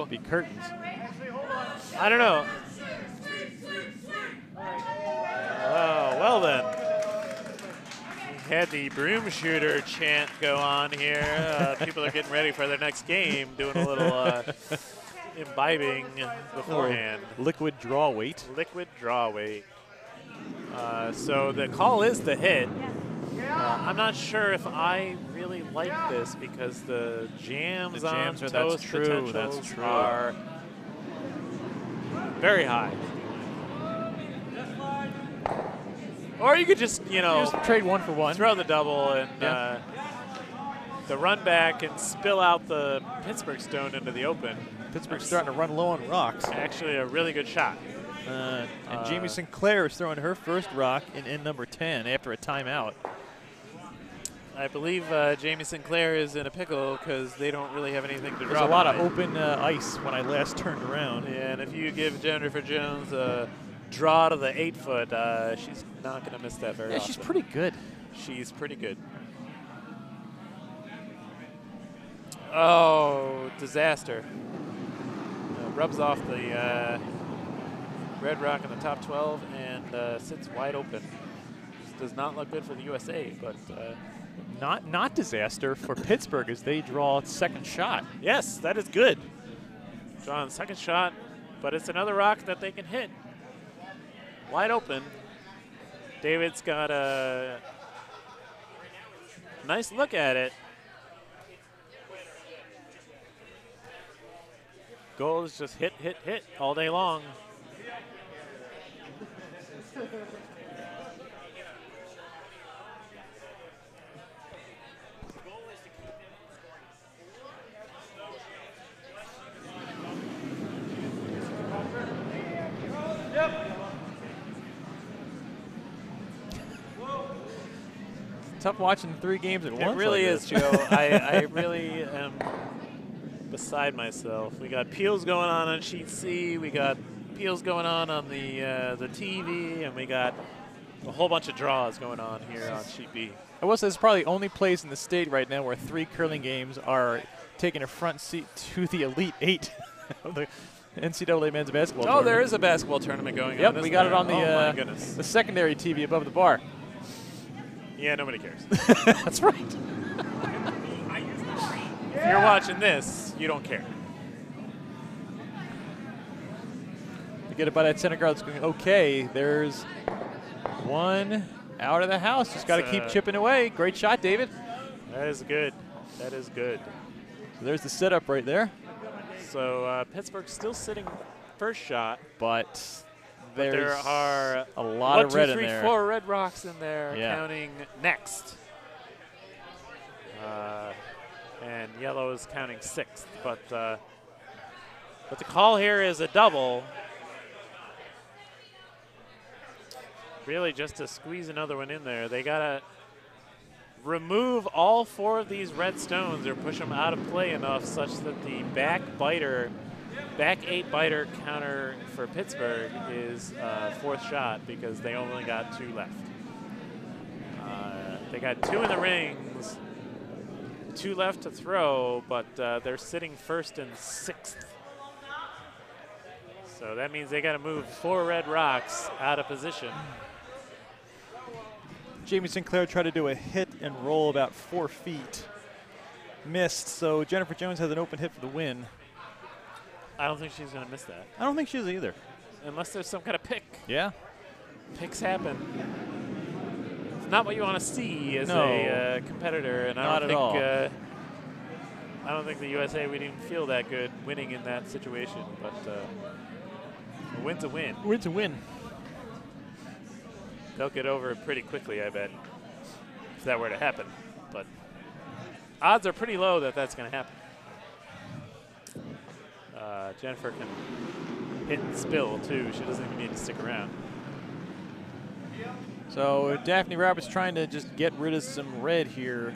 be curtains. I don't know. Oh, well then. We had the broom shooter chant go on here. People are getting ready for their next game, doing a little imbibing beforehand. Liquid draw weight. Liquid draw weight. So the call is the hit. I'm not sure if I really like this because the jams on toast potentials are very high. Or you could just, Just trade one for one. throw the double and the run back and spill out the Pittsburgh stone into the open. Pittsburgh's starting to run low on rocks. Actually, a really good shot. And Jamie Sinclair is throwing her first rock in end number 10 after a timeout. I believe Jamie Sinclair is in a pickle because they don't really have anything to draw. There's a lot of behind. open ice when I last turned around. Yeah, and if you give Jennifer Jones a draw to the 8-foot, she's not going to miss that very often. She's pretty good. She's pretty good. Oh, disaster. Rubs off the red rock in the top 12 and sits wide open. This does not look good for the USA, but not disaster for Pittsburgh as they draw second shot. yes, that is good. Drawing second shot, but it's another rock that they can hit. Wide open. David's got a nice look at it. Goal is just hit, hit, hit all day long. Tough watching 3 games at once. It really like is, this. Joe. I really am beside myself. We got peels going on sheet C. We got peels going on the TV, and we got a whole bunch of draws going on here on sheet B. I will say it's probably the only place in the state right now where 3 curling games are taking a front seat to the Elite 8 of the NCAA men's basketball tournament. There is a basketball tournament going on. Yep, we isn't got it there? on Oh my goodness. the secondary TV above the bar. Yeah, nobody cares. That's right. If you're watching this, you don't care. To get it by that center guard that's going okay. There's one out of the house. Just got to keep chipping away. Great shot, David. That is good. That is good. So there's the setup right there. So Pittsburgh's still sitting first shot, But there there's are a lot of red 1, 2, 3, in there. 4 red rocks in there, Yeah. counting next. And yellow is counting 6th, but the call here is a double. Really, just to squeeze another one in there, they gotta remove all 4 of these red stones or push them out of play enough such that the back 8 biter counter for Pittsburgh is 4th shot because they only got 2 left. They got 2 in the rings, 2 left to throw, but they're sitting 1st and 6th. So that means they got to move 4 red rocks out of position. Jamie Sinclair tried to do a hit and roll about 4 feet. Missed, so Jennifer Jones has an open hit for the win. I don't think she's going to miss that. I don't think she is either. Unless there's some kind of pick. Yeah. Picks happen. It's not what you want to see as No. a competitor, and Not at all. I don't think the USA would even feel that good winning in that situation, but a win's a win. Win's a win. They'll get over it pretty quickly, I bet, if that were to happen. But odds are pretty low that that's going to happen. Jennifer can hit and spill, too. She doesn't even need to stick around. So Daphne Roberts trying to just get rid of some red here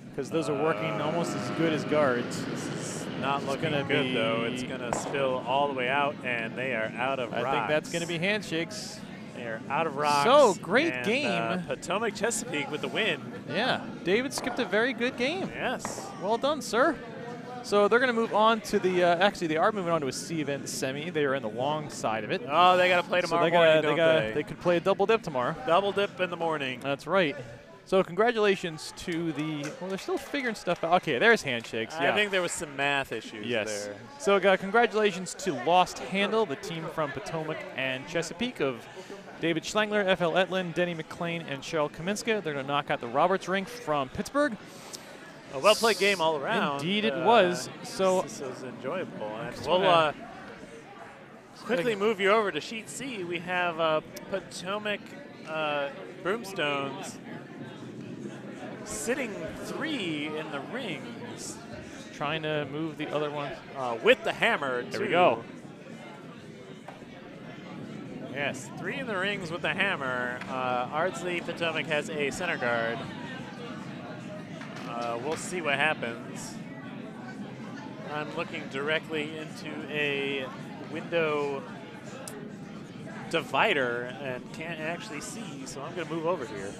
because those are working almost as good as guards. This is not looking good, though. It's going to spill all the way out, and they are out of rocks. I think that's going to be handshakes. They're out of rocks. So, great and, game. Potomac Chesapeake with the win. Yeah, David skipped a very good game. Yes. Well done, sir. So they're going to move on to the, actually they are moving on to a C event semi. They are in the long side of it. Oh, they got to play tomorrow morning, they could play a double dip tomorrow. Double dip in the morning. That's right. So congratulations to the, well, they're still figuring stuff out. Okay, there's handshakes. Yeah. I think there was some math issues there. So congratulations to Lost Handle, the team from Potomac and Chesapeake of David Schlangler, F.L. Etlin, Denny McLean, and Cheryl Kaminska. They're going to knock out the Roberts Rink from Pittsburgh. A well-played game all around. Indeed it was. So this was enjoyable. And we'll quickly move you over to Sheet C. We have Potomac Broomstones sitting 3 in the rings. Trying to move the other one. With the hammer, There we go. Yes, 3 in the rings with the hammer. Ardsley Potomac has a center guard. We'll see what happens. I'm looking directly into a window divider and can't actually see, so I'm going to move over here.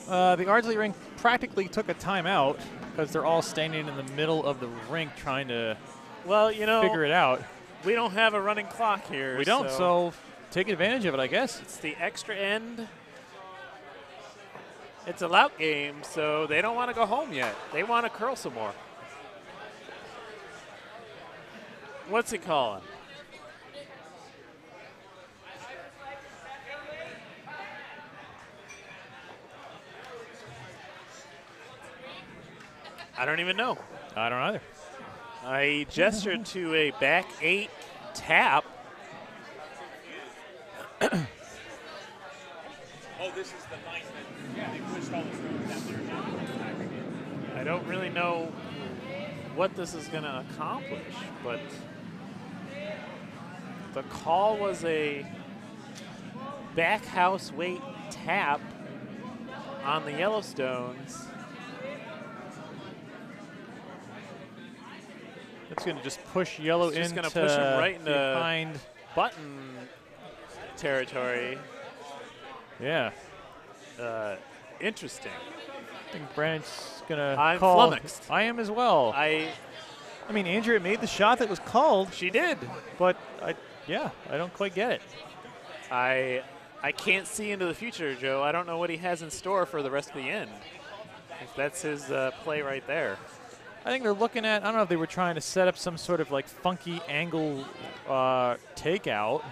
The Ardsley rink practically took a timeout because they're all standing in the middle of the rink trying to figure it out. We don't have a running clock here. We don't, so take advantage of it, I guess. It's the extra end. It's a lout game, so they don't want to go home yet. They want to curl some more. What's he calling? I don't even know. I don't either. I gestured to a back 8 tap. Oh, this is the 9th. Yeah, they pushed all the throws down there now. I don't really know what this is going to accomplish, but the call was a back house weight tap on the Yellowstones. That's going to just push Yellow It's just into going to push him right into behind button territory. Yeah. Interesting. I think Brandon's going to I'm call. flummoxed. I am as well. I mean, Andrea made the shot that was called. She did. But, I don't quite get it. I can't see into the future, Joe. I don't know what he has in store for the rest of the end. If that's his play right there. I think they're looking at, I don't know if they were trying to set up some sort of like funky angle takeout.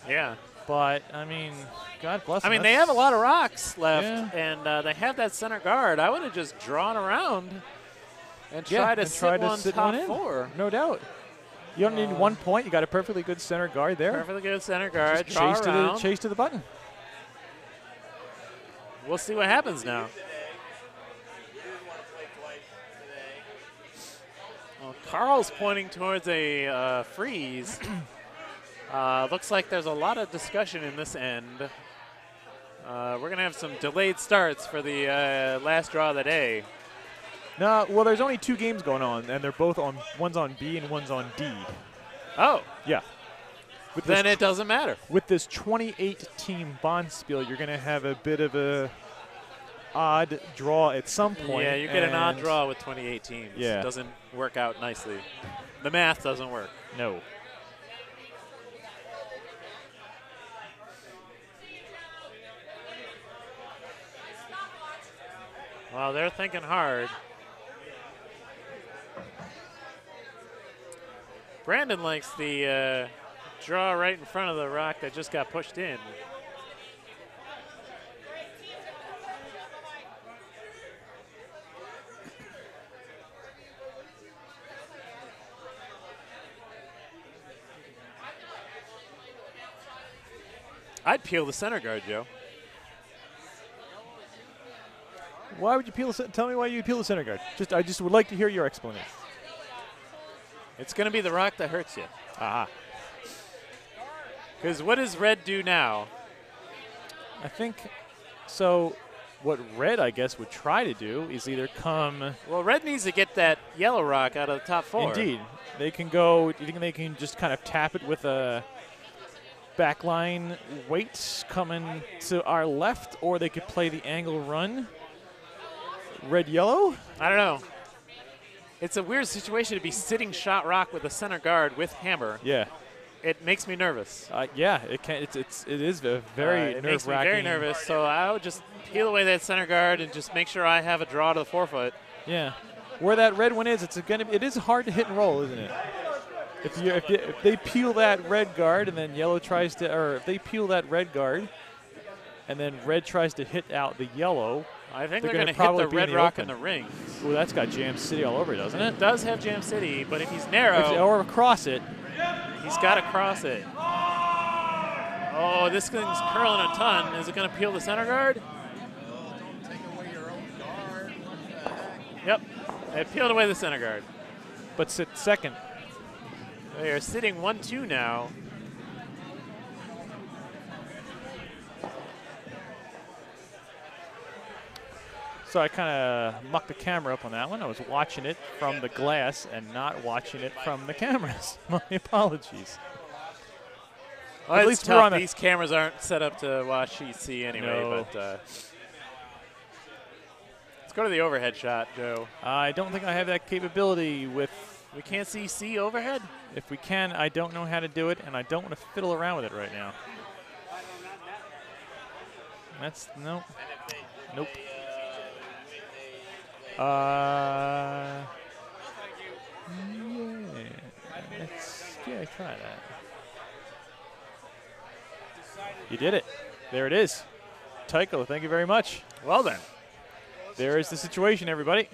Yeah. But, I mean, God bless them. I mean, they have a lot of rocks left, Yeah. and they have that center guard. I would have just drawn around and tried to sit one in. 4. No doubt. You don't need 1 point. You got a perfectly good center guard there. Perfectly good center guard. Just Draw chase to the button. We'll see what happens now. Well, Carl's pointing towards a freeze. Looks like there's a lot of discussion in this end. We're going to have some delayed starts for the last draw of the day. No, well, there's only 2 games going on, and they're both on, one's on B and one's on D. Oh. Yeah. Then it doesn't matter. With this 28-team Bonspiel, you're going to have a bit of a odd draw at some point. Yeah, you get an odd draw with 28 teams. Yeah. It doesn't work out nicely. The math doesn't work. No. Well, they're thinking hard. Brandon likes the draw right in front of the rock that just got pushed in. I'd peel the center guard, Joe. Why would you peel? Tell me why you peel the center guard. I just would like to hear your explanation. It's going to be the rock that hurts you. Ah. Because what does red do now? I think so. What red, I guess, would try to do is either come. Well, red needs to get that yellow rock out of the top 4. Indeed, they can go. You think they can just kind of tap it with a backline weights coming to our left, or they could play the angle run. Red, yellow? I don't know. It's a weird situation to be sitting shot rock with a center guard with hammer. Yeah. It makes me nervous. Yeah, it is a very it makes me very nervous, so I would just peel away that center guard and just make sure I have a draw to the forefoot. Yeah. Where that red one is, it is hard to hit and roll, isn't it? If they peel that red guard and then yellow tries to, or if they peel that red guard and then red tries to hit out the yellow, I think they're going to hit the red rock in the rings. Well, that's got Jam City all over it, doesn't it? It does have Jam City, but if he's narrow, or across it, he's got to cross it. Oh, this thing's curling a ton. Is it going to peel the center guard? Don't take away your own guard. What the heck? Yep, it peeled away the center guard. but sit second. They are sitting 1-2 now. So I kind of mucked the camera up on that one. I was watching it from the glass and not watching it from the cameras. My apologies. Well, At it's least we're tough. on These cameras aren't set up to watch EC anyway. No. But let's go to the overhead shot, Joe. I don't think I have that capability with. We can't see C overhead? If we can, I don't know how to do it, and I don't want to fiddle around with it right now. That's nope. Nope. Yeah, try that. You did it. There it is. Tycho, thank you very much. Well then. There is the situation, everybody.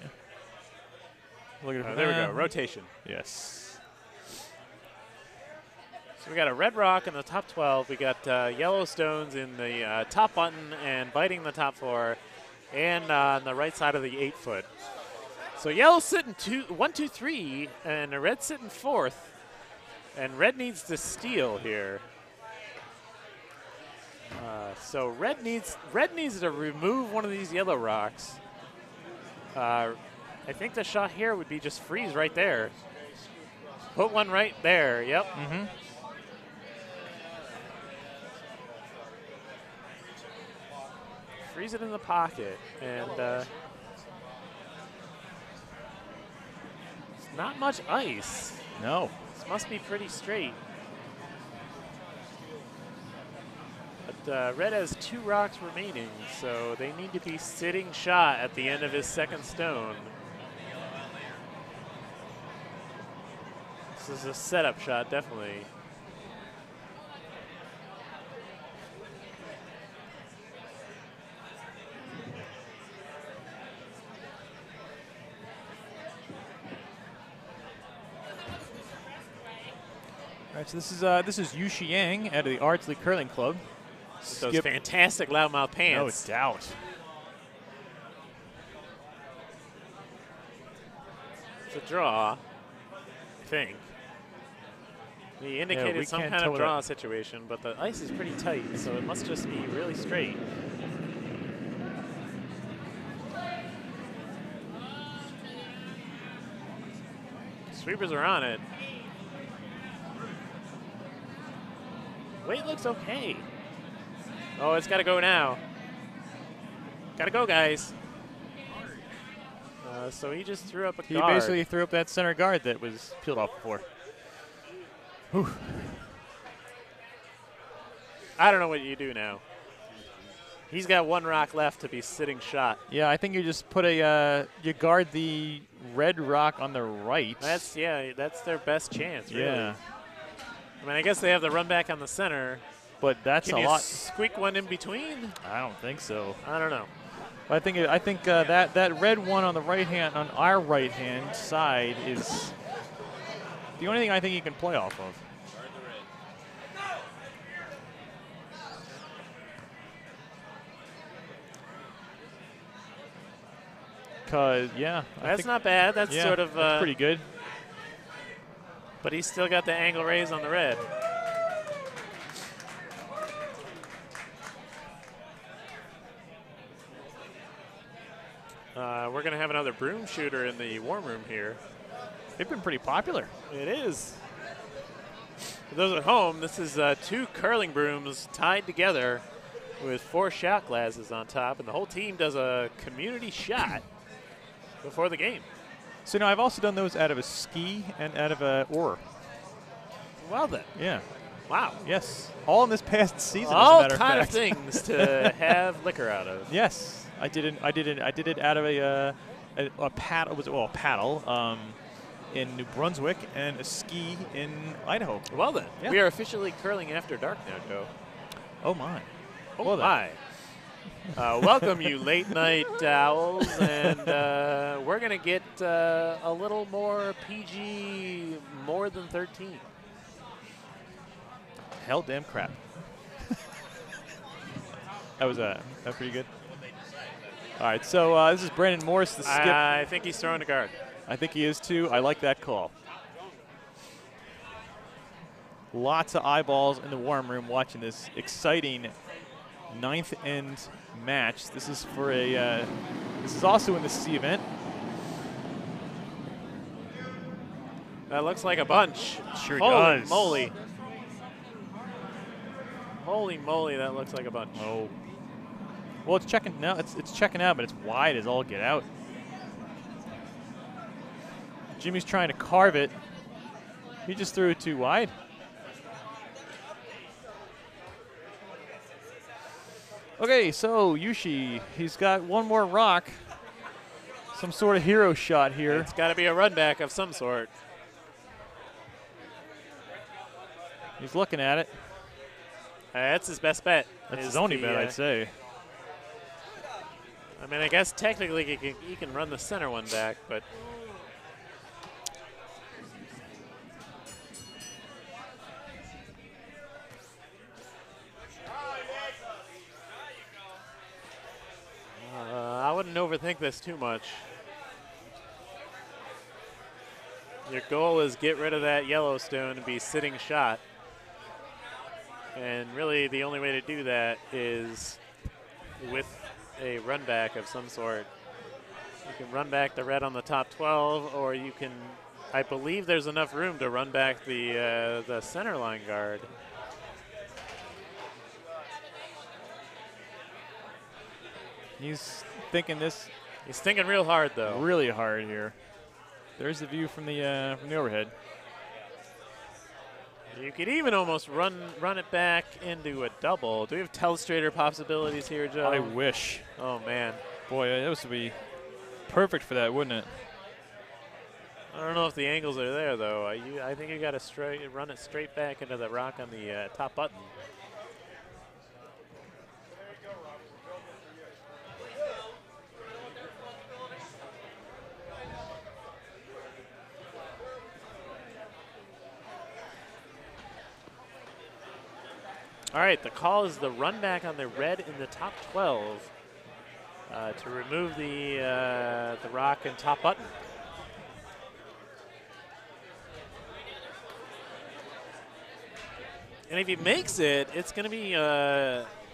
Look at it. There we go. Rotation. Yes. So we got a red rock in the top 12. We got yellow stones in the top button and biting the top 4, and on the right side of the 8-foot. So yellow's sitting 1, 2, 3, and red's sitting 4th. And red needs to steal here. So red needs to remove one of these yellow rocks. I think the shot here would be just freeze right there. Put one right there. Yep. Mm-hmm. Freeze it in the pocket, and it's not much ice. No. This must be pretty straight. But red has 2 rocks remaining, so they need to be sitting shot at the end of his second stone. This is a setup shot, definitely. All right, so this is Yu Xiang out of the Ardsley Curling Club. Those fantastic loudmouth pants. No doubt. It's a draw, I think. He indicated some kind of draw situation, but the ice is pretty tight, so it must just be really straight. Sweepers are on it. Weight looks okay. Oh, it's got to go now. Got to go, guys. So he just threw up a guard. He basically threw up that center guard that was peeled off before. Whew. I don't know what you do now. He's got 1 rock left to be sitting shot. Yeah, I think you just put you guard the red rock on the right. That's their best chance, really. Yeah. I mean, I guess they have the run back on the center. But that's Can a you lot. Squeak one in between? I don't think so. I don't know. I think that red one on the on our right hand side is the only thing I think you can play off of. Cause that's not bad. That's sort of that's pretty good. But he's still got the angle raise on the red. We're going to have another broom shooter in the warm room here. They've been pretty popular. It is. For those at home, this is 2 curling brooms tied together with 4 shot glasses on top, and the whole team does a community shot before the game. So now I've also done those out of a ski and out of a oar. Well then. Yeah. Wow. Yes. All in this past season. All as a matter kind of of fact. things to have liquor out of. Yes. I did it out of a paddle. A paddle in New Brunswick and a ski in Idaho. Well then. Yeah. We are officially curling after dark now, Joe. Oh my. Oh Well then. my. Welcome, you late night owls, and we're going to get a little more PG, more than 13. Hell damn crap. that was pretty good. All right, so this is Brandon Morris, the skip. I think he's throwing a guard. I think he is too. I like that call. Lots of eyeballs in the warm room watching this exciting 9th end match. This is for a. This is also in the C event. That looks like a bunch. Sure Holy does. moly. Holy moly, that looks like a bunch. Oh. Well, it's checking now. It's checking out, but it's wide as all get out. Jimmy's trying to carve it. He just threw it too wide. Okay, so Yushi, he's got one more rock. Some sort of hero shot here. It's got to be a run back of some sort. He's looking at it. That's his best bet. That's is his only the, bet, I'd say. I mean, I guess technically he can run the center one back, but I wouldn't overthink this too much. Your goal is get rid of that Yellowstone and be sitting shot. And really the only way to do that is with a run back of some sort. You can run back the red on the top 12, or you can, I believe there's enough room to run back the center line guard. He's thinking this He's thinking real hard though. really hard here. There's the view from the overhead. You could even almost run it back into a double. Do we have telestrator possibilities here, Joe? I wish. Oh man. Boy, that would be perfect for that, wouldn't it? I don't know if the angles are there though. I think you got to run it straight back into the rock on the top button. All right, the call is the run back on the red in the top 12 to remove the rock and top button. And if he makes it, it's going to be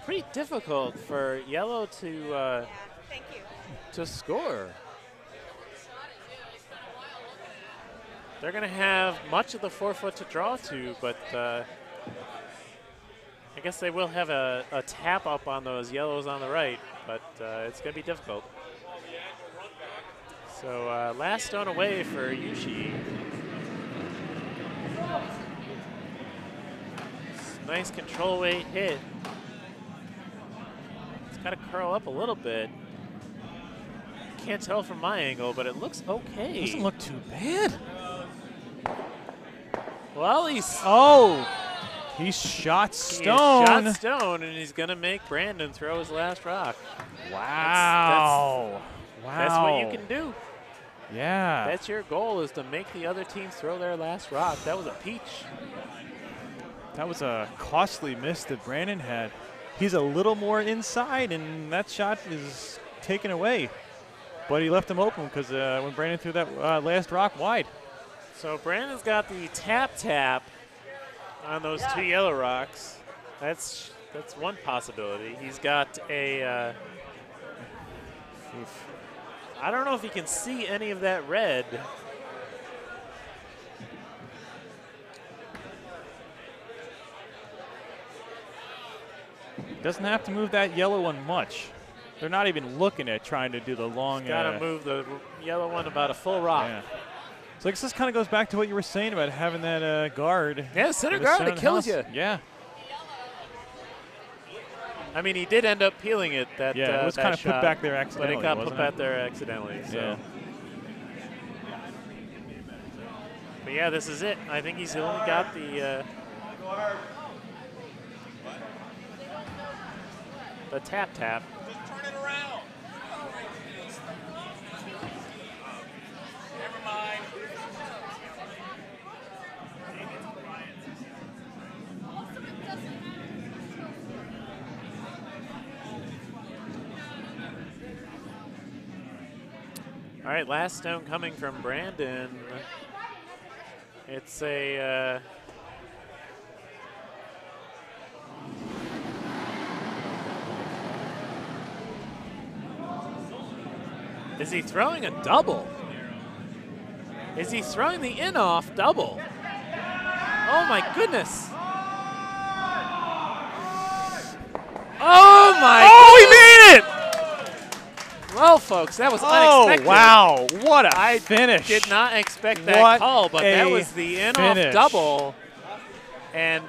pretty difficult for Yellow to score. They're going to have much of the 4-foot to draw to, but I guess they will have a tap up on those Yellows on the right, but it's going to be difficult. So last stone away for Yushi. Nice control weight hit. It's got to curl up a little bit. Can't tell from my angle, but it looks okay. Doesn't look too bad. Well, he's He shot stone. He shot stone, and he's going to make Brandon throw his last rock. Wow. That's what you can do. Yeah. That's your goal, is to make the other team throw their last rock. That was a peach. That was a costly miss that Brandon had. He's a little more inside, and that shot is taken away. But he left him open because when Brandon threw that last rock wide. So Brandon's got the tap on those 2 yellow rocks. That's one possibility. He's got a I don't know if he can see any of that red. Doesn't have to move that yellow one much. They're not even looking at trying to do the long. Got to move the yellow one about a full rock. Yeah. So I guess this kind of goes back to what you were saying about having that guard. Yeah, center with the guard, center it kills house. you. Yeah. I mean, he did end up peeling it. That Yeah, it was that kind of put shot, back there but accidentally. it got put wasn't back there accidentally. So. Yeah. But yeah, this is it. I think he's only got the tap. Just turn it around. Never mind. All right, last stone coming from Brandon. It's a is he throwing a double? Is he throwing the in-off double? Oh my goodness. Oh my Oh, he made it! Well, folks, that was unexpected. Oh, wow. What a I finish. did not expect that What call, but that a was the in-off finish. double. And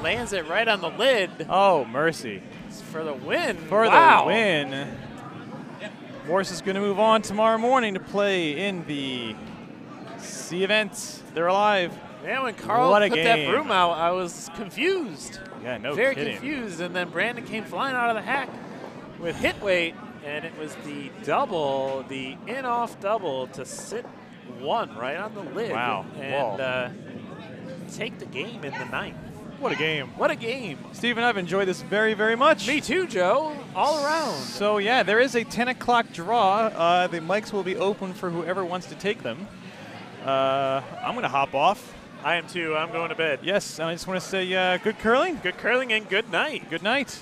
lands it right on the lid Oh, mercy. for the win. For Wow. the win. Morse is going to move on tomorrow morning to play in the C event. They're alive. Yeah, when Carl What a put that game. broom out, I was confused. Yeah, no Very kidding. confused. And then Brandon came flying out of the hack with hit weight, and it was the double, the in-off double to sit one right on the lid. Wow. And take the game in the ninth. What a game. What a game. Stephen, I've enjoyed this very, very much. Me too, Joe. All around. So, yeah, there is a 10 o'clock draw. The mics will be open for whoever wants to take them. I'm going to hop off. I am too. I'm going to bed. Yes, and I just want to say good curling. Good curling and good night. Good night.